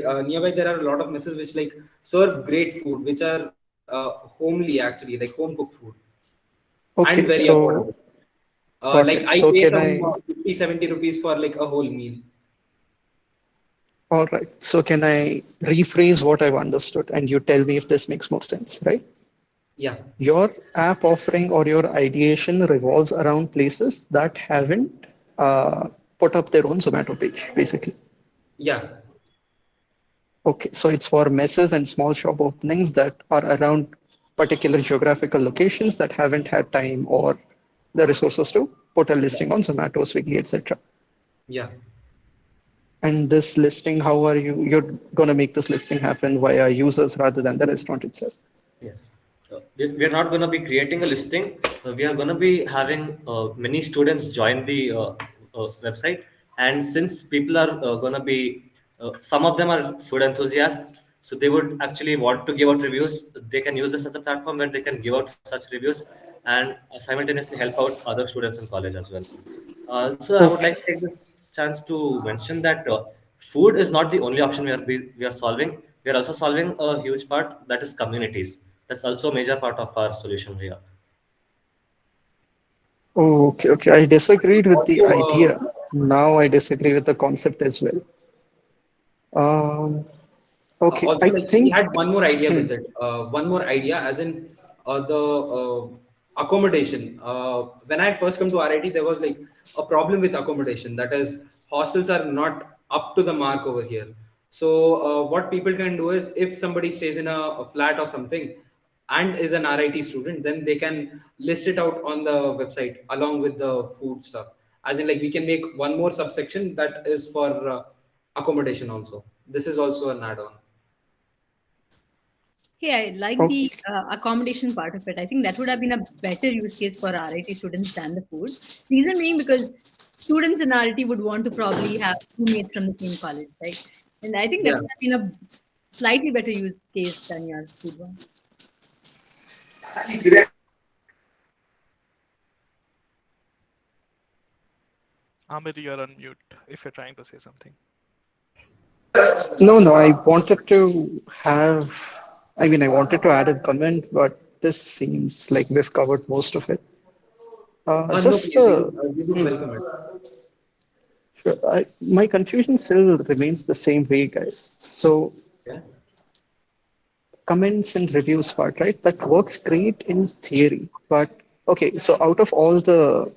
There are a lot of messes which like serve great food, which are homely actually, like home cooked food, and very Okay, affordable. so Like got I it. pay So some can I, 50, 70 rupees for like a whole meal. all right. So can I rephrase what I've understood and you tell me if this makes more sense, right? Yeah, Your app offering or your ideation revolves around places that haven't put up their own Zomato page, basically. yeah, Okay, so it's for messes and small shop openings that are around particular geographical locations that haven't had time or the resources to put a listing on Zomato, Swiggy, etc. yeah. And this listing, how are you're gonna make this listing happen via users rather than the restaurant itself? Yes. We are not going to be creating a listing. We are going to be having many students join the website. And since people are going to be, some of them are food enthusiasts, so they would actually want to give out reviews. They can use this as a platform where they can give out such reviews and simultaneously help out other students in college as well. Also, I would like Okay. to take this chance to mention that food is not the only option we are solving. We are also solving a huge part, that is communities. That's also a major part of our solution here. Okay, okay. I disagreed with the Also, idea. Now I disagree with the concept as well. Um, okay, also I like we think. had one more idea Hmm. with it. One more idea, as in the accommodation. When I had first come to RIT, there was like a problem with accommodation. That is, hostels are not up to the mark over here. So what people can do is, if somebody stays in a flat or something and is an RIT student, then they can list it out on the website along with the food stuff. As in, like we can make one more subsection that is for accommodation also. This is also an add-on. Hey, I like the Okay. accommodation part of it. I think that would have been a better use case for RIT students than the food. Reason being because students in RIT would want to probably have roommates from the same college, right? And I think that Yeah. would have been a slightly better use case than your food one. Amir, you're on mute if you're trying to say something. No, no, I wanted to have, I mean, I wanted to add a comment, but this seems like we've covered most of it. No, Just, please, we would hmm, welcome it. sure. My confusion still remains the same way, guys. So, Yeah. comments and reviews part, right? That works great in theory, but okay, so out of all the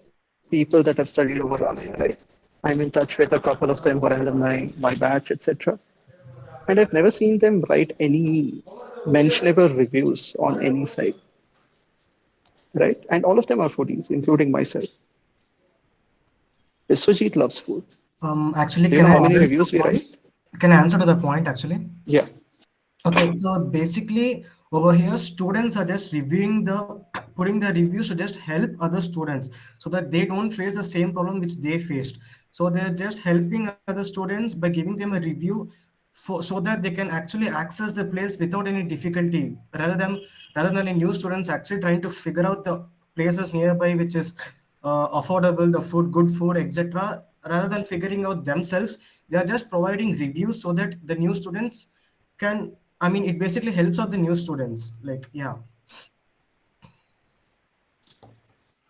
people that have studied over online, right? I'm in touch with a couple of them who are alumni, my batch, etc. And I've never seen them write any mentionable reviews on any site, right? And all of them are foodies, including myself. Biswajit loves food. Actually, Do you know how many reviews we write? can I answer to the point actually? Yeah. Okay, so basically over here, students are just reviewing putting the reviews to just help other students so that they don't face the same problem which they faced. So they're just helping other students by giving them a review so that they can actually access the place without any difficulty, rather than a new students actually trying to figure out the places nearby which is affordable, the food, good food, etc. Rather than figuring out themselves, they are just providing reviews so that the new students can, I mean, it basically helps out the new students. Like, yeah.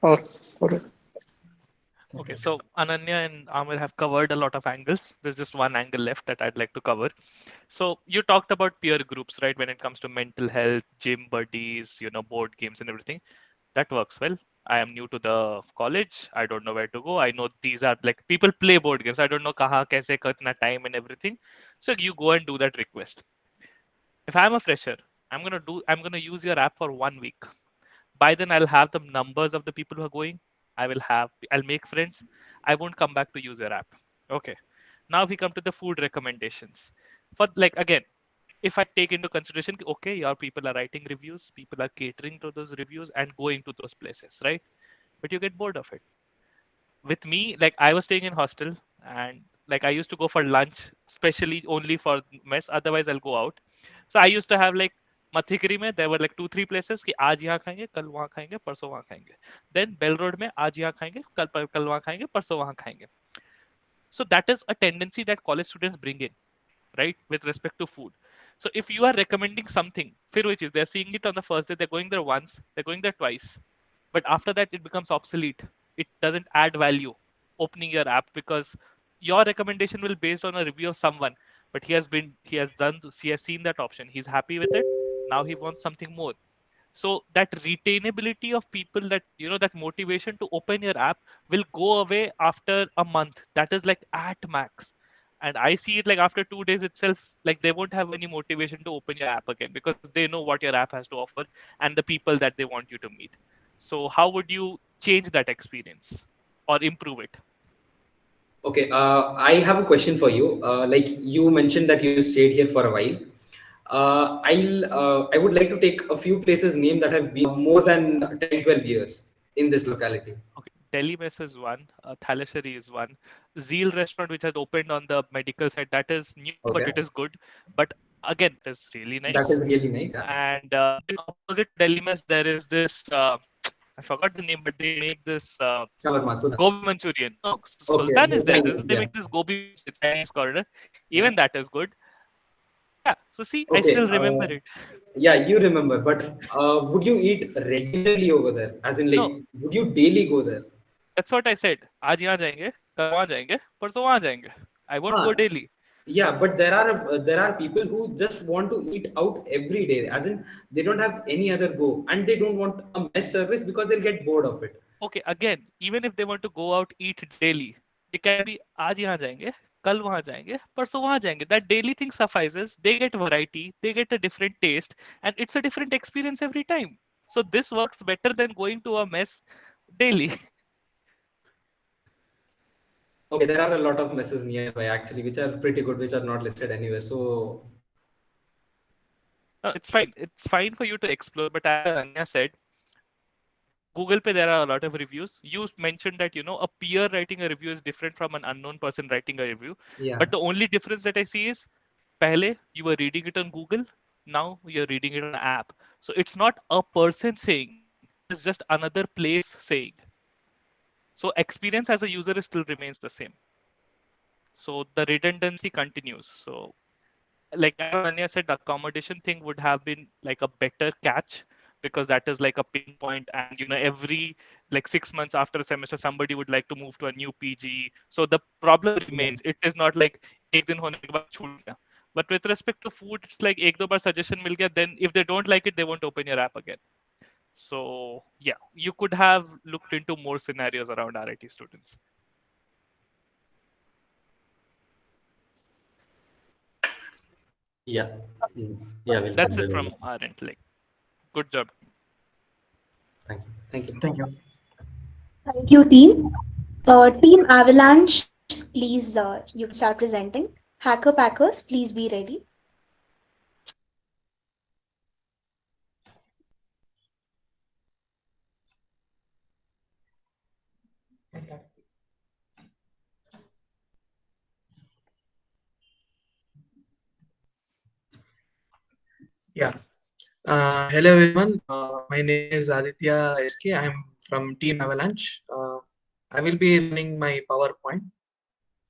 All right. Okay, so Ananya and Amir have covered a lot of angles. There's just one angle left that I'd like to cover. So you talked about peer groups, right? When it comes to mental health, gym buddies, board games and everything. That works well. I am new to the college. I don't know where to go. I know these are like people play board games. I don't know kaha, kaise, kitna time and everything. So you go and do that request. If I'm a fresher, I'm gonna use your app for 1 week. By then I'll have the numbers of the people who are going. I'll make friends. I won't come back to use your app. Okay. Now we come to the food recommendations. For like again, if I take into consideration, okay, your people are writing reviews, people are catering to those reviews and going to those places, right? But you get bored of it. with me, like I was staying in hostel, and like I used to go for lunch, especially only for mess. Otherwise, I'll go out. So I used to have like मथिकरी में there were like 2-3 places कि आज यहाँ खाएंगे, कल वहाँ खाएंगे, परसों वहाँ खाएंगे. Then Bell Road में आज यहाँ खाएंगे, कल वहाँ खाएंगे, परसों वहाँ खाएंगे. So that is a tendency that college students bring in, right, with respect to food. So if you are recommending something, फिर which is they're seeing it on the first day, they're going there once, they're going there twice, but after that it becomes obsolete. It doesn't add value opening your app because your recommendation will based on a review of someone, but he has seen that option, he's happy with it, now he wants something more. So that retainability of people, that that motivation to open your app will go away after a month. That is like at max. And I see it like after 2 days itself, like they won't have any motivation to open your app again because they know what your app has to offer and the people that they want you to meet. So how would you change that experience or improve it? Okay, I have a question for you. Like you mentioned that you stayed here for a while. I would like to take a few places name that have been more than 10-12 years in this locality. Okay, Delhi Mess is one, Thalashari is one, Zeal restaurant which has opened on the medical side, that is new, but Okay. it is good. But again, it is really That nice. is really nice. Yeah. And then opposite Delhi Mess, there is this, I forgot the name, but they make this Shawarma, Sultan. gobi Manchurian. No, Okay, Sultan is there. Sultan, They yeah. make this gobi Chinese corner. Even that is good. Yeah, so see, I Okay. still remember it. Yeah, you remember, but would you eat regularly over there? As in, like, No, would you daily go there? that's what I said. आज यहाँ जाएंगे, कल वहाँ जाएंगे, परसों वहाँ जाएंगे. I won't go Huh. daily. Yeah, but there are people who just want to eat out every day, as in they don't have any other go, and they don't want a mess service because they'll get bored of it. Okay, again, even if they want to go out eat daily, they can be आज यहाँ जाएंगे, कल वहाँ जाएंगे, परसों वहाँ जाएंगे. That daily thing suffices. They get variety, they get a different taste, and it's a different experience every time. So this works better than going to a mess daily. Okay, there are a lot of messes nearby actually, which are pretty good, which are not listed anywhere. So It's fine. It's fine for you to explore, but as Anya said, Google Pay, there are a lot of reviews. You mentioned that, a peer writing a review is different from an unknown person writing a review. yeah. But the only difference that I see is, pehle, you were reading it on Google. Now you're reading it on an app. So it's not a person saying, it's just another place saying. So experience as a user still remains the same. So the redundancy continues. So like Anya said, the accommodation thing would have been like a better catch because that is like a pinpoint, and every like 6 months after a semester somebody would like to move to a new PG. So the problem remains. It is not like ek din hone ke baad chhut gaya. But with respect to food, it's like ek do bar suggestion mil gaya, then if they don't like it, they won't open your app again. So yeah, you could have looked into more scenarios around RIT students. Yeah. Yeah, we'll That's consider it from that. our end. Like, good job. Thank you. Thank you. Thank you. Thank you, team. Team Avalanche, please, you can start presenting. Hacker Packers, please be ready. Yeah. Hello everyone. My name is Aditya SK. I'm from Team Avalanche. I will be running my PowerPoint.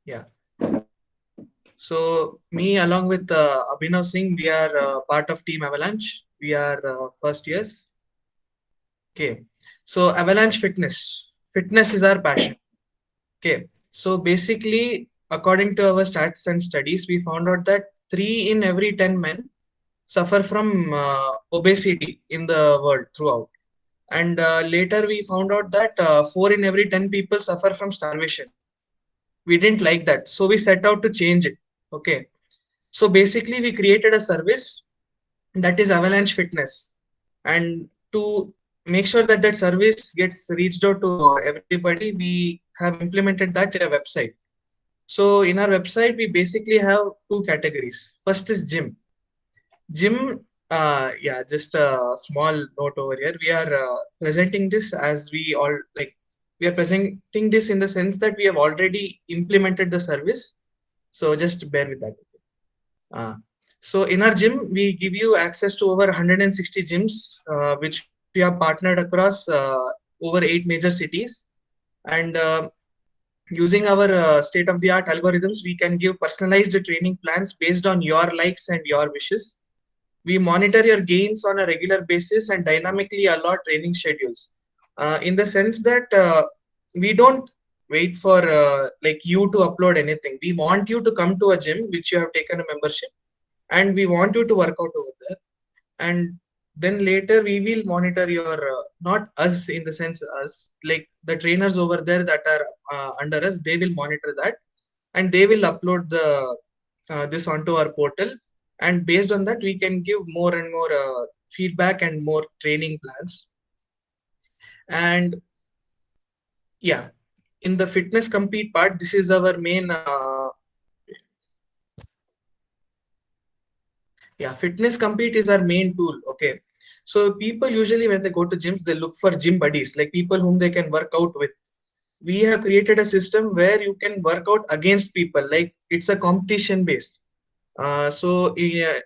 Yeah. So me along with Abhinav Singh, we are part of Team Avalanche. We are first years. Okay. So Avalanche fitness. Fitness is our passion. Okay. So basically, according to our stats and studies, we found out that 3 in every 10 men suffer from obesity in the world throughout. And later we found out that 4 in every 10 people suffer from starvation. We didn't like that. So we set out to change it. Okay. So basically we created a service that is Avalanche Fitness. And to make sure that that service gets reached out to everybody, we have implemented that in a website. So in our website, we basically have 2 categories. First is gym. Gym, yeah, just a small note over here. We are presenting this as we all like we are presenting this in the sense that we have already implemented the service. So just bear with that. So in our gym, we give you access to over 160 gyms, which we have partnered across over 8 major cities. And using our state-of-the-art algorithms, we can give personalized training plans based on your likes and your wishes. We monitor your gains on a regular basis and dynamically allot training schedules. In the sense that we don't wait for like you to upload anything. We want you to come to a gym which you have taken a membership, and we want you to work out over there. And then later we will monitor your not us in the sense us, like the trainers over there that are under us, they will monitor that, and they will upload the this onto our portal, and based on that we can give more and more feedback and more training plans. And yeah, in the fitness compete part, this is our main fitness compete is our main tool. Okay, so people usually when they go to gyms, they look for gym buddies, like people whom they can work out with. We have created a system where you can work out against people, like it's a competition based. So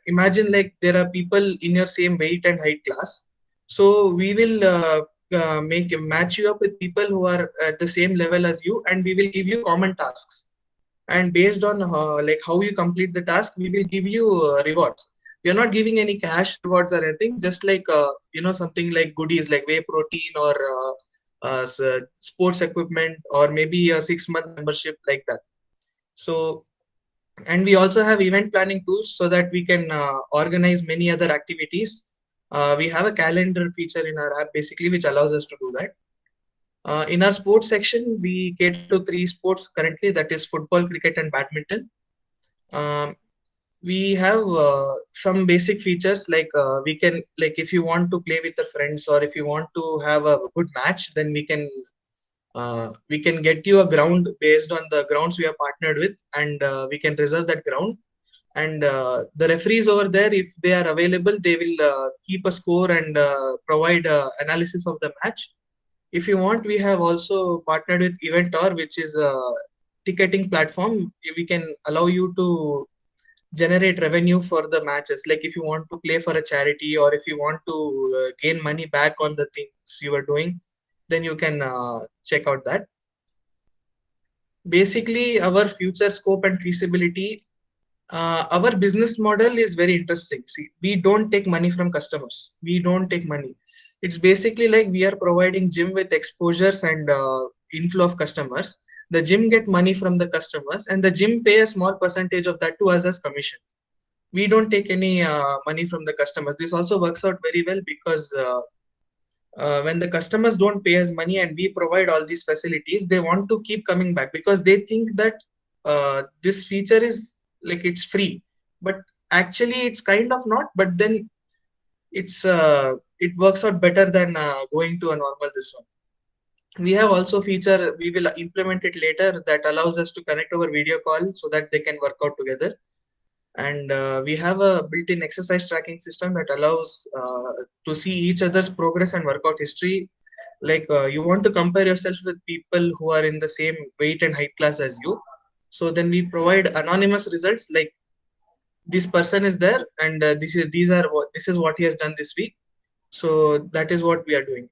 imagine like there are people in your same weight and height class. So we will match you up with people who are at the same level as you, and we will give you common tasks. And based on like how you complete the task, we will give you rewards. We are not giving any cash rewards or anything, just like something like goodies like whey protein or sports equipment, or maybe a 6-month membership like that. So, and we also have event planning tools so that we can organize many other activities. We have a calendar feature in our app basically, which allows us to do that. In our sports section, we cater to 3 sports currently, that is football, cricket, and badminton. We have some basic features like we can, like if you want to play with your friends, or if you want to have a good match, then we can get you a ground based on the grounds we are partnered with, and we can reserve that ground. And the referees over there, if they are available, they will keep a score and provide analysis of the match. If you want, we have also partnered with Eventor, which is a ticketing platform. We can allow you to generate revenue for the matches. Like if you want to play for a charity, or if you want to gain money back on the things you are doing, then you can check out that. Basically, our future scope and feasibility, our business model is very interesting. See, we don't take money from customers. We don't take money. It's basically like we are providing gym with exposures and inflow of customers. The gym get money from the customers, and the gym pay a small percentage of that to us as commission. We don't take any money from the customers. This also works out very well because when the customers don't pay us money and we provide all these facilities, they want to keep coming back because they think that this feature is like it's free, but actually it's kind of not. But then it's it works out better than going to a normal this one. We have also feature, we will implement it later, that allows us to connect over video call so that they can work out together. And we have a built-in exercise tracking system that allows to see each other's progress and workout history. Like you want to compare yourself with people who are in the same weight and height class as you. So then we provide anonymous results, like this person is there, and this is what he has done this week. So that is what we are doing.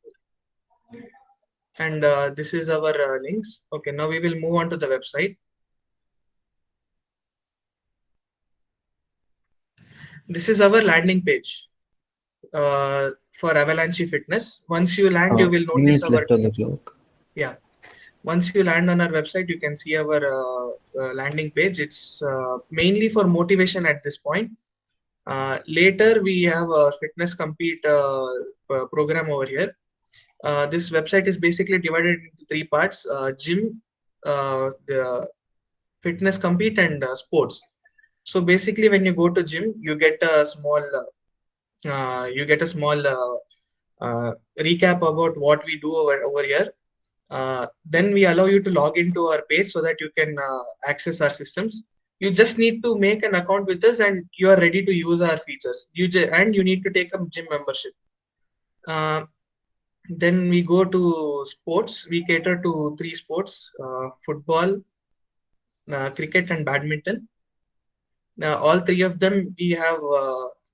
And this is our links. Okay, now we will move on to the website. This is our landing page for Avalanche Fitness. Once you land, you will notice our yeah. Once you land on our website, you can see our landing page. It's mainly for motivation at this point. Later, we have a fitness compete program over here. This website is basically divided into 3 parts: gym, the fitness compete, and sports. So basically, when you go to gym, you get a small recap about what we do over here. Then we allow you to log into our page so that you can access our systems. You just need to make an account with us, and you are ready to use our features. And you need to take a gym membership. Then we go to sports. We cater to three sports: football, cricket, and badminton. All three of them, we have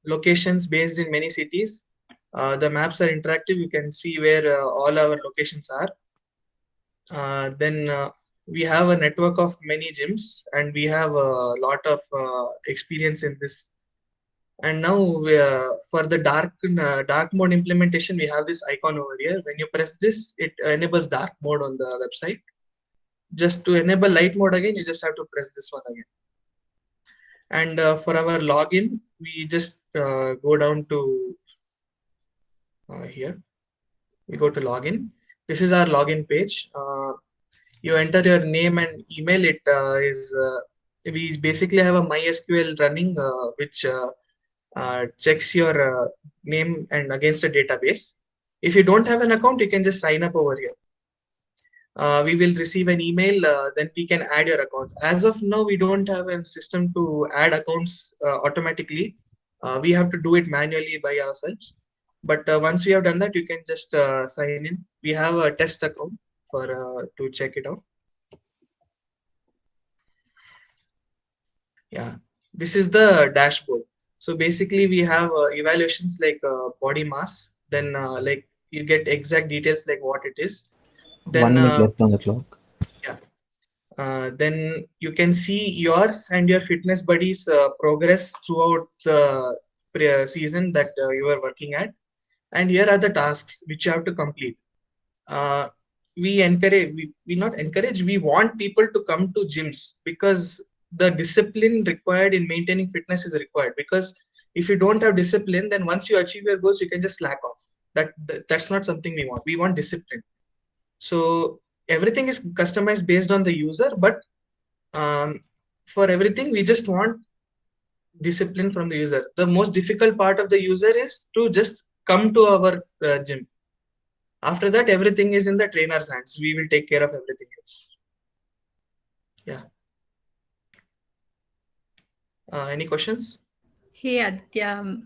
locations based in many cities. The maps are interactive. You can see where all our locations are. Then we have a network of many gyms, and we have a lot of experience in this. And now for the dark mode implementation, we have this icon over here. When you press this, it enables dark mode on the website. Just to enable light mode again, you just have to press this one again. And for our login, we just go down to here. We go to login. This is our login page. You enter your name and email. We basically have a MySQL running, which checks your name and against a database. If you don't have an account, you can just sign up over here. We will receive an email, then we can add your account. As of now, we don't have a system to add accounts automatically. We have to do it manually by ourselves. But once we have done that, you can just sign in. We have a test account for to check it out. Yeah, this is the dashboard. So basically, we have evaluations like body mass. Then like you get exact details like what it is. Then 1 minute left on the clock. yeah. Then you can see yours and your fitness buddies progress throughout the season that you are working at. And here are the tasks which you have to complete. We encourage, we not encourage, we want people to come to gyms because the discipline required in maintaining fitness is required. Because if you don't have discipline, then once you achieve your goals, you can just slack off. That's not something we want. We want discipline. So everything is customized based on the user, but for everything, we just want discipline from the user. The most difficult part of the user is to just come to our gym. After that, everything is in the trainer's hands. We will take care of everything else. Yeah. Any questions? Hey, Aditya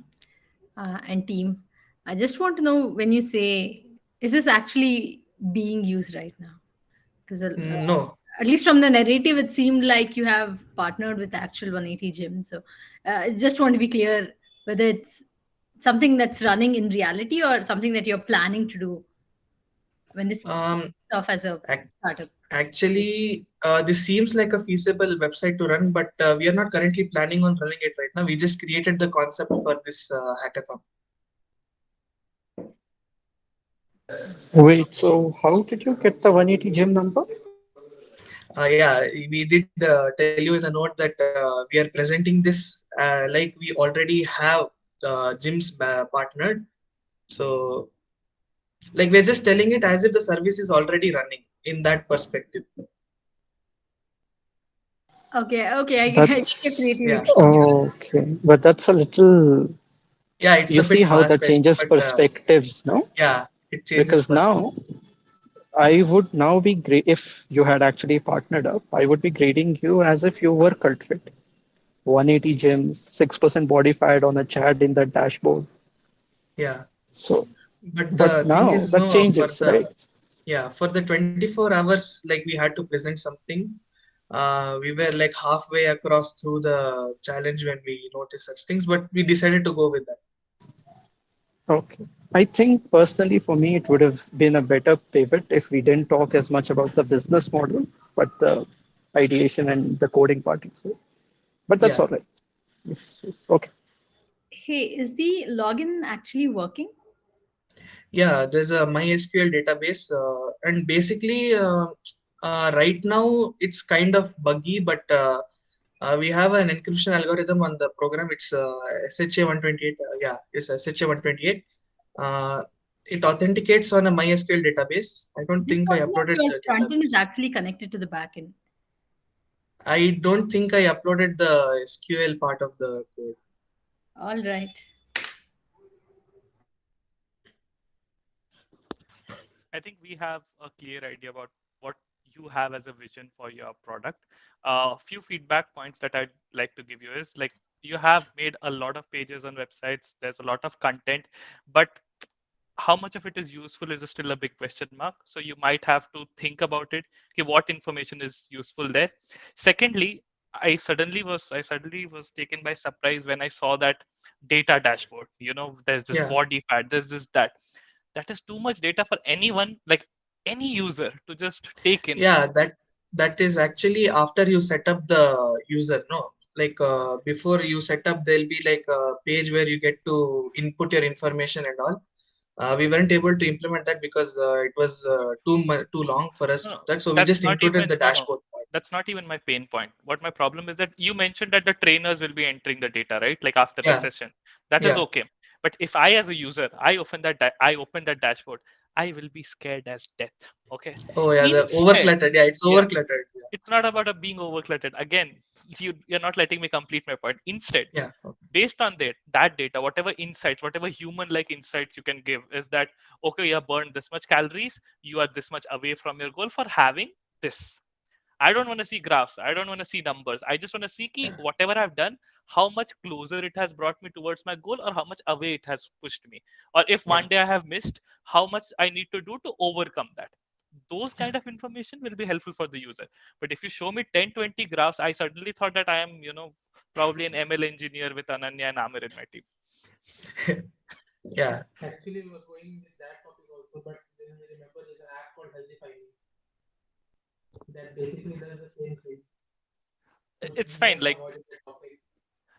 and team. I just want to know, when you say, is this actually being used right now? Because No. at least from the narrative, it seemed like you have partnered with actual 180 gyms. So I just want to be clear whether it's something that's running in reality or something that you're planning to do when this stuff as a startup. Actually, this seems like a feasible website to run, but we are not currently planning on running it right now. We just created the concept for this hackathon. Wait, so how did you get the 180 gym number? Yeah, we did tell you in the note that we are presenting this like we already have gyms partnered. So, like we're just telling it as if the service is already running in that perspective. Okay, I get creativity. Yeah. Okay, but that's a little. Yeah, it's you a see bit how that far-fetched, changes but, perspectives, no? Yeah, it changes. Because now, I would now be great if you had actually partnered up. I would be grading you as if you were cult fit. 180 gyms, 6% body fat on a chat in the dashboard. Yeah. So, but but now thing is, that no, changes, for the, right? Yeah, for the 24 hours, like we had to present something. We were like halfway across through the challenge when we noticed such things, but we decided to go with that. Okay. I think personally for me, it would have been a better pivot if we didn't talk as much about the business model, but the ideation and the coding part itself. But that's Yeah. all right. It's okay. Hey, is the login actually working? Yeah, there's a MySQL database, and basically, right now it's kind of buggy, but we have an encryption algorithm on the program. It's SHA-128. Yeah, it's SHA-128. It authenticates on a MySQL database. I don't think I uploaded Your the front end database. is actually connected to the back end. I don't think I uploaded the SQL part of the code. All right. I think we have a clear idea about what you have as a vision for your product. A few feedback points that I'd like to give you is, like, you have made a lot of pages on websites. There's a lot of content, but how much of it is useful is still a big question mark. So you might have to think about it. Okay, what information is useful there? Secondly, I suddenly was taken by surprise when I saw that data dashboard. There's this Yeah. body fat, there's this that. That is too much data for anyone, like any user, to just take in. Yeah, that is actually after you set up the user, no? Like before you set up, there'll be like a page where you get to input your information and all. We weren't able to implement that because it was too long for us to No, do that. So we that's just not included even the no, no. dashboard. That's not even my pain point. What my problem is that you mentioned that the trainers will be entering the data, right? Like after the Yeah, session. That is yeah. okay. But if I, as a user, I open that dashboard, I will be scared as death. Okay. Oh yeah, the Instead, overcluttered. Yeah, it's yeah, overcluttered. it's not about being overcluttered. Again, you're not letting me complete my point. Instead, Yeah. based on that data, whatever insights, whatever human-like insights you can give, is that okay, you have burned this much calories, you are this much away from your goal for having this. I don't want to see graphs. I don't want to see numbers. I just want to see whatever I've done, how much closer it has brought me towards my goal, or how much away it has pushed me. Or if one day I have missed, how much I need to do to overcome that. Those kind of information will be helpful for the user. But if you show me 10, 20 graphs, I suddenly thought that I am, probably an ML engineer with Ananya and Amir in my team. Yeah. Actually, we were going with that topic also, but then we remember there's an app called Healthy Finding that basically does the same thing. So It's we fine. just avoided that topic.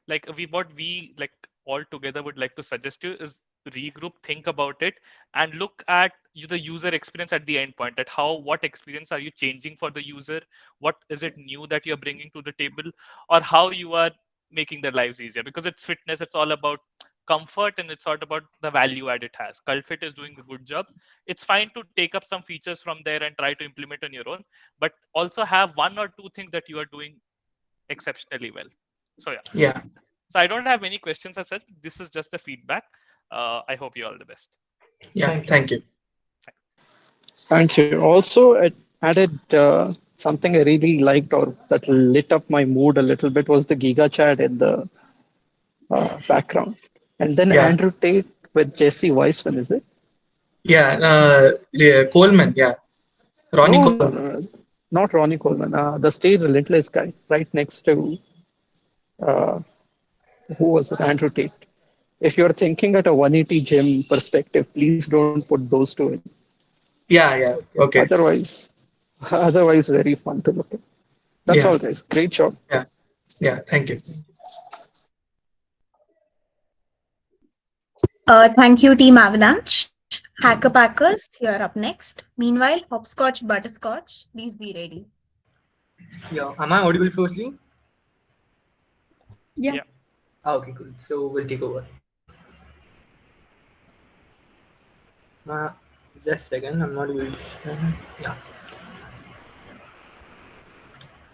Like what we like all together would like to suggest you is regroup, think about it, and look at the user experience at the end point. That what experience are you changing for the user? What is it new that you're bringing to the table, or how you are making their lives easier? Because it's fitness, it's all about comfort, and it's all about the value add it has. CultFit is doing a good job. It's fine to take up some features from there and try to implement on your own, but also have one or two things that you are doing exceptionally well. So yeah. Yeah. So I don't have any questions as such. This is just a feedback. I hope you all the best. Yeah. Thank you. Thank you. Also, it added something I really liked or that lit up my mood a little bit was the Giga chat in the background. And then Yeah. Andrew Tate with Jesse Weissman, is it? Yeah. Coleman. Yeah. Ronnie No, Coleman. no, not Ronnie Coleman. The Stay Relentless guy, right next to uh, who was it? Andrew Tate. If you're thinking at a 180 gym perspective, please don't put those two in. Yeah. Yeah. Okay. Otherwise, very fun to look at. That's Yeah. all, guys. Great job. Yeah. Yeah. Thank you. Thank you, Team Avalanche. Hacker Packers, you're up next. Meanwhile, Hopscotch Butterscotch, please be ready. Yeah, am I audible firstly? Yeah. Okay, cool. So we'll take over. Just a second, I'm not able to. Yeah.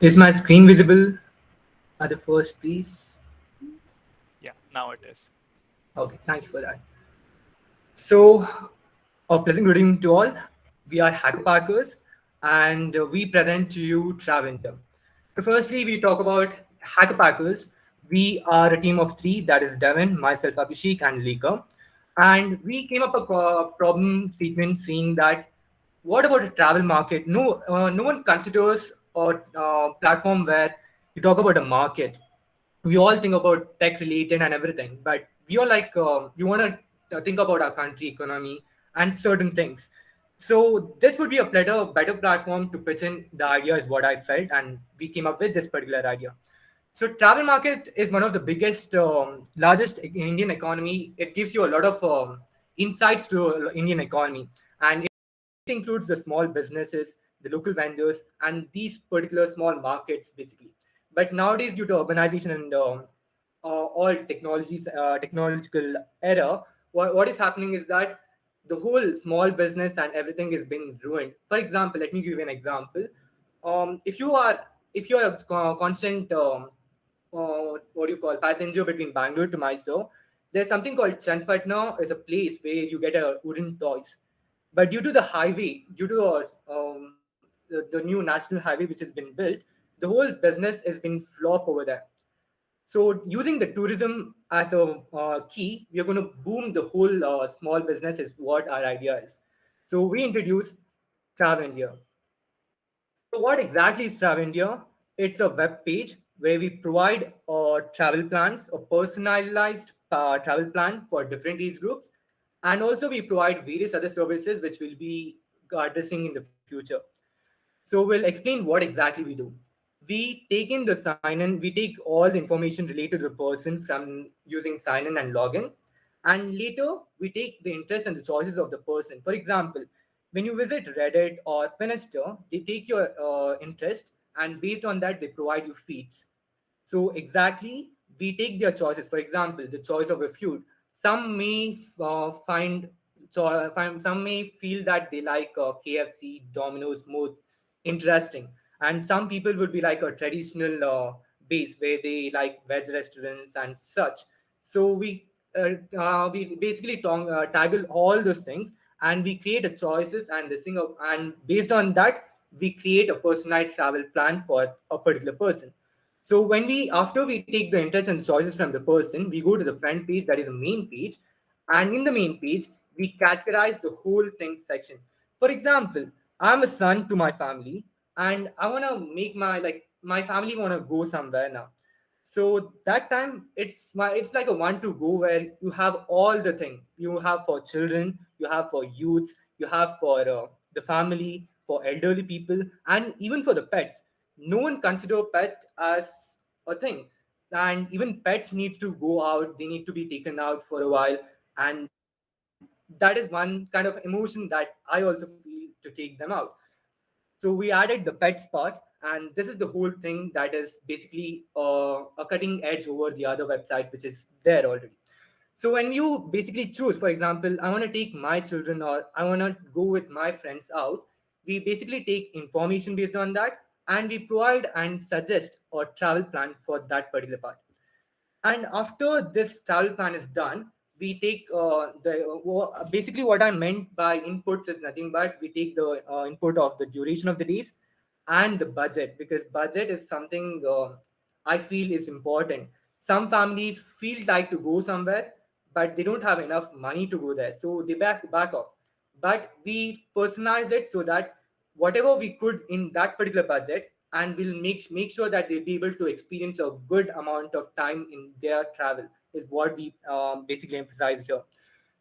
Is my screen visible at the first, please? Yeah, now it is. Okay, thank you for that. So, a pleasant good evening to all. We are Hacker Packers, and we present to you Traventer. So, firstly, we talk about Hacker Packers. We are a team of three, that is Devin, myself, Abhishek, and Lika. And we came up a problem statement saying that what about the travel market? No one considers a platform where you talk about a market. We all think about tech related and everything, but we all like we want to think about our country economy and certain things. So this would be a better platform to pitch in the idea is what I felt, and we came up with this particular idea. So travel market is one of the biggest, largest Indian economy. It gives you a lot of insights to Indian economy, and it includes the small businesses, the local vendors, and these particular small markets basically. But nowadays, due to urbanization and all technological era, what is happening is that the whole small business and everything is being ruined. For example, let me give you an example. If you are a constant what do you call passenger between Bangalore to Mysore, there's something called Chanpatna is a place where you get a wooden toys. But due to the highway, due to the new national highway which has been built, the whole business has been flop over there. So using the tourism as a key, we are going to boom the whole small business is what our idea is. So we introduced Travendia. So what exactly is Travendia? It's a web page where we provide travel plans, a personalized travel plan for different age groups. And also we provide various other services which we'll be addressing in the future. So we'll explain what exactly we do. We take in the sign-in, we take all the information related to the person from using sign-in and login. And later, we take the interest and the choices of the person. For example, when you visit Reddit or Pinterest, they take your interest and based on that, they provide you feeds. So exactly, we take their choices. For example, the choice of a food. Some may some may feel that they like KFC, Domino's more interesting, and some people would be like a traditional base where they like veg restaurants and such. So we basically toggle all those things, and we create a choices and this thing of, and based on that, we create a personalized travel plan for a particular person. So when after we take the interest and choices from the person, we go to the front page, that is the main page, and in the main page, we categorize the whole thing section. For example, I'm a son to my family, and I wanna make my family wanna go somewhere now. So that time it's like a one to go where you have all the thing you have for children, you have for youths, you have for the family, for elderly people, and even for the pets. No one consider pet as a thing, and even pets need to go out, they need to be taken out for a while, and that is one kind of emotion that I also feel to take them out. So we added the pets part, and this is the whole thing that is basically a cutting edge over the other website which is there already. So when you basically choose, for example, I want to take my children or I want to go with my friends out, we basically take information based on that, and we provide and suggest a travel plan for that particular part. And after this travel plan is done, we take basically what I meant by inputs is nothing but we take the input of the duration of the days and the budget, because budget is something I feel is important. Some families feel like to go somewhere, but they don't have enough money to go there, so they back off. But we personalize it so that whatever we could in that particular budget, and we'll make sure that they'll be able to experience a good amount of time in their travel is what we basically emphasize here.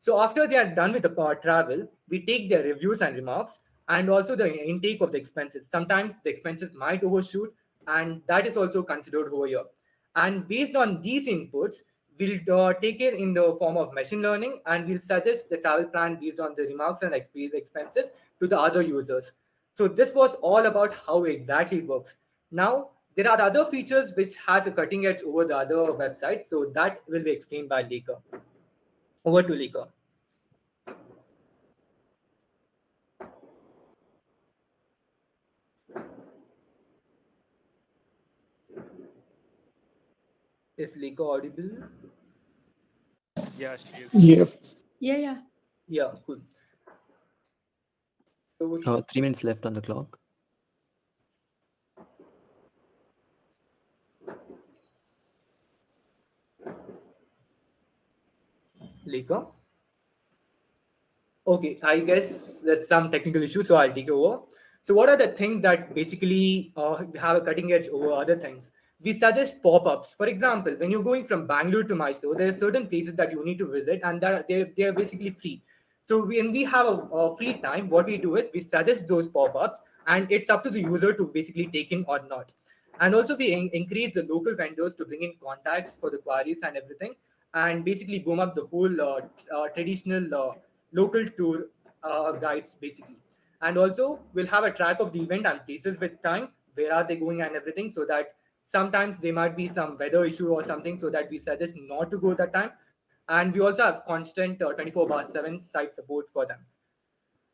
So after they are done with the travel, we take their reviews and remarks, and also the intake of the expenses. Sometimes the expenses might overshoot, and that is also considered over here. And based on these inputs, we'll take it in the form of machine learning, and we'll suggest the travel plan based on the remarks and expenses to the other users. So this was all about how exactly it works. Now, there are other features which has a cutting edge over the other websites, so that will be explained by Leka. Over to Leka. Is Leka audible? Yeah, she is. Yeah. Yeah. Yeah, cool. So 3 minutes left on the clock. Leka? Okay, I guess there's some technical issue, so I'll take over. So what are the things that basically have a cutting edge over other things? We suggest pop-ups. For example, when you're going from Bangalore to Mysore, there are certain places that you need to visit, and that they're basically free. So when we have a free time, what we do is we suggest those pop-ups, and it's up to the user to basically take in or not. And also we encourage the local vendors to bring in contacts for the queries and everything, and basically boom up the whole traditional local tour guides basically. And also we'll have a track of the event and places with time, where are they going and everything, so that sometimes there might be some weather issue or something, so that we suggest not to go that time. And we also have constant 24/7 site support for them.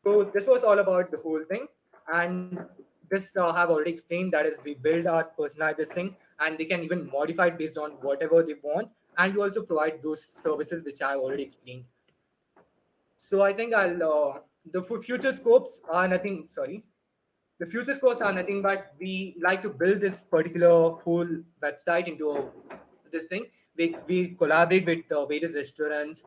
So this was all about the whole thing, and this I have already explained, that is we build our personalized this thing, and they can even modify it based on whatever they want, and we also provide those services which I have already explained. So I think the future scopes are nothing. Sorry, the future scopes are nothing but we like to build this particular whole website into this thing, we collaborate with various restaurants,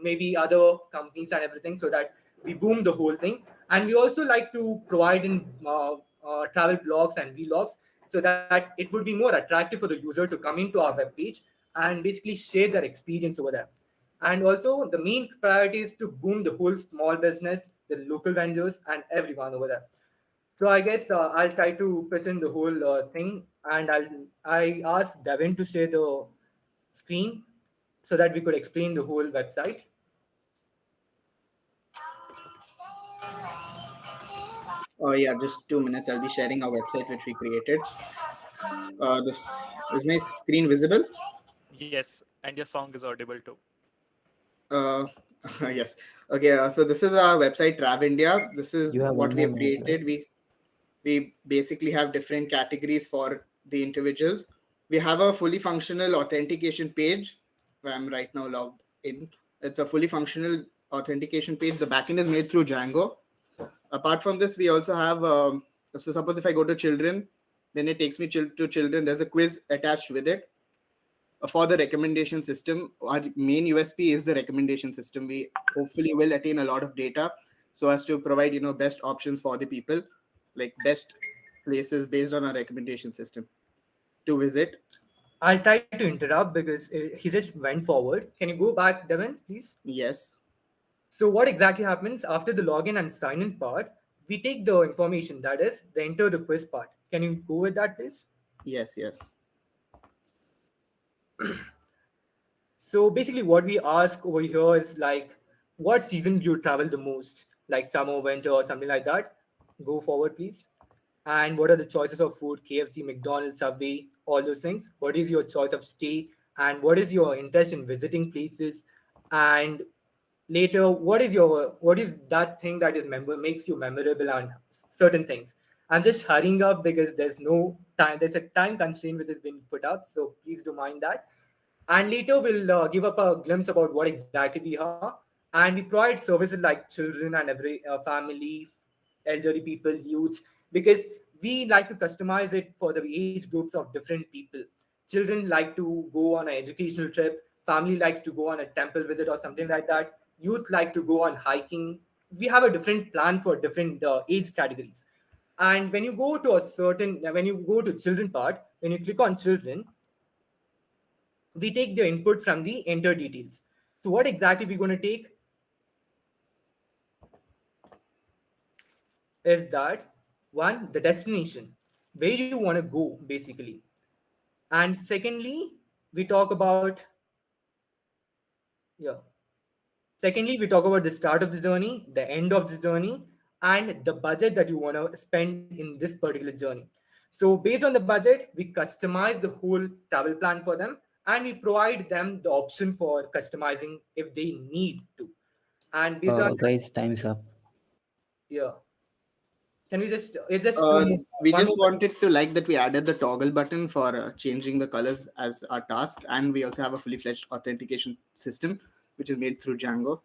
maybe other companies and everything, so that we boom the whole thing. And we also like to provide in travel blogs and vlogs, so that it would be more attractive for the user to come into our web page and basically share their experience over there. And also, the main priority is to boom the whole small business, the local vendors, and everyone over there. So I guess I'll try to put in the whole thing, and I asked Devin to share the screen so that we could explain the whole website. Yeah, just 2 minutes. I'll be sharing our website which we created. This is my screen visible. Yes, and your song is audible too. Uh, yes. Okay. So this is our website, Trav India. This You is have what one we more have minute created. left. We basically have different categories for the individuals. We have a fully functional authentication page where I'm right now logged in. It's a fully functional authentication page. The backend is made through Django. Apart from this, we also have so suppose if I go to children, then it takes me to children. There's a quiz attached with it for the recommendation system. Our main USP is the recommendation system. We hopefully will attain a lot of data so as to provide best options for the people, like best places based on our recommendation system to visit. I'll try to interrupt because he just went forward. Can you go back, Devin, please? Yes. So what exactly happens after the login and sign in part? We take the information, that is, the enter the quiz part. Can you go with that, please? Yes. So basically, what we ask over here is like, what season do you travel the most? Like summer, winter, or something like that. Go forward, please. And what are the choices of food? KFC, McDonald's, Subway, all those things. What is your choice of stay? And what is your interest in visiting places? And later, what is that thing that is makes you memorable on certain things? I'm just hurrying up because there's no time. There's a time constraint which has been put up, so please do mind that. And later we'll give up a glimpse about what exactly we are, and we provide services like children and every family, elderly people, youths, because we like to customize it for the age groups of different people. Children like to go on an educational trip, family likes to go on a temple visit or something like that, youth like to go on hiking. We have a different plan for different age categories. And when you go to children part, when you click on children, we take the input from the enter details. So what exactly we're going to take is that one, the destination, where you want to go basically. And secondly, we talk about, yeah. Secondly, we talk about the start of the journey, the end of the journey, and the budget that you want to spend in this particular journey. So based on the budget, we customize the whole travel plan for them, and we provide them the option for customizing if they need to. And based on Guys, time's up. yeah, can we just it's just two more, We one just more. wanted to like that we added the toggle button for changing the colors as our task, and we also have a fully fledged authentication system which is made through Django.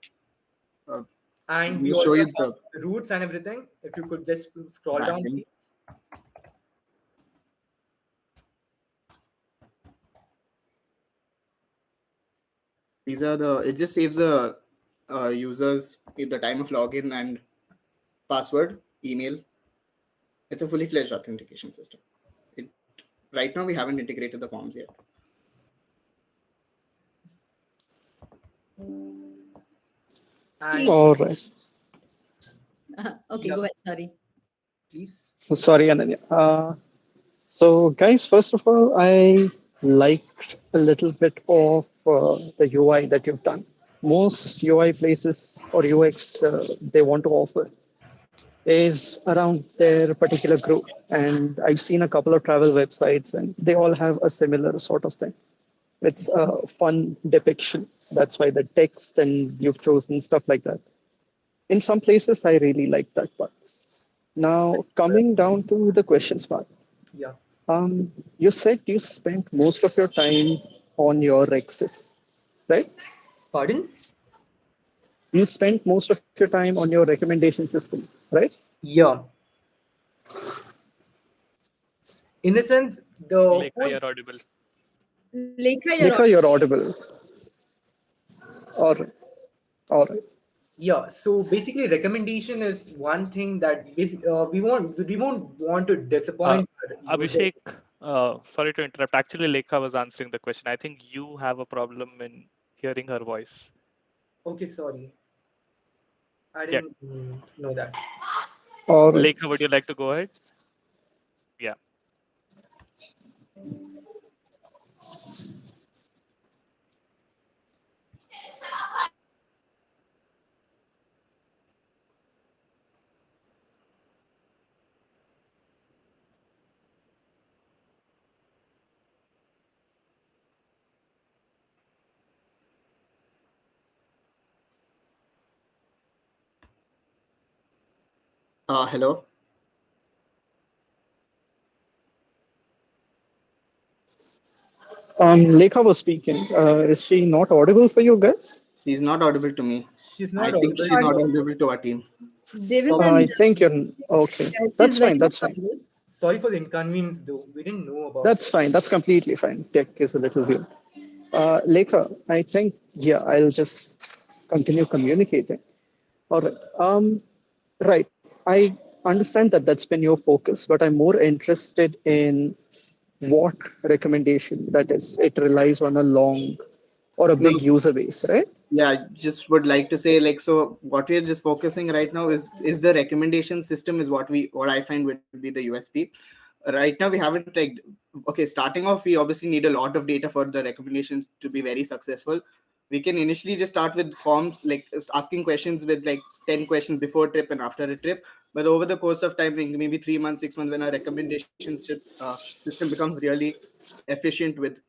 And we We'll show also you have the the routes and everything. If you could just scroll down, backend. please. These are the. It just saves the users the time of login and password, email. It's a fully fledged authentication system. Right now we haven't integrated the forms yet. All right. Okay, Yeah. go ahead. Sorry. Please. Sorry, Ananya. So, guys, first of all, I liked a little bit of the UI that you've done. Most UI places or UX they want to offer is around their particular group. And I've seen a couple of travel websites, and they all have a similar sort of thing. It's a fun depiction. That's why the text and you've chosen stuff like that. In some places, I really like that part. Now, coming down to the questions part. Yeah. You said you spent most of your time on your Rexes, right? Pardon? You spent most of your time on your recommendation system, right? Yeah. In a sense, The Lekha, whole you're audible. Lekha, you're audible. All right. All right. Yeah, so basically recommendation is one thing that we won't want to Uh, disappoint our user. Abhishek, sorry to interrupt. Actually, Lekha was answering the question. I think you have a problem in hearing her voice. Okay, sorry. I Yeah. didn't know that. All right. Lekha, would you like to go ahead? Yeah. Hello. Lekha was speaking. Is she not audible for you guys? She's not audible to me. She's I not think audible she's to not us. audible to our team. Devin I and think you're okay. Kelsey is That's very fine. much That's fine. audible. Sorry for the inconvenience though. We didn't know about That's it. fine. That's completely fine. Tech is a little weird. Lekha, I think, yeah, I'll just continue communicating. All right. Right. I understand that that's been your focus, but I'm more interested in what recommendation that is. It relies on a long or a No, big user base, right? yeah, just would like to say, like, so what we're just focusing right now is the recommendation system is what I find would be the USP. Right now we haven't, like, okay, starting off we obviously need a lot of data for the recommendations to be very successful. We can initially just start with forms, like asking questions with like 10 questions before trip and after a trip, but over the course of time, like maybe 3 months, 6 months, when our system becomes really efficient with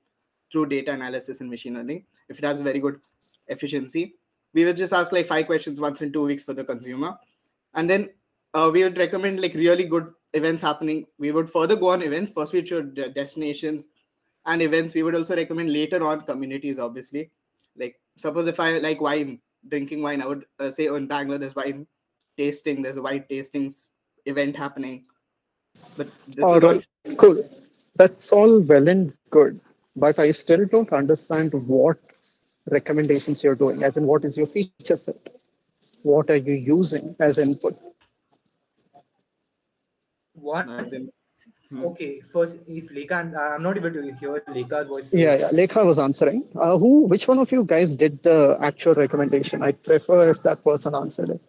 through data analysis and machine learning, if it has very good efficiency, we would just ask like 5 questions once in 2 weeks for the consumer, and then we would recommend like really good events happening. We would further go on events. First we should destinations and events. We would also recommend later on communities, obviously. Like suppose if I like wine, drinking wine, I would say, oh, in Bangalore there's wine tasting, there's a wine tastings event happening. But this All is all. right. Cool. That's all well and good, but I still don't understand what recommendations you're doing, as in what is your feature set? What are you using as input? What? As in, Okay, first is Lekha, and I'm not able to hear Lekha's voice. So Yeah, Lekha was answering. Which one of you guys did the actual recommendation? I prefer if that person answered it.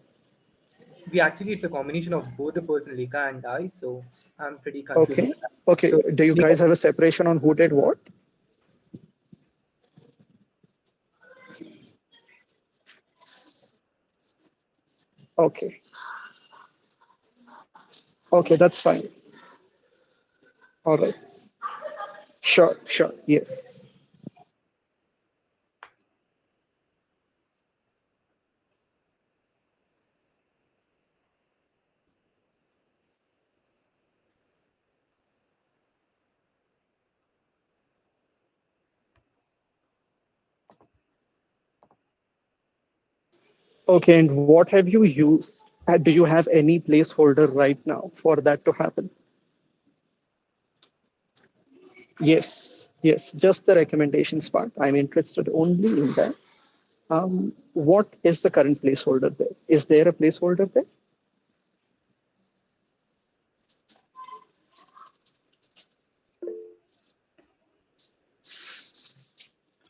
we actually it's a combination of both the person Lekha and I. So I'm pretty confused Okay. with that. Okay. So Do you guys have a separation on who did what? Okay. Okay, that's fine. All right. Sure, sure. Yes. Okay, and what have you used? Do you have any placeholder right now for that to happen? Yes, yes, just the recommendations part. I'm interested only in that. What is the current placeholder there? Is there a placeholder there?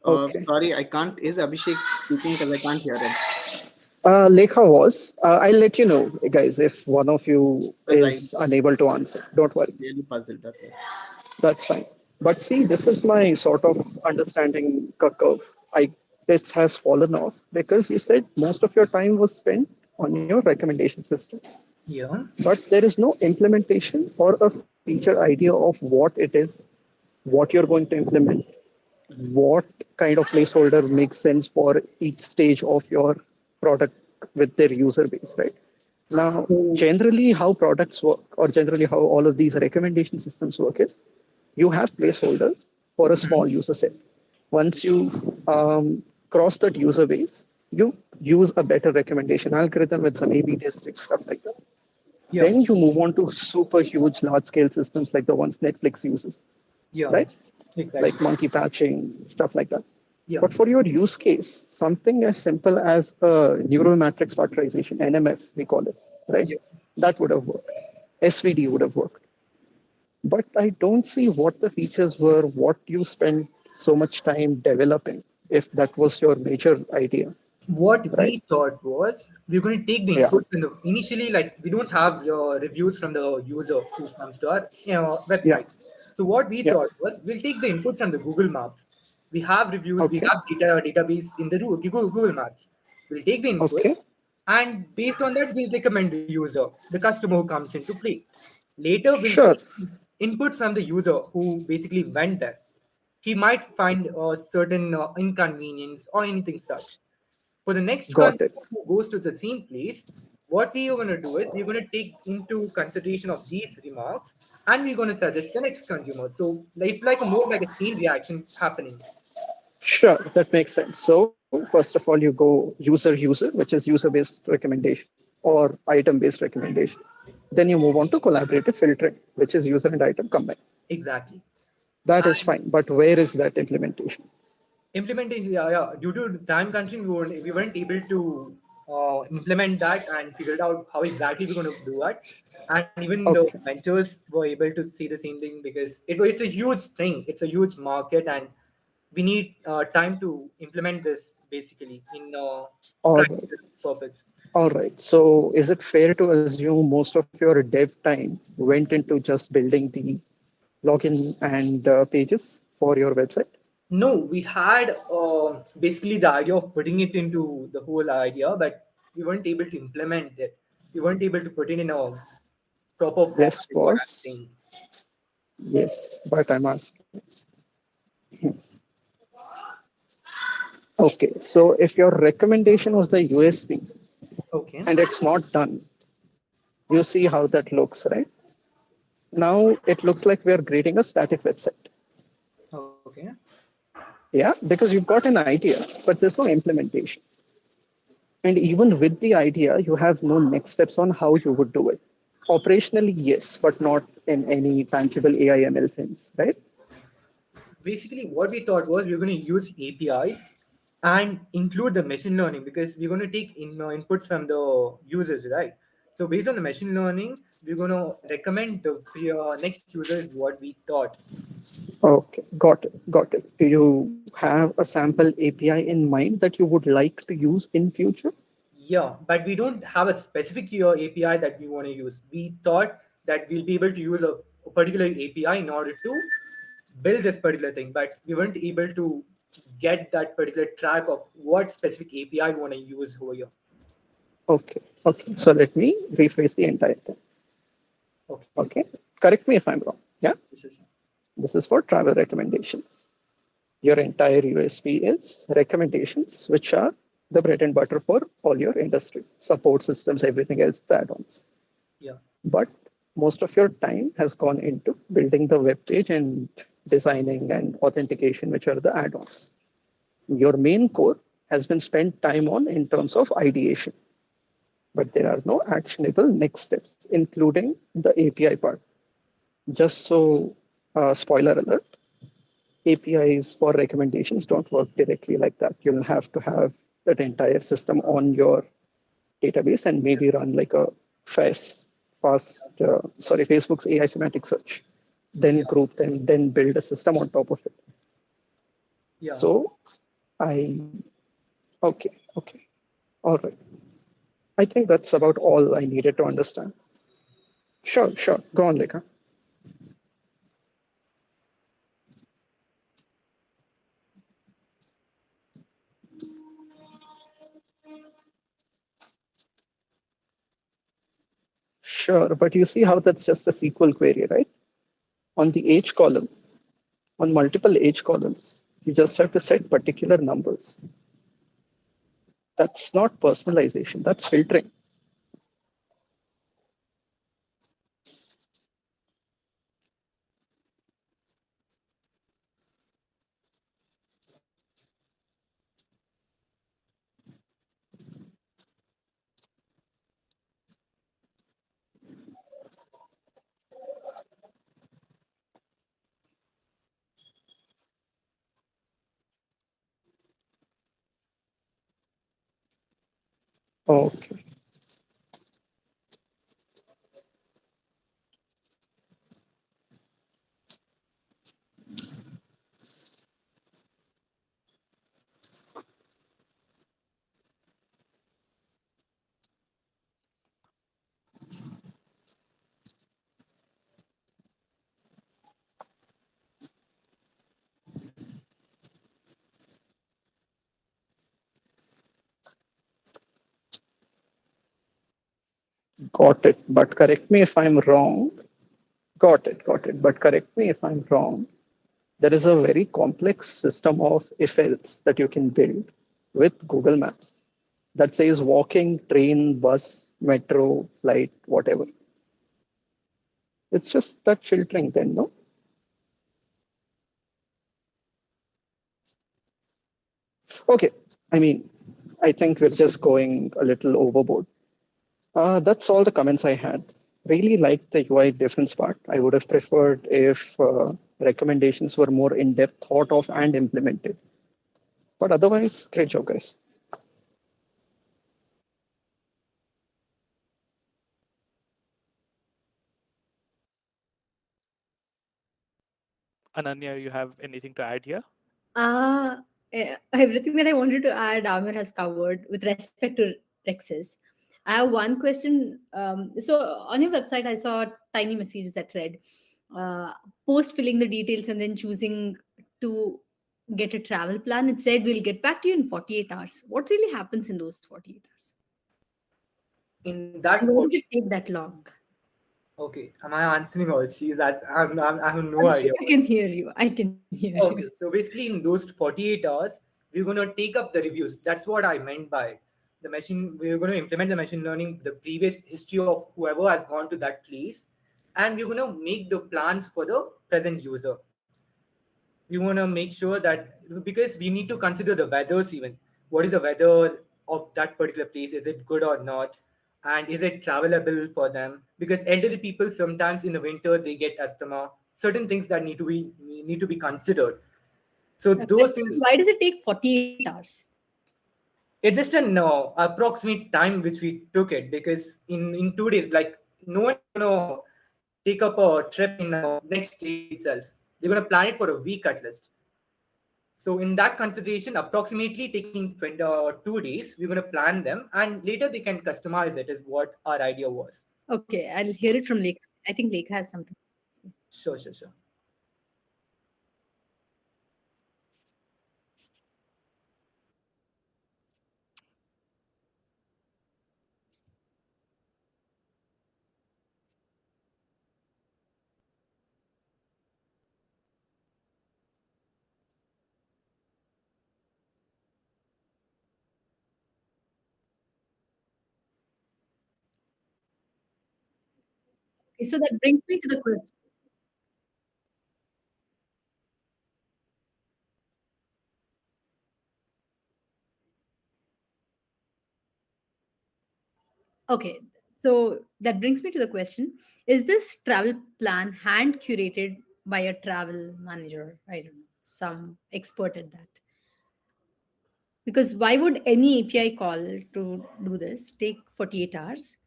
Okay. Sorry, I can't. Is Abhishek speaking? Because I can't hear him. Lekha was. I'll let you know, guys, if one of you Because is unable to answer. Don't worry. really puzzled. That's it. That's fine. But see, this is my sort of understanding curve. I This has fallen off because you said most of your time was spent on your recommendation system. yeah. But there is no implementation or a feature idea of what it is, what you're going to implement, what kind of placeholder makes sense for each stage of your product with their user base, right? Now, generally, how products work, or generally how all of these recommendation systems work is you have placeholders for a small user set. Once you cross that user base, you use a better recommendation algorithm with some A/B testing, stuff like that. Yeah. Then you move on to super huge, large scale systems like the ones Netflix uses. Yeah, right? exactly. Like monkey patching, stuff like that. Yeah. But for your use case, something as simple as a neural matrix factorization, NMF, we call it, right? Yeah. That would have worked. SVD would have worked. But I don't see what the features were, what you spent so much time developing, if that was your major idea, What right? we thought was we're going to take the Yeah, input from the initially, like we don't have reviews from the user who comes to our yeah, website. So what we yeah. thought was we'll take the input from the Google Maps. We have reviews, we Okay, have database in the Google Maps. We'll take the input, okay, and based on that, we'll recommend the user, the customer who comes into play. Later, we'll sure, take input from the user who basically went there. He might find a certain inconvenience or anything such. For the next got consumer it. who goes to the same place, what we are going to do is we're going to take into consideration of these remarks, and we're going to suggest the next consumer. So it's like a more like a chain reaction happening. Sure, that makes sense. So first of all, you go user, which is user-based recommendation or item-based recommendation. Then you move on to collaborative filtering, which is user and item combined. Exactly. That is And fine, but where is that implementation? implementation, yeah. Due to time constraint, we weren't able to implement that and figured out how exactly we're going to do it. And even the Okay, mentors were able to see the same thing because it's a huge thing. It's a huge market, and we need time to implement this basically in all right, practical purpose. all right. So is it fair to assume most of your dev time went into just building the login and pages for your website? No, we had basically the idea of putting it into the whole idea, but we weren't able to implement it. We weren't able to put it in a proper form, Yes, is what I'm boss. saying. Yes, but I'm asking. Okay, so if your recommendation was the USP Okay. and it's not done, you see how that looks, right? Now it looks like we're creating a static website. Okay. Yeah, because you've got an idea, but there's no implementation. And even with the idea, you have no next steps on how you would do it. Operationally, yes, but not in any tangible AI ML sense, right? Basically, what we thought was we are going to use APIs and include the machine learning because we're going to take inputs from the users, right? So based on the machine learning, we're going to recommend the next user is what we thought. Okay, got it, got it. Do you have a sample API in mind that you would like to use in future? Yeah, but we don't have a specific API that we want to use. We thought that we'll be able to use a particular API in order to build this particular thing, but we weren't able to get that particular track of what specific API we want to use over here. Okay, okay. So let me rephrase the entire thing. Okay. Okay, correct me if I'm wrong. Yeah, Sure. this is for travel recommendations. Your entire USP is recommendations, which are the bread and butter for all your industry, support systems, everything else, the add-ons. Yeah. But most of your time has gone into building the web page and designing and authentication, which are the add-ons. Your main core has been spent time on in terms of ideation, but there are no actionable next steps, including the API part. Just so, spoiler alert, APIs for recommendations don't work directly like that. You'll have to have that entire system on your database and maybe run like a Facebook's AI semantic search, then Yeah. group them, then build a system on top of it. Yeah. So I, okay, all right. I think that's about all I needed to understand. Sure. Go on, Lekha. Sure, but you see how that's just a SQL query, right? On the age column, on multiple age columns, you just have to set particular numbers. That's not personalization, that's filtering. Okay. Got it. But correct me if I'm wrong. Got it. Got it. But correct me if I'm wrong. There is a very complex system of if else that you can build with Google Maps that says walking, train, bus, metro, flight, whatever. It's just that filtering then, no? Okay. I mean, I think we're just going a little overboard. That's all the comments I had. Really liked the UI difference part. I would have preferred if recommendations were more in depth, thought of, and implemented. But otherwise, great job, guys. Ananya, you have anything to add here? Uh, Everything that I wanted to add, Amir has covered with respect to Rexes. I have one question. So on your website, I saw tiny messages that read, post filling the details and then choosing to get a travel plan. It said we'll get back to you in 48 hours. What really happens in those 48 hours? In that And why does 40, it take that long? okay, am I answering or she that I have no Abhishek, idea I what. can hear you. I can hear you. Okay, so basically in those 48 hours, we're going to take up the reviews. That's what I meant by the machine. We're going to implement the machine learning, the previous history of whoever has gone to that place, and we're going to make the plans for the present user. We want to make sure that because we need to consider the weathers even. What is the weather of that particular place? Is it good or not? And is it travelable for them? Because elderly people sometimes in the winter they get asthma. Certain things that need to be considered. So The those question is, things, why does it take 48 hours? it's just an approximate time which we took it because in 2 days, like no one is gonna take up a trip in next day itself. They're gonna plan it for a week at least. So in that consideration, approximately taking 2 days, we're gonna plan them, and later they can customize it. Is what our idea was. Okay, I'll hear it from Lake. I think Lake has something. Sure, sure, sure. Okay, so that brings me to the question. Okay, so that brings me to the question: is this travel plan hand curated by a travel manager? I don't know, some expert at that. Because why would any API call to do this take 48 hours?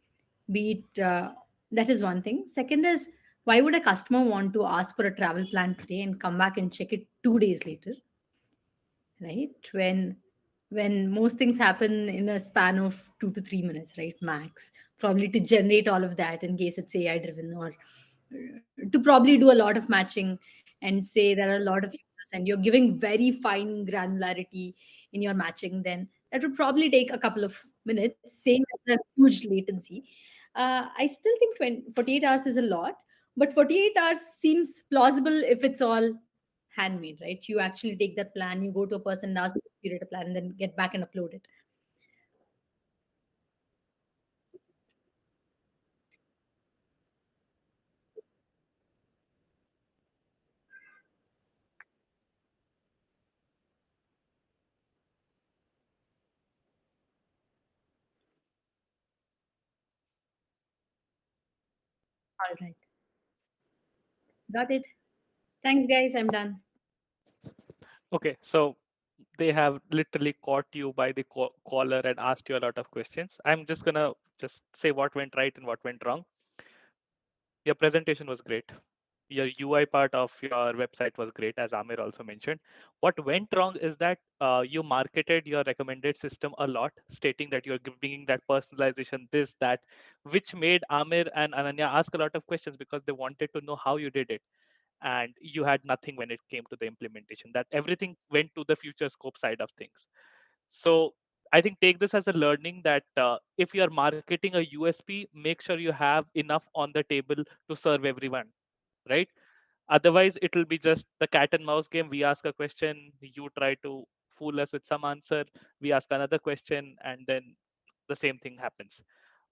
Be it that is one thing. Second is, why would a customer want to ask for a travel plan today and come back and check it 2 days later? Right, when most things happen in a span of 2 to 3 minutes, right, max, probably to generate all of that in case it's AI driven, or to probably do a lot of matching and say there are a lot of users and you're giving very fine granularity in your matching, then that would probably take a couple of minutes, same as a huge latency. I still think 48 hours is a lot, but 48 hours seems plausible if it's all handmade, right? You actually take that plan, you go to a person and ask them to curate a plan, and then get back and upload it. All right. Got it. Thanks, guys. I'm done. Okay, so they have literally caught you by the collar and asked you a lot of questions. I'm just gonna just say what went right and what went wrong. Your presentation was great. Your UI part of your website was great, as Amir also mentioned. What went wrong is that you marketed your recommended system a lot, stating that you're bringing that personalization, this, that, which made Amir and Ananya ask a lot of questions because they wanted to know how you did it. And you had nothing when it came to the implementation. That everything went to the future scope side of things. So I think take this as a learning that if you are marketing a USP, make sure you have enough on the table to serve everyone, right? Otherwise, it'll be just the cat and mouse game. We ask a question, you try to fool us with some answer, we ask another question, and then the same thing happens.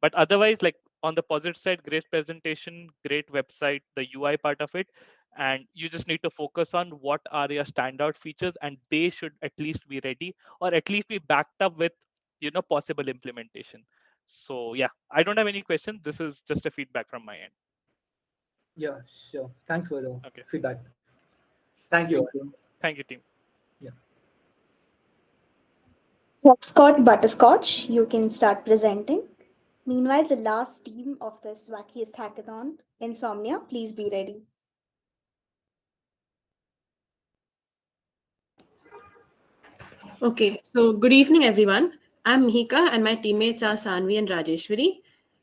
But otherwise, like on the positive side, great presentation, great website, the UI part of it, and you just need to focus on what are your standout features, and they should at least be ready or at least be backed up with possible implementation. So yeah, I don't have any questions. This is just a feedback from my end. Yeah, sure. Thanks for the Okay. feedback. Thank you. Thank you, team. Yeah. Hopscotch Butterscotch, you can start presenting. Meanwhile, the last team of this wackiest hackathon, Insomnia, please be ready. Okay, so good evening, everyone. I'm Mihika, and my teammates are Sanvi and Rajeshwari.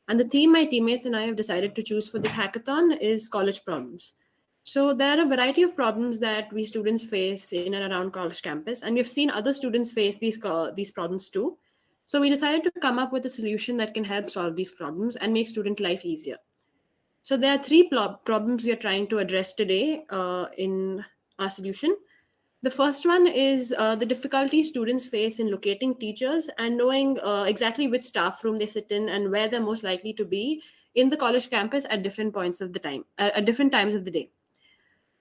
And the theme my teammates and I have decided to choose for this hackathon is college problems. So there are a variety of problems that we students face in and around college campus, and we've seen other students face these problems too. So we decided to come up with a solution that can help solve these problems and make student life easier. So there are three problems we are trying to address today in our solution. The first one is the difficulty students face in locating teachers and knowing exactly which staff room they sit in and where they're most likely to be in the college campus at different points of the time, at different times of the day.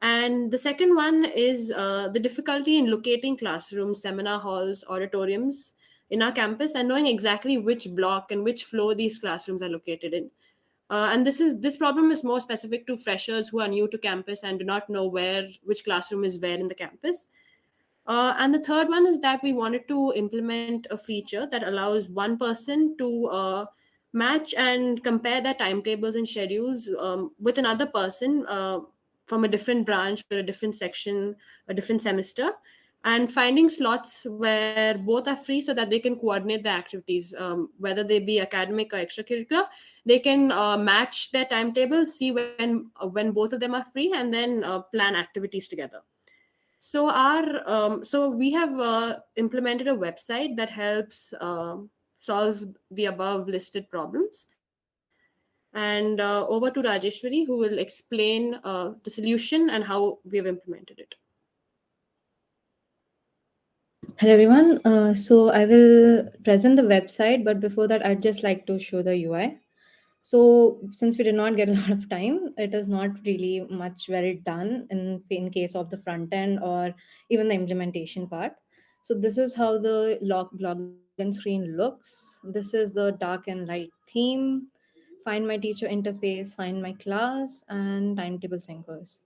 And the second one is the difficulty in locating classrooms, seminar halls, auditoriums in our campus and knowing exactly which block and which floor these classrooms are located in. And this problem is more specific to freshers who are new to campus and do not know which classroom is where in the campus. And the third one is that we wanted to implement a feature that allows one person to match and compare their timetables and schedules with another person from a different branch or a different section, a different semester, and finding slots where both are free so that they can coordinate the activities, whether they be academic or extracurricular. They can match their timetables, see when both of them are free, and then plan activities together. So we have implemented a website that helps solve the above listed problems. And over to Rajeshwari, who will explain the solution and how we have implemented it. Hello everyone. So I will present the website, but before that, I'd just like to show the UI. So since we did not get a lot of time, it is not really much well done in case of the front end or even the implementation part. So this is how the login screen looks. This is the dark and light theme. Find my teacher interface, find my class, and timetable syncers.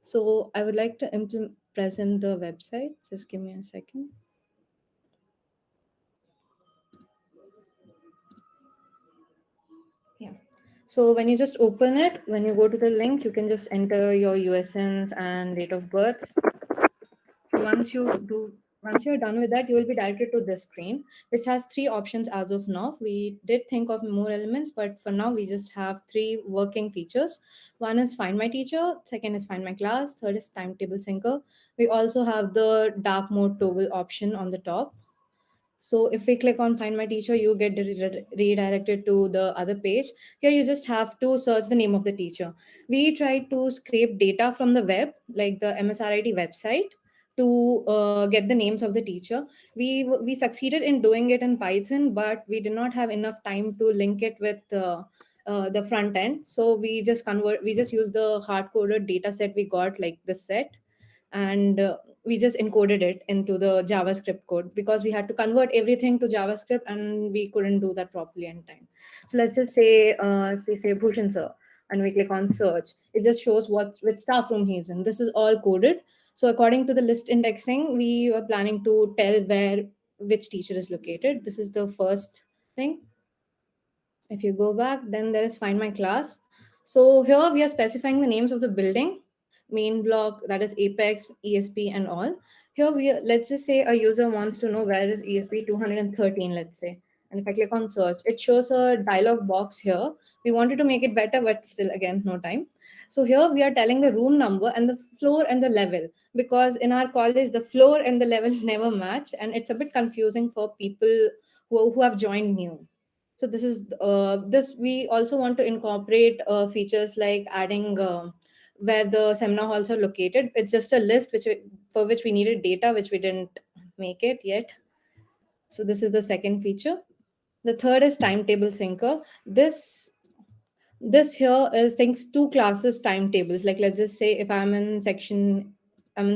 So I would like to present the website. Just give me a second. Yeah. So when you just open it, when you go to the link, you can just enter your USNs and date of birth. So once you're done with that, you will be directed to this screen, which has three options as of now. We did think of more elements, but for now we just have three working features. One is find my teacher, second is find my class, third is timetable syncer. We also have the dark mode toggle option on the top. So if we click on find my teacher, you get redirected to the other page. Here you just have to search the name of the teacher. We tried to scrape data from the web, like the MSRIT website, to get the names of the teacher. We succeeded in doing it in Python, but we did not have enough time to link it with the front end. So we just use the hard coded data set we got, like this set, and we just encoded it into the JavaScript code because we had to convert everything to JavaScript and we couldn't do that properly in time. So let's just say if we say Bhushan sir and we click on search, it just shows which staff room he's in. This is all coded. So according to the list indexing, we are planning to tell where which teacher is located. This is the first thing. If you go back, then there is find my class. So here we are specifying the names of the building, main block, that is Apex, ESP, and all. Here let's just say a user wants to know where is ESP 213, let's say. And if I click on search, it shows a dialog box here. We wanted to make it better, but still again, no time. So here we are telling the room number and the floor and the level, because in our college, the floor and the level never match. And it's a bit confusing for people who have joined new. So this is this we also want to incorporate features like adding where the seminar halls are located. It's just a list for which we needed data, which we didn't make it yet. So this is the second feature. The third is timetable syncer. This here is syncs two classes timetables. Like let's just say if I'm in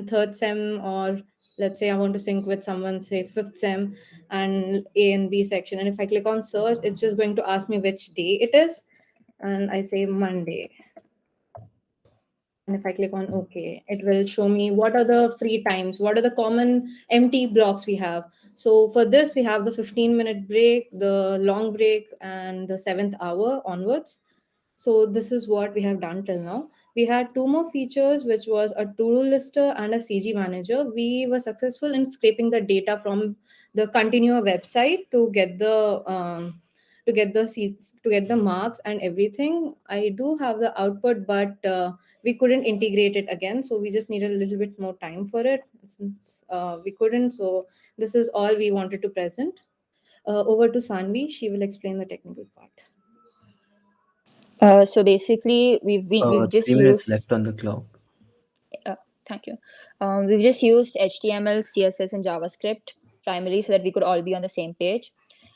third sem, or let's say I want to sync with someone, say fifth sem and A and B section. And if I click on search, it's just going to ask me which day it is. And I say Monday. And if I click on OK, it will show me what are the free times, what are the common empty blocks we have. So for this, we have the 15-minute break, the long break, and the 7th hour onwards. So this is what we have done till now. We had two more features, which was a to-do lister and a CG manager. We were successful in scraping the data from the Continua website to get the seats, to get the marks and everything. I do have the output, but we couldn't integrate it again. So we just needed a little bit more time for it since we couldn't. So this is all we wanted to present. Over to Sanvi. She will explain the technical part. So basically, we've just 3 minutes used. left on the clock. Uh, Thank you. We've just used HTML, CSS, and JavaScript primarily so that we could all be on the same page.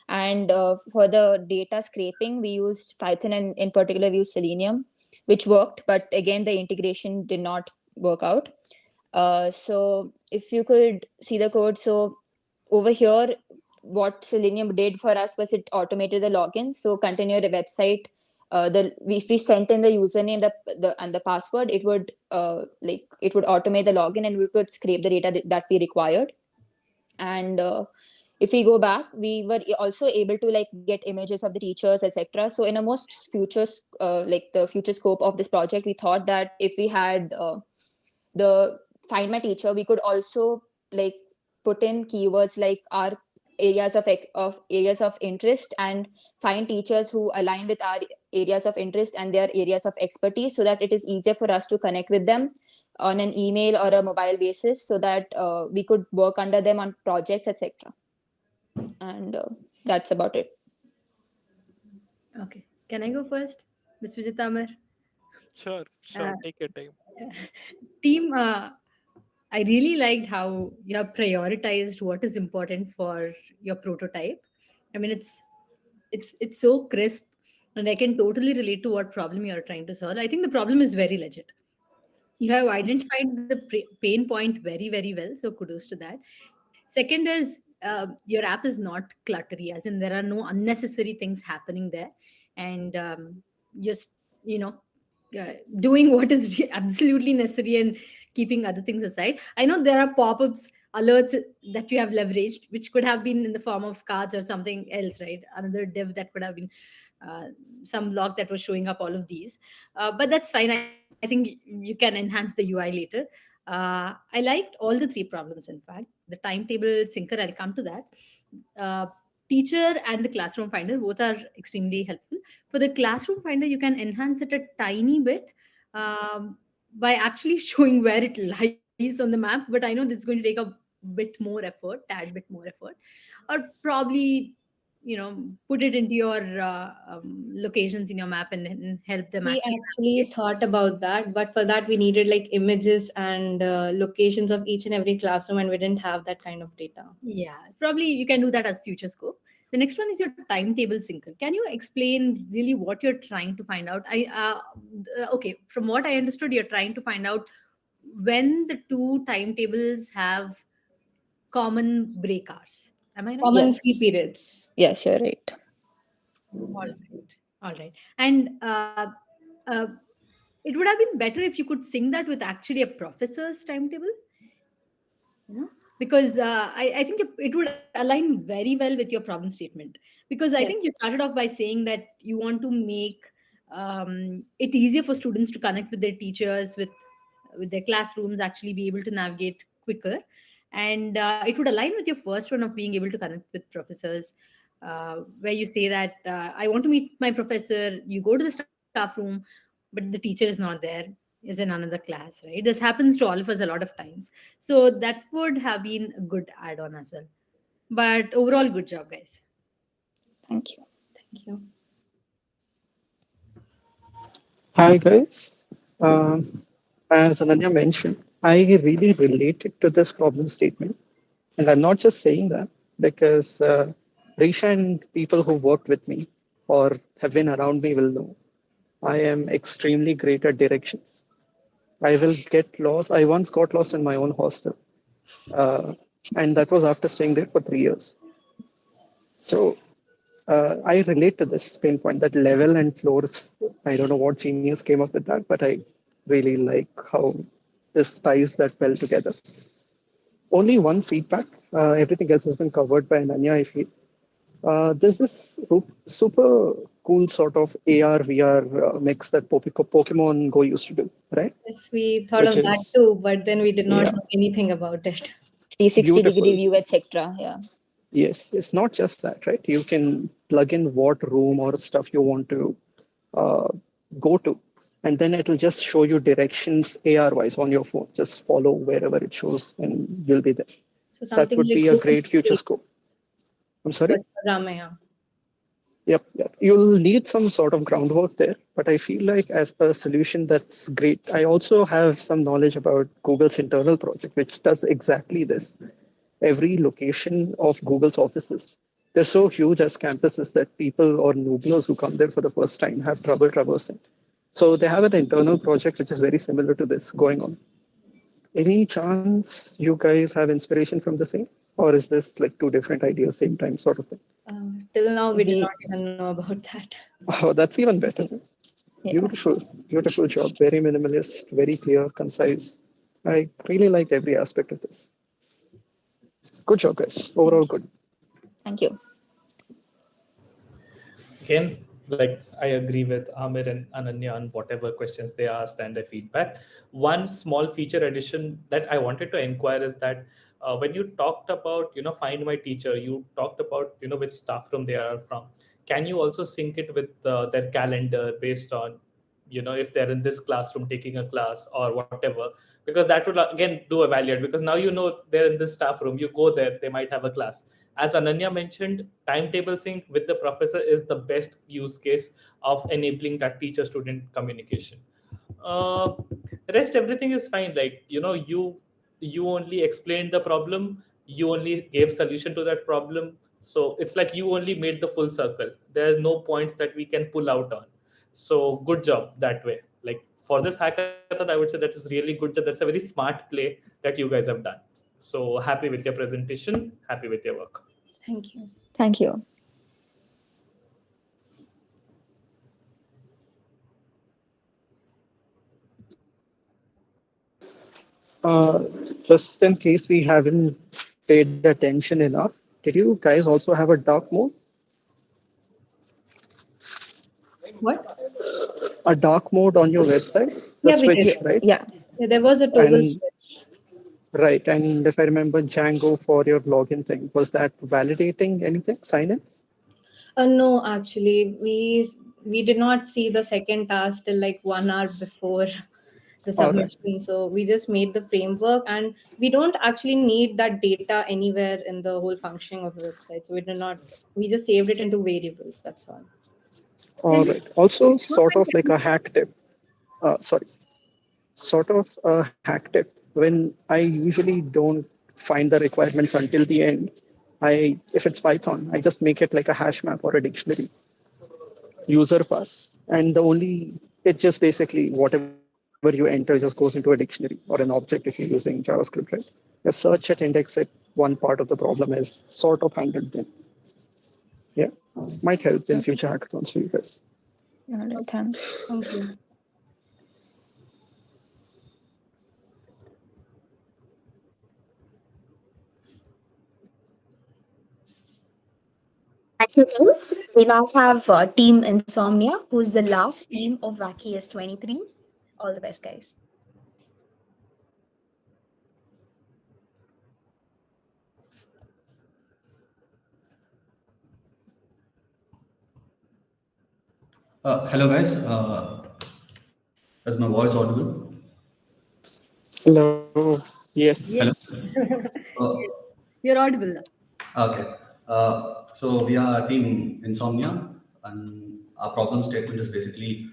And for the data scraping, we used Python, and in particular, we used Selenium, which worked. But again, the integration did not work out. So if you could see the code, so over here, what Selenium did for us was it automated the login. So continue the website. If we sent in the username and the password, it would it would automate the login and we could scrape the data that we required. And if we go back, we were also able to get images of the teachers, etc. So in a most the future scope of this project, we thought that if we had the find my teacher, we could also put in keywords like our areas of interest and find teachers who align with our areas of interest and their areas of expertise, so that it is easier for us to connect with them on an email or a mobile basis, so that we could work under them on projects, etc. And that's about it. Okay, can I go first, Ms. Vijitamar? Sure, take your time. Team, I really liked how you have prioritized what is important for your prototype. I mean, it's so crisp, and I can totally relate to what problem you're trying to solve. I think the problem is very legit. You have identified the pain point very, very well. So kudos to that. Second is your app is not cluttery, as in there are no unnecessary things happening there, and just you know doing what is absolutely necessary and keeping other things aside. I know there are pop-ups alerts that you have leveraged, which could have been in the form of cards or something else, right? Another div that could have been some log that was showing up all of these. But that's fine. I think you can enhance the UI later. I liked all the three problems, in fact. The timetable syncer, I'll come to that. Uh, Teacher and the classroom finder both are extremely helpful. For the classroom finder, you can enhance it a tiny bit by actually showing where it lies on the map. But I know that's going to take a bit more effort, tad bit more effort, or probably put it into your locations in your map and help them We actually actually thought about that, but for that we needed like images and locations of each and every classroom, and we didn't have that kind of data. Yeah, probably you can do that as future scope. The next one is your timetable syncer. Can you explain really what you're trying to find out? Okay, from what I understood, you're trying to find out when the two timetables have common break hours. Am I right? Common Yes. free periods. Yes, you're right. All right. And uh, it would have been better if you could sync that with actually a professor's timetable. you know, because I think it would align very well with your problem statement, because I think you Yes. started off by saying that you want to make it easier for students to connect with their teachers, with their classrooms, actually be able to navigate quicker. And it would align with your first one of being able to connect with professors, where you say that I want to meet my professor. You go to the staff room, but the teacher is not there, is in another class, right? This happens to all of us a lot of times. So that would have been a good add on as well. But overall, good job, guys. Thank you. Thank you. Hi guys. As Ananya mentioned, I really related to this problem statement. And I'm not just saying that because Risha and people who worked with me or have been around me will know I am extremely great at directions. I will get lost. I once got lost in my own hostel. Uh, and that was after staying there for 3 years. So I relate to this pain point that level and floors. I don't know what genius came up with that, but I really like how this ties that well together. Only one feedback. Everything else has been covered by Ananya, I feel. There's this super cool sort of AR VR mix that Pokemon Go used to do, right? Yes, we thought Which of that is, too, but then we did not yeah, know anything about it. 360-degree beautiful. view, etc. Yeah. Yes, it's not just that, right? You can plug in what room or stuff you want to uh, go to, and then it'll just show you directions AR wise on your phone. Just follow wherever it shows, and you'll be there. So That something would like be a Google great future Street, scope. I'm sorry? but for Ramaya. Yep, yep. You'll need some sort of groundwork there, but I feel like as a solution, that's great. I also have some knowledge about Google's internal project, which does exactly this. Every location of Google's offices, they're so huge as campuses that people or nooblers who come there for the first time have trouble traversing. So they have an internal project which is very similar to this going on. Any chance you guys have inspiration from the same? Or is this like two different ideas, same time sort of thing? Till now, we did We not even know about that. Oh, that's even better. yeah. Beautiful, beautiful job. Very minimalist, very clear, concise. I really like every aspect of this. Good job, guys. Overall, good. Thank you. Again, like I agree with Amir and Ananya on whatever questions they asked and their feedback. One small feature addition that I wanted to inquire is that when you talked about, find my teacher, you talked about, which staff room they are from. Can you also sync it with their calendar based on, if they're in this classroom taking a class or whatever? Because that would again do evaluate, because now they're in this staff room, you go there, they might have a class. As Ananya mentioned, timetable sync with the professor is the best use case of enabling that teacher-student communication. Uh, Rest everything is fine. Like you only explained the problem, you only gave solution to that problem. So it's like you only made the full circle. There's no points that we can pull out on. So good job that way. Like for this hackathon, I would say that is really good job. That's a very smart play that you guys have done. So happy with your presentation, happy with your work. Thank you. Thank you. Uh, just in case we haven't paid attention enough, did you guys also have a dark mode? What? A dark mode on your website? The Yeah, we did. switch, right? Yeah. Yeah, there was a toggle And switch. right, and if I remember Django for your login thing, was that validating anything? Sign-ins? No, actually, we did not see the second task till like 1 hour before the All right. submission. So we just made the framework, and we don't actually need that data anywhere in the whole functioning of the website. So we did not. We just saved it into variables. That's all. All right. Also, sort of like a hack tip. Sorry, sort of a hack tip. When I usually don't find the requirements until the end, if it's Python, I just make it like a hash map or a dictionary, user pass, and it just basically whatever you enter just goes into a dictionary or an object if you're using JavaScript, right? A search at index it, one part of the problem is sort of handled then. Yeah, might help in Okay. future hackathons for you guys. All right. Thanks. Thank you. We now have Team Insomnia, who's the last team of wHACKiest 23. All the best, guys. Hello guys, is my voice audible? Hello. Yes. Hello. Yes. You're audible. Okay. So we are team Insomnia, and our problem statement is basically,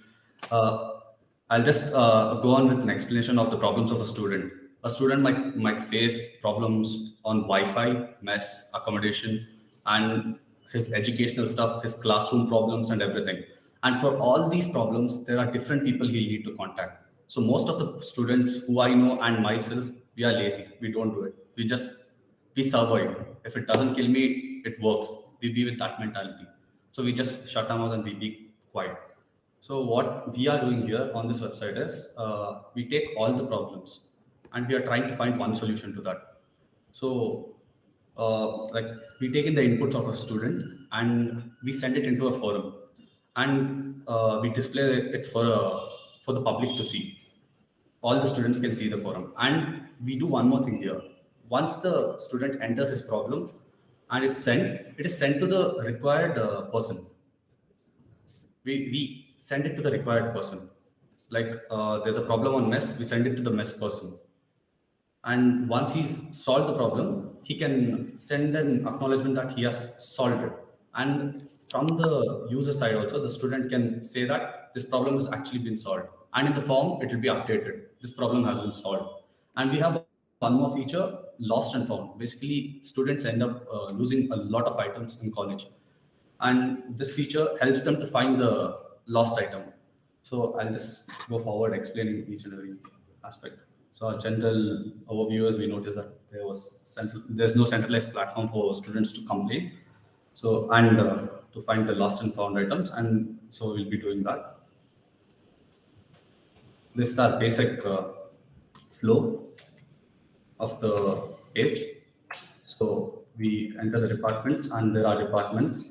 I'll just go on with an explanation of the problems of a student. A student might face problems on Wi-Fi, mess, accommodation, and his educational stuff, his classroom problems, and everything. And for all these problems, there are different people he'll need to contact. So most of the students who I know and myself, we are lazy. We don't do it. We survive. If it doesn't kill me, it works. We be with that mentality. So we just shut our mouth and we be quiet. So what we are doing here on this website is we take all the problems and we are trying to find one solution to that. So like we take in the inputs of a student and we send it into a forum and we display it for the public to see. All the students can see the forum. And we do one more thing here. Once the student enters his problem and it is sent to the required person. We send it to the required person. Like there's a problem on mess, we send it to the mess person. And once he's solved the problem, he can send an acknowledgement that he has solved it. And from the user side also, the student can say that this problem has actually been solved. And in the form, it will be updated. This problem has been solved. And we have one more feature, lost and found. Basically, students end up losing a lot of items in college. And this feature helps them to find the lost item. So I'll just go forward explaining each and every aspect. So a general overview is we noticed that there's no centralized platform for students to complain. So and to find the lost and found items, and so we'll be doing that. This is our basic flow of the page. So we enter the departments, and there are departments.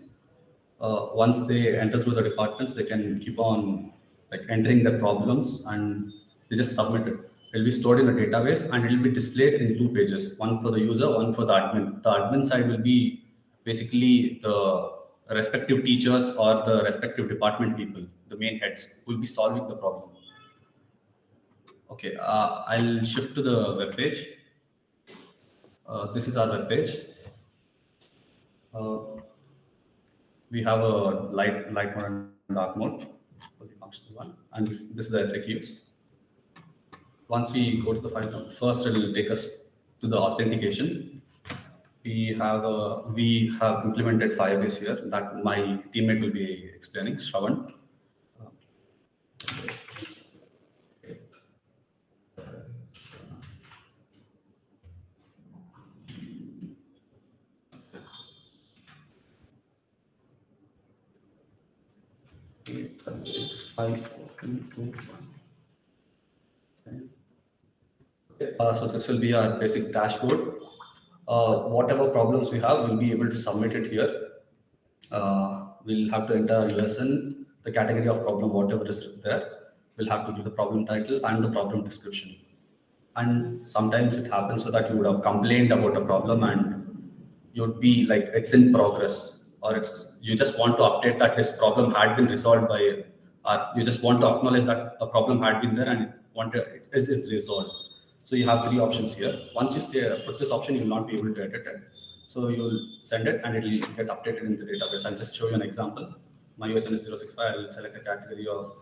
Once they enter through the departments, they can keep on like entering the problems, and they just submit it. It will be stored in a database, and it will be displayed in 2 pages: one for the user, one for the admin. The admin side will be basically the respective teachers or the respective department people, the main heads, who will be solving the problem. Okay, I'll shift to the web page. This is our web page. We have a light mode and dark mode for the functional one, and this is the FAQs. Once we go to the file, first it will take us to the authentication. We have implemented Firebase here that my teammate will be explaining, Shravan. So this will be our basic dashboard. Whatever problems we have, we'll be able to submit it here. We'll have to enter our USN, the category of problem, whatever is there. We'll have to give the problem title and the problem description. And sometimes it happens so that you would have complained about a problem and you'd be like, it's in progress, or you just want to update that this problem had been resolved by, you just want to acknowledge that a problem had been there and it is resolved. So you have 3 options here. Once you put this option, you will not be able to edit it. So you'll send it and it will get updated in the database. I'll just show you an example. My USN is 065. I'll select the category of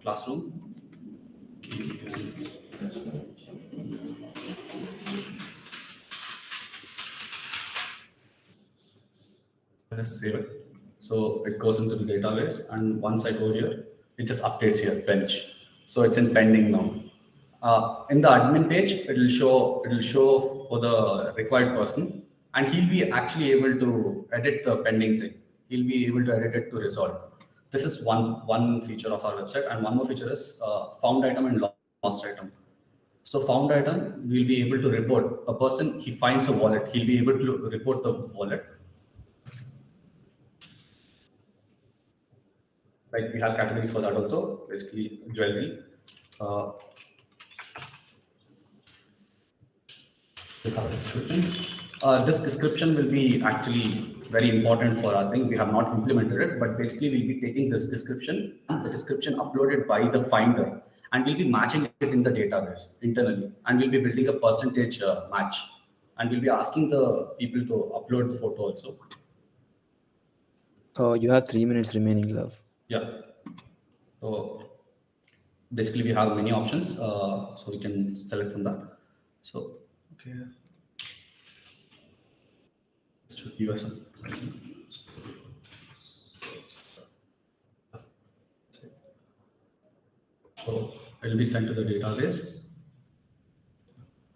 classroom. Let's save it. So it goes into the database, and once I go here, it just updates here, bench. So it's in pending now. In the admin page, it will show for the required person, and he'll be actually able to edit the pending thing. He'll be able to edit it to resolve. This is one feature of our website, and one more feature is found item and lost item. So found item, we'll be able to report a person, he finds a wallet, he'll be able to report the wallet. Like we have categories for that also, basically jewelry. We have description. This description will be actually very important for our thing. We have not implemented it, but basically we'll be taking this description, the description uploaded by the finder, and we'll be matching it in the database internally, and we'll be building a percentage match, and we'll be asking the people to upload the photo also. You have 3 minutes remaining, love. Yeah. So basically we have many options, so we can select from that. So okay. Should give us some. So it will be sent to the database.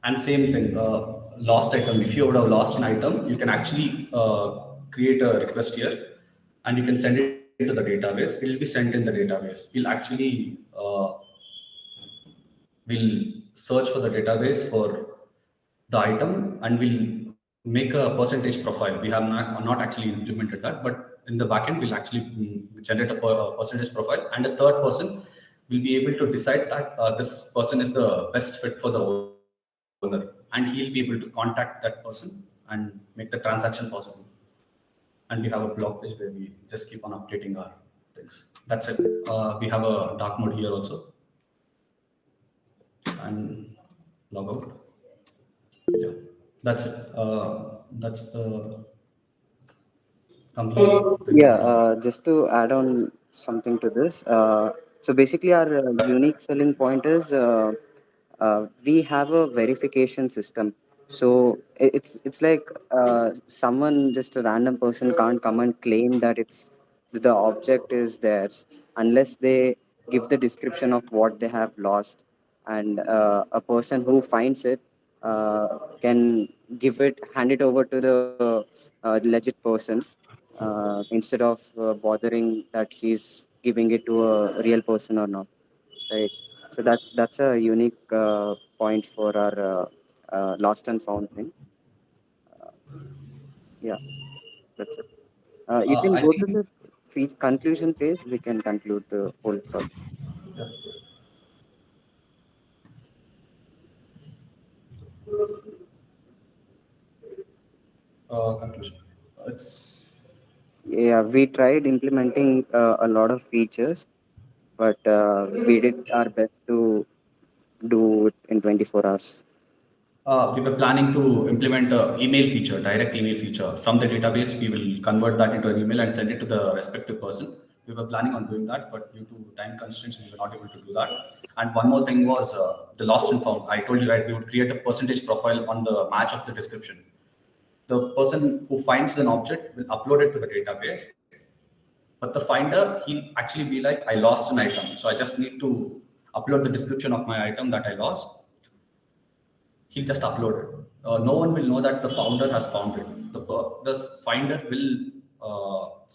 And same thing, lost item. If you would have lost an item, you can actually create a request here, and you can send it to the database. It will be sent in the database. We'll actually we'll search for the database for the item, and we'll make a percentage profile. We have not actually implemented that, but in the backend, we'll actually generate a percentage profile, and a third person will be able to decide that this person is the best fit for the owner, and he'll be able to contact that person and make the transaction possible. And we have a blog page where we just keep on updating our things. That's it. We have a dark mode here also, and log out. Yeah, that's it. That's the complete. Yeah, just to add on something to this. So basically, our unique selling point is we have a verification system. So it's like someone, just a random person, can't come and claim that it's the object is theirs unless they give the description of what they have lost, and a person who finds it can hand it over to the legit person, instead of bothering that he's giving it to a real person or not, right? So that's a unique point for our lost and found thing. Yeah, that's it. You can I go to think. the conclusion page. We can conclude the whole project. Yeah. Conclusion. It's. Yeah, we tried implementing a lot of features, but we did our best to do it in 24 hours. We were planning to implement a email feature, direct email feature from the database. We will convert that into an email and send it to the respective person. We were planning on doing that, but due to time constraints, we were not able to do that. And one more thing was the lost and found. I told you, right, we would create a percentage profile on the match of the description. The person who finds an object will upload it to the database, but the finder, he'll actually be like, I lost an item, so I just need to upload the description of my item that I lost. He'll just upload it. No one will know that the founder has found it. The finder will,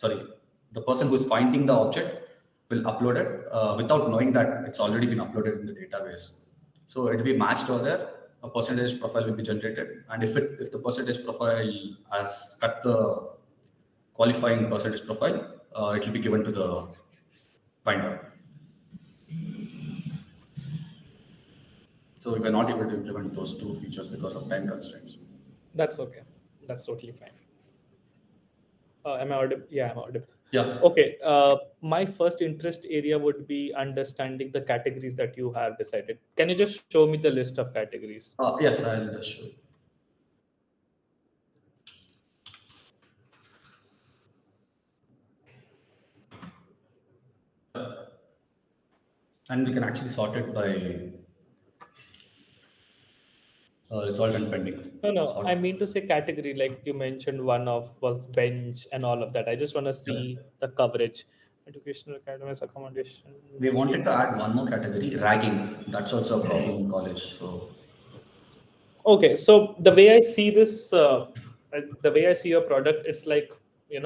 the person who is finding the object will upload it without knowing that it's already been uploaded in the database. So it will be matched over there. A percentage profile will be generated, and if the percentage profile has cut the qualifying percentage profile, it will be given to the finder. So we were not able to implement those two features because of time constraints. That's okay. That's totally fine. Am I audible? Yeah, I'm audible. Yeah. Okay. My first interest area would be understanding the categories that you have decided. Can you just show me the list of categories? Yes, I'll just show you. And we can actually sort it by resolved and pending. No. I mean to say category, like you mentioned, one of was bench and all of that. I just want to see the coverage. Educational academies, accommodation. We wanted to add one more category, ragging. That's also a problem in college. So. Okay, so the way I see this, the way I see your product, it's like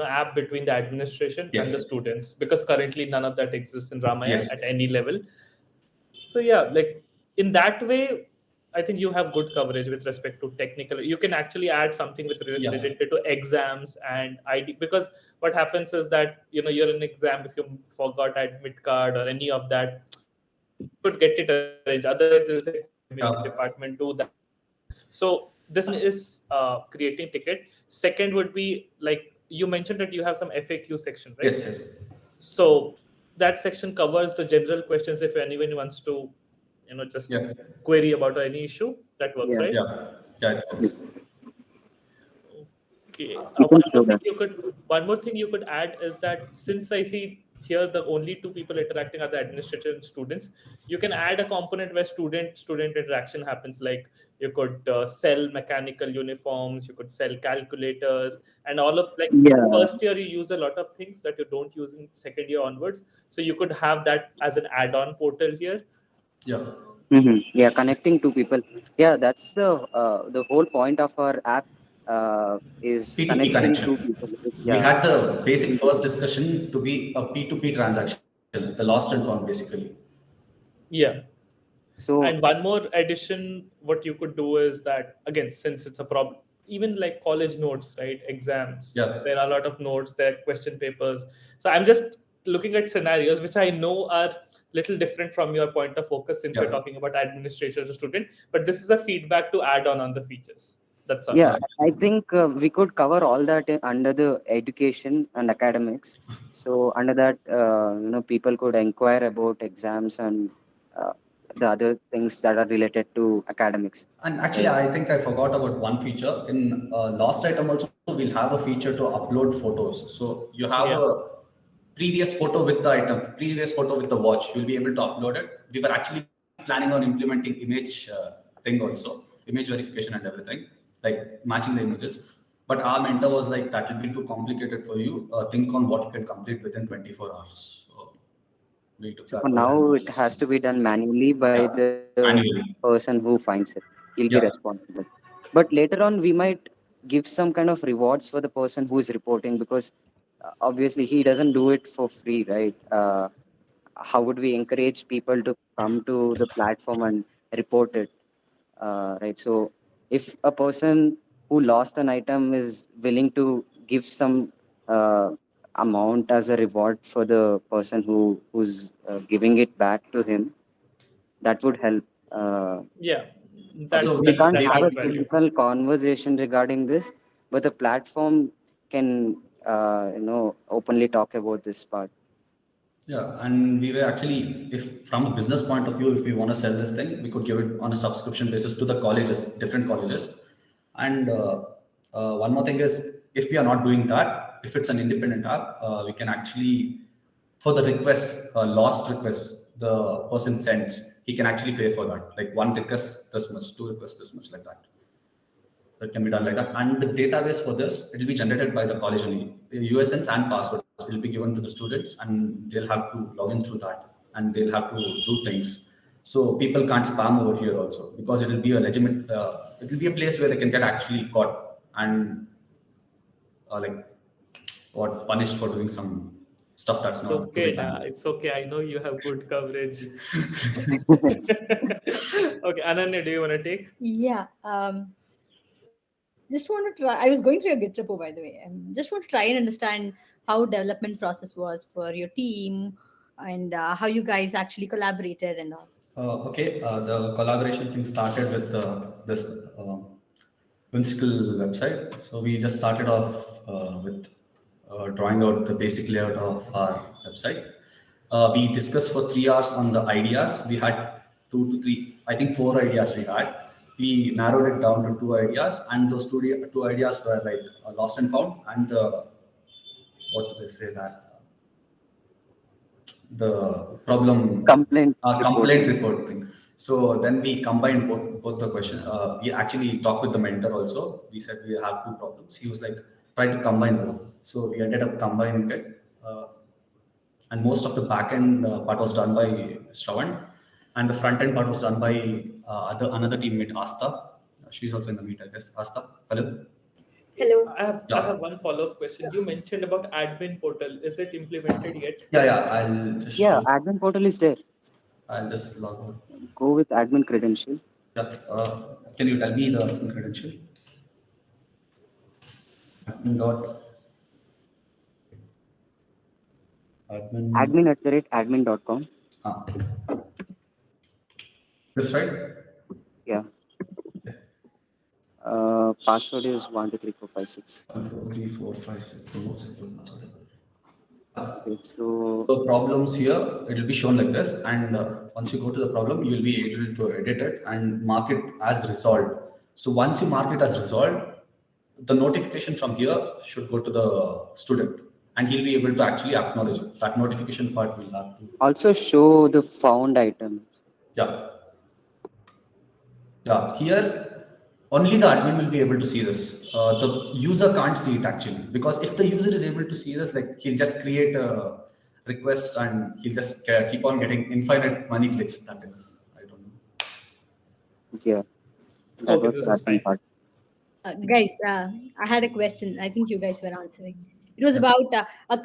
app between the administration and the students, because currently none of that exists in Ramaya at any level. So yeah, like in that way, I think you have good coverage with respect to technical. You can actually add something with Yeah. related to exams and ID, because what happens is that you're in exam, if you forgot admit card or any of that, you could get it arranged. Otherwise, there is a admission department do that. So this one is creating ticket. Second would be like you mentioned that you have some FAQ section, right? Yes. So that section covers the general questions. If anyone wants to, just query about any issue, that works, right? Yeah. Okay. You can show that. One more thing you could add is that since I see here the only two people interacting are the administrator and students, you can add a component where student interaction happens. Like you could sell mechanical uniforms, you could sell calculators, and all of first year you use a lot of things that you don't use in second year onwards. So you could have that as an add-on portal here. Yeah. Yeah, connecting two people. Yeah, that's the whole point of our app. Is P2P connecting connection. two people. We had the basic first discussion to be a P2P transaction, the lost and found basically. Yeah. So and one more addition, what you could do is that, again, since it's a problem, even like college notes, right? Exams, there are a lot of notes, there are question papers. So I'm just looking at scenarios which I know are little different from your point of focus, since you're talking about administrators or student, but this is a feedback to add on the features. That's all. Yeah, I think we could cover all that under the education and academics. So under that, people could inquire about exams and the other things that are related to academics. And actually, I think I forgot about one feature. In lost item also, we'll have a feature to upload photos. So you have a previous photo with the item, previous photo with the watch. You'll be able to upload it. We were actually planning on implementing image thing also, image verification and everything, like matching the images. But our mentor was like, that will be too complicated for you. Think on what you can complete within 24 hours. So for now, it has to be done manually by the person who finds it. He'll be responsible. But later on, we might give some kind of rewards for the person who is reporting, because obviously he doesn't do it for free, right? How would we encourage people to come to the platform and report it, right? So if a person who lost an item is willing to give some amount as a reward for the person who's giving it back to him, that would help. So we can't have a physical conversation regarding this, but the platform can openly talk about this part. Yeah, and we were actually, if from a business point of view, if we want to sell this thing, we could give it on a subscription basis to the colleges, different colleges. And one more thing is, if we are not doing that, if it's an independent app, we can actually, for the request, lost request, the person sends, he can actually pay for that. Like one request this much, two requests this much, like that. That can be done like that. And the database for this, it will be generated by the college only. USNs and passwords will be given to the students, and they'll have to log in through that, and they'll have to do things. So people can't spam over here also, because it will be a legitimate, it will be a place where they can get actually caught and punished for doing some stuff that's not okay. It's okay. I know you have good coverage. Okay, Ananya, do you want to take? Yeah. Just want to try. I was going through your Git repo, by the way. Just want to try and understand how development process was for your team, and how you guys actually collaborated and all. The collaboration thing started with this whimsical website. So we just started off with drawing out the basic layout of our website. We discussed for 3 hours on the ideas. We had 2 to 3, I think 4 ideas we had. We narrowed it down to 2 ideas, and those two ideas were like lost and found, and what do they say that? The problem complaint report thing. So then we combined both the question. We actually talked with the mentor also. We said we have 2 problems. He was like, try to combine them. So we ended up combining it. And most of the backend part was done by Shravan, and the front end part was done by another teammate, Asta. She's also in the meet, I guess. Asta, hello. Hello. I have one follow-up question. You mentioned about admin portal. Is it implemented yet? I'll just admin portal is there. I'll just log out. Go with admin credential. Yeah. Can you tell me the credential? Admin dot admin. admin@admin.com. Ah, this right? Yeah. Password is 123456. 1, 2, 3, 4, 5, 6. Okay, so So problems here, it will be shown like this, and once you go to the problem, you will be able to edit it and mark it as resolved. So once you mark it as resolved, the notification from here should go to the student, and he'll be able to actually acknowledge it. That notification part will have to. also show the found items. Yeah, yeah. Here, only the admin will be able to see this. The user can't see it actually, because if the user is able to see this, like he'll just create a request and he'll just keep on getting infinite money clicks. That is, I don't know. Yeah, that Okay, was this the is admin fine. part. Guys, I had a question. I think you guys were answering. It was about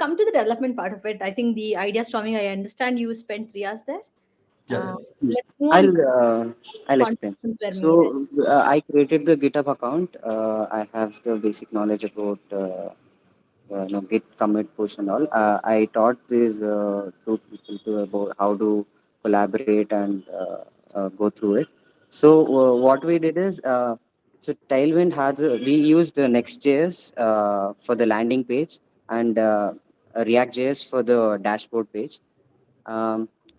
come to the development part of it. I think the idea storming. I understand you spent 3 hours there. Yeah. Let's move on. I'll explain. Contributions were made. So I created the GitHub account. I have the basic knowledge about Git commit push and all. I taught these two people to about how to collaborate and go through it. So what we did is so Tailwind has we used Next.js for the landing page and React.js for the dashboard page.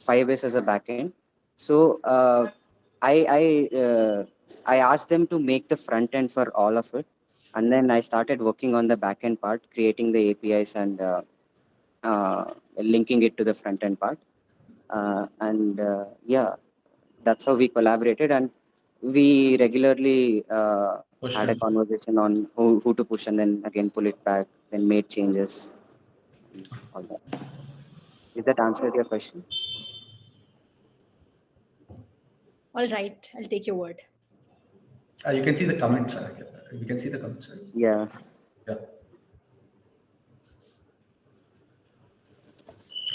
Firebase as a backend. So I I uh, I asked them to make the front end for all of it, and then I started working on the backend part, creating the APIs and linking it to the front end part. And yeah, that's how we collaborated, and we regularly Push had a it. conversation on who to push, and then again pull it back, then made changes. All that. Is that answered your question? All right, I'll take your word. You can see the comments. You can see the comments. Right? Yeah. Yeah.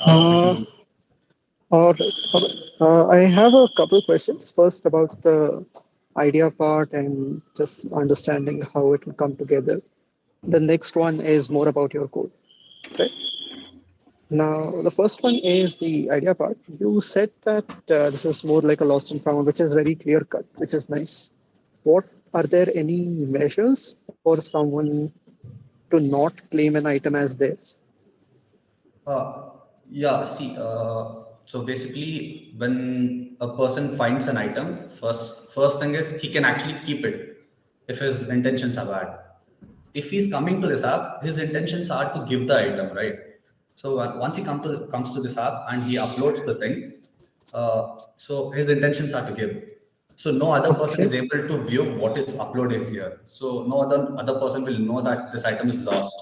Uh, all right. All right. I have a couple questions. First about the idea part and just understanding how it will come together. The next one is more about your code, right? Now, the first one is the idea part. You said that this is more like a lost and found, which is very clear cut, which is nice. What are there any measures for someone to not claim an item as theirs? Uh, yeah, see, so basically, when a person finds an item, first thing is he can actually keep it if his intentions are bad. If he's coming to this app, his intentions are to give the item, right? So once he comes to this app and he uploads the thing, so his intentions are to give. So no other person Okay. is able to view what is uploaded here. So no other person will know that this item is lost.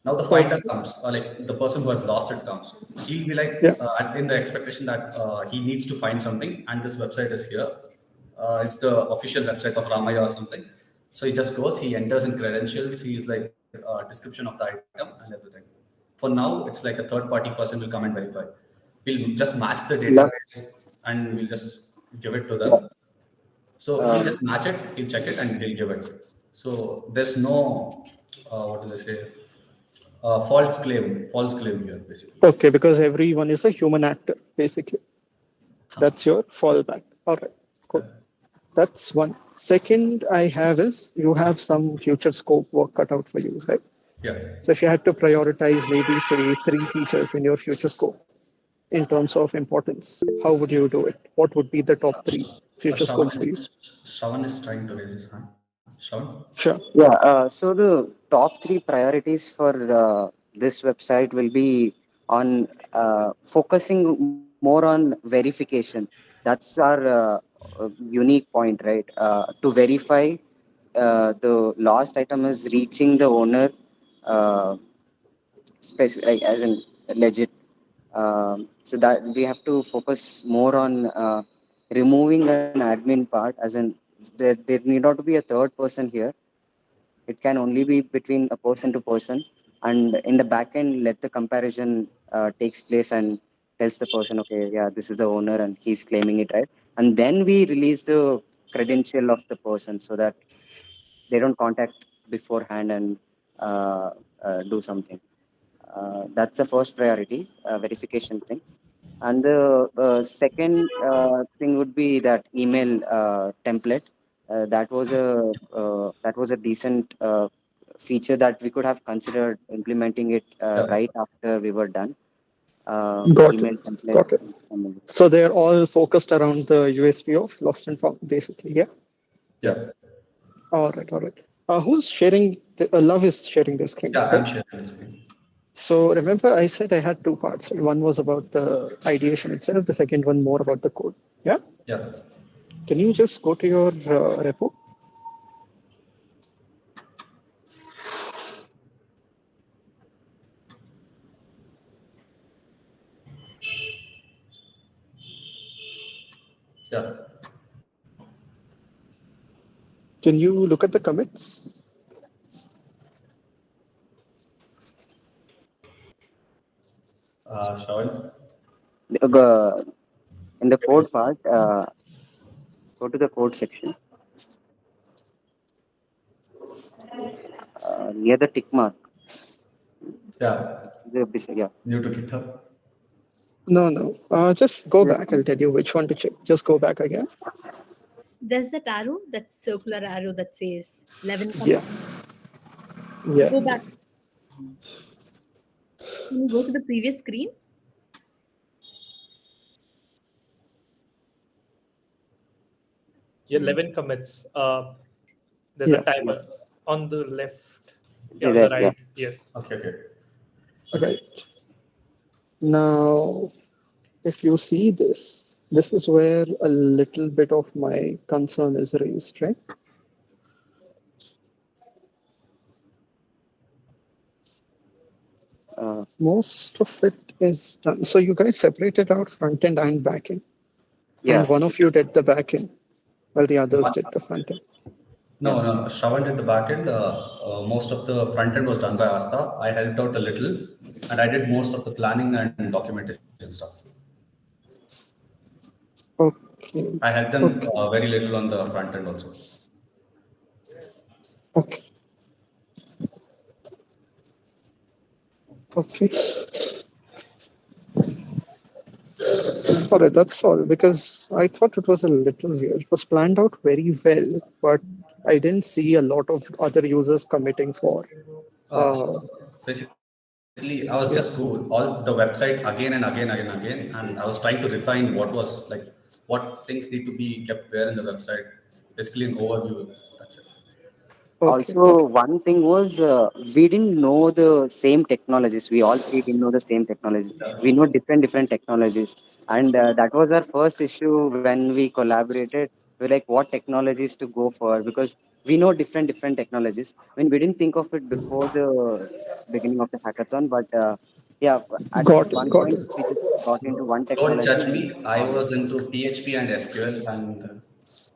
Now the finder comes, or like the person who has lost it comes. He'll be like Yeah. in the expectation that he needs to find something, and this website is here. It's the official website of Ramaya or something. So he just goes, he enters in credentials, he's like description of the item and everything. For now, it's like a third party person will come and verify. We'll just match the database and we'll just give it to them. So he'll just match it, he'll check it, and he'll give it. So there's no what do they say? False claim here, basically. Okay, because everyone is a human actor, basically. That's your fallback. All right, cool. That's one. Second, I have is you have some future scope work cut out for you, right? Yeah. So if you had to prioritize maybe say 3 features in your future scope in terms of importance, how would you do it? What would be the top 3 future scopes for you? Shravan is trying to raise his hand. Shravan? Sure. Yeah. So the top 3 priorities for this website will be on focusing more on verification. That's our unique point, right? To verify the lost item is reaching the owner, uh, like as in legit. So that we have to focus more on removing an admin part, as in there need not to be a third person here. It can only be between a person to person, and in the backend, let the comparison takes place and tells the person, okay, yeah, this is the owner and he's claiming it, right? and then we release the credential of the person so that they don't contact beforehand and do something. That's the first priority, verification thing. And the second thing would be that email template. That was a decent feature that we could have considered implementing it right after we were done. Got Email it. template. Got it. So they're all focused around the USB of lost and found, basically. Yeah. Yeah. All right. All right. Who's sharing? Love is sharing the screen. Yeah, right? I'm sharing the screen. So remember, I said I had two parts. One was about the ideation itself. The second one more about the code. Yeah. Yeah. Can you just go to your repo? Yeah. Can you look at the commits? Shravan? In the code part, go to the code section. Near the tick mark. Yeah. Yeah. New to GitHub. No. Just go back. I'll tell you which one to check. Just go back again. There's that arrow, that circular arrow that says 11 commits. Yeah. Go back. Can you go to the previous screen? Yeah, 11 commits. There's a timer on the left. Yeah, on Right, the right. Yes. Okay. Right. Now, if you see this, this is where a little bit of my concern is raised, right? Most of it is done. So you guys separated out front end and back end. Yeah. And one of you did the back end, while the others did the front end. No. Shravan did the back end. Most of the front end was done by Asta. I helped out a little, and I did most of the planning and documentation stuff. Okay. I helped them very little on the front end also. Okay. All right, that's all. Because I thought it was a little weird. It was planned out very well, but I didn't see a lot of other users committing for. Basically, I was just go all the website again and again, and I was trying to refine what things need to be kept where in the website. Basically, an overview. That's it. Also, one thing was we didn't know the same technologies. We all three didn't know the same technologies. We know different technologies, and that was our first issue when we collaborated. We're like, what technologies to go for? Because we know different technologies. I mean, we didn't think of it before the beginning of the hackathon, but yeah, at one point we just got into one technology. Don't judge me. I was into PHP and SQL, and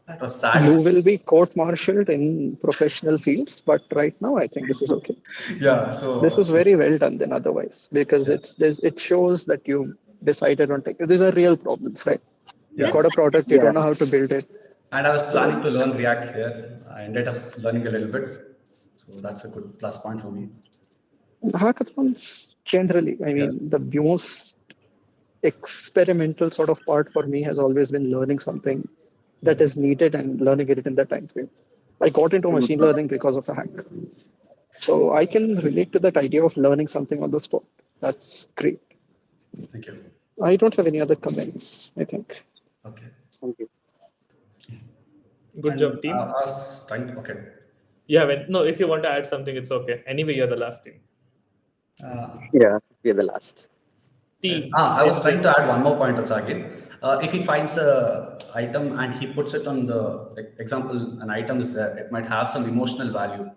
that was sad. You will be court-martialed in professional fields, but right now I think this is okay. Yeah, so this is very well done then otherwise, because it shows that you decided on these are real problems, right? You've got a product, you don't know how to build it. And I was planning to learn React here. I ended up learning a little bit. So that's a good plus point for me. Hackathons generally, I mean, the most experimental sort of part for me has always been learning something that is needed and learning it in that time frame. I got into machine learning because of a hack. So I can relate to that idea of learning something on the spot. That's great. Thank you. I don't have any other comments, I think. Okay. Thank you. Good job, team. I was trying to, okay. Yeah, no, if you want to add something, it's okay. Anyway, you're the last team. Yeah, we're the last. I was trying to add one more point also again. If he finds a item and he puts it on the example, an item is there, it might have some emotional value.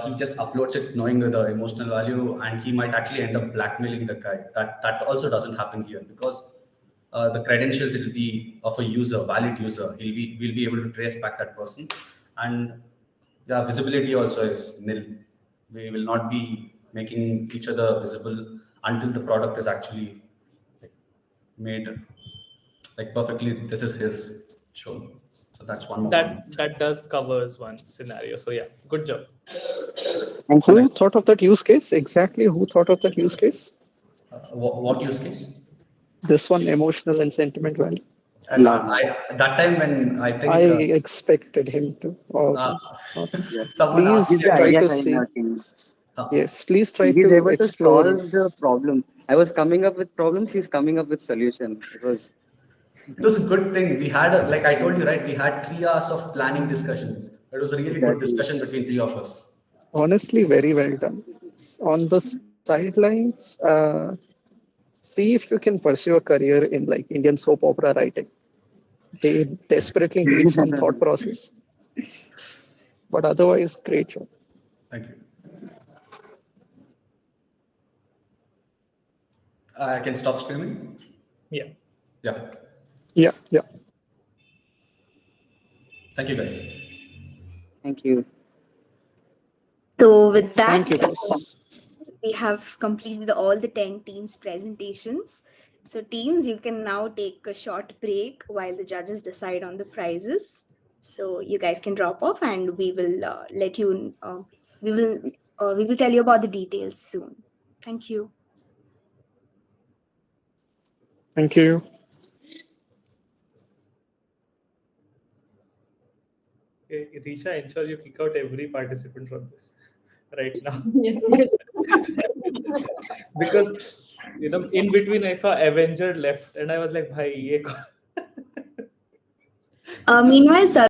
He just uploads it knowing the emotional value, and he might actually end up blackmailing the guy. That also doesn't happen here, because the credentials, it will be of a user, valid user. We'll be able to trace back that person, and yeah, visibility also is nil. We will not be making each other visible until the product is actually made like perfectly. This is his show. So that's one more That does covers one scenario. So yeah, good job. Thank Who thought of that use case? Exactly who thought of that use case? What use case? This one, emotional and sentiment value. And that time when I think I expected him to. someone Please asked He's the try idea to guy in see. our team. Yes, please try He's to able to explore. solve the problem. I was coming up with problems. He's coming up with solution. It was a good thing. We had, like I told you, right? We had 3 hours of planning discussion. It was a really good exactly. discussion between 3 of us. Honestly, very well done. On the sidelines, see if you can pursue a career in like Indian soap opera writing. They desperately need some thought process. But otherwise, great job. Thank you. I can stop screaming? Yeah. Yeah. Yeah. Thank you, guys. Thank you. So with that, Thank you, guys. we have completed all the 10 teams' presentations. So teams, you can now take a short break while the judges decide on the prizes. So you guys can drop off, and we will let you. We will tell you about the details soon. Thank you. Thank you. Okay, Risha, ensure you kick out every participant from this right now. Yes. Because in between I saw Avenger left, and I was like, "Bhai, ye Meanwhile,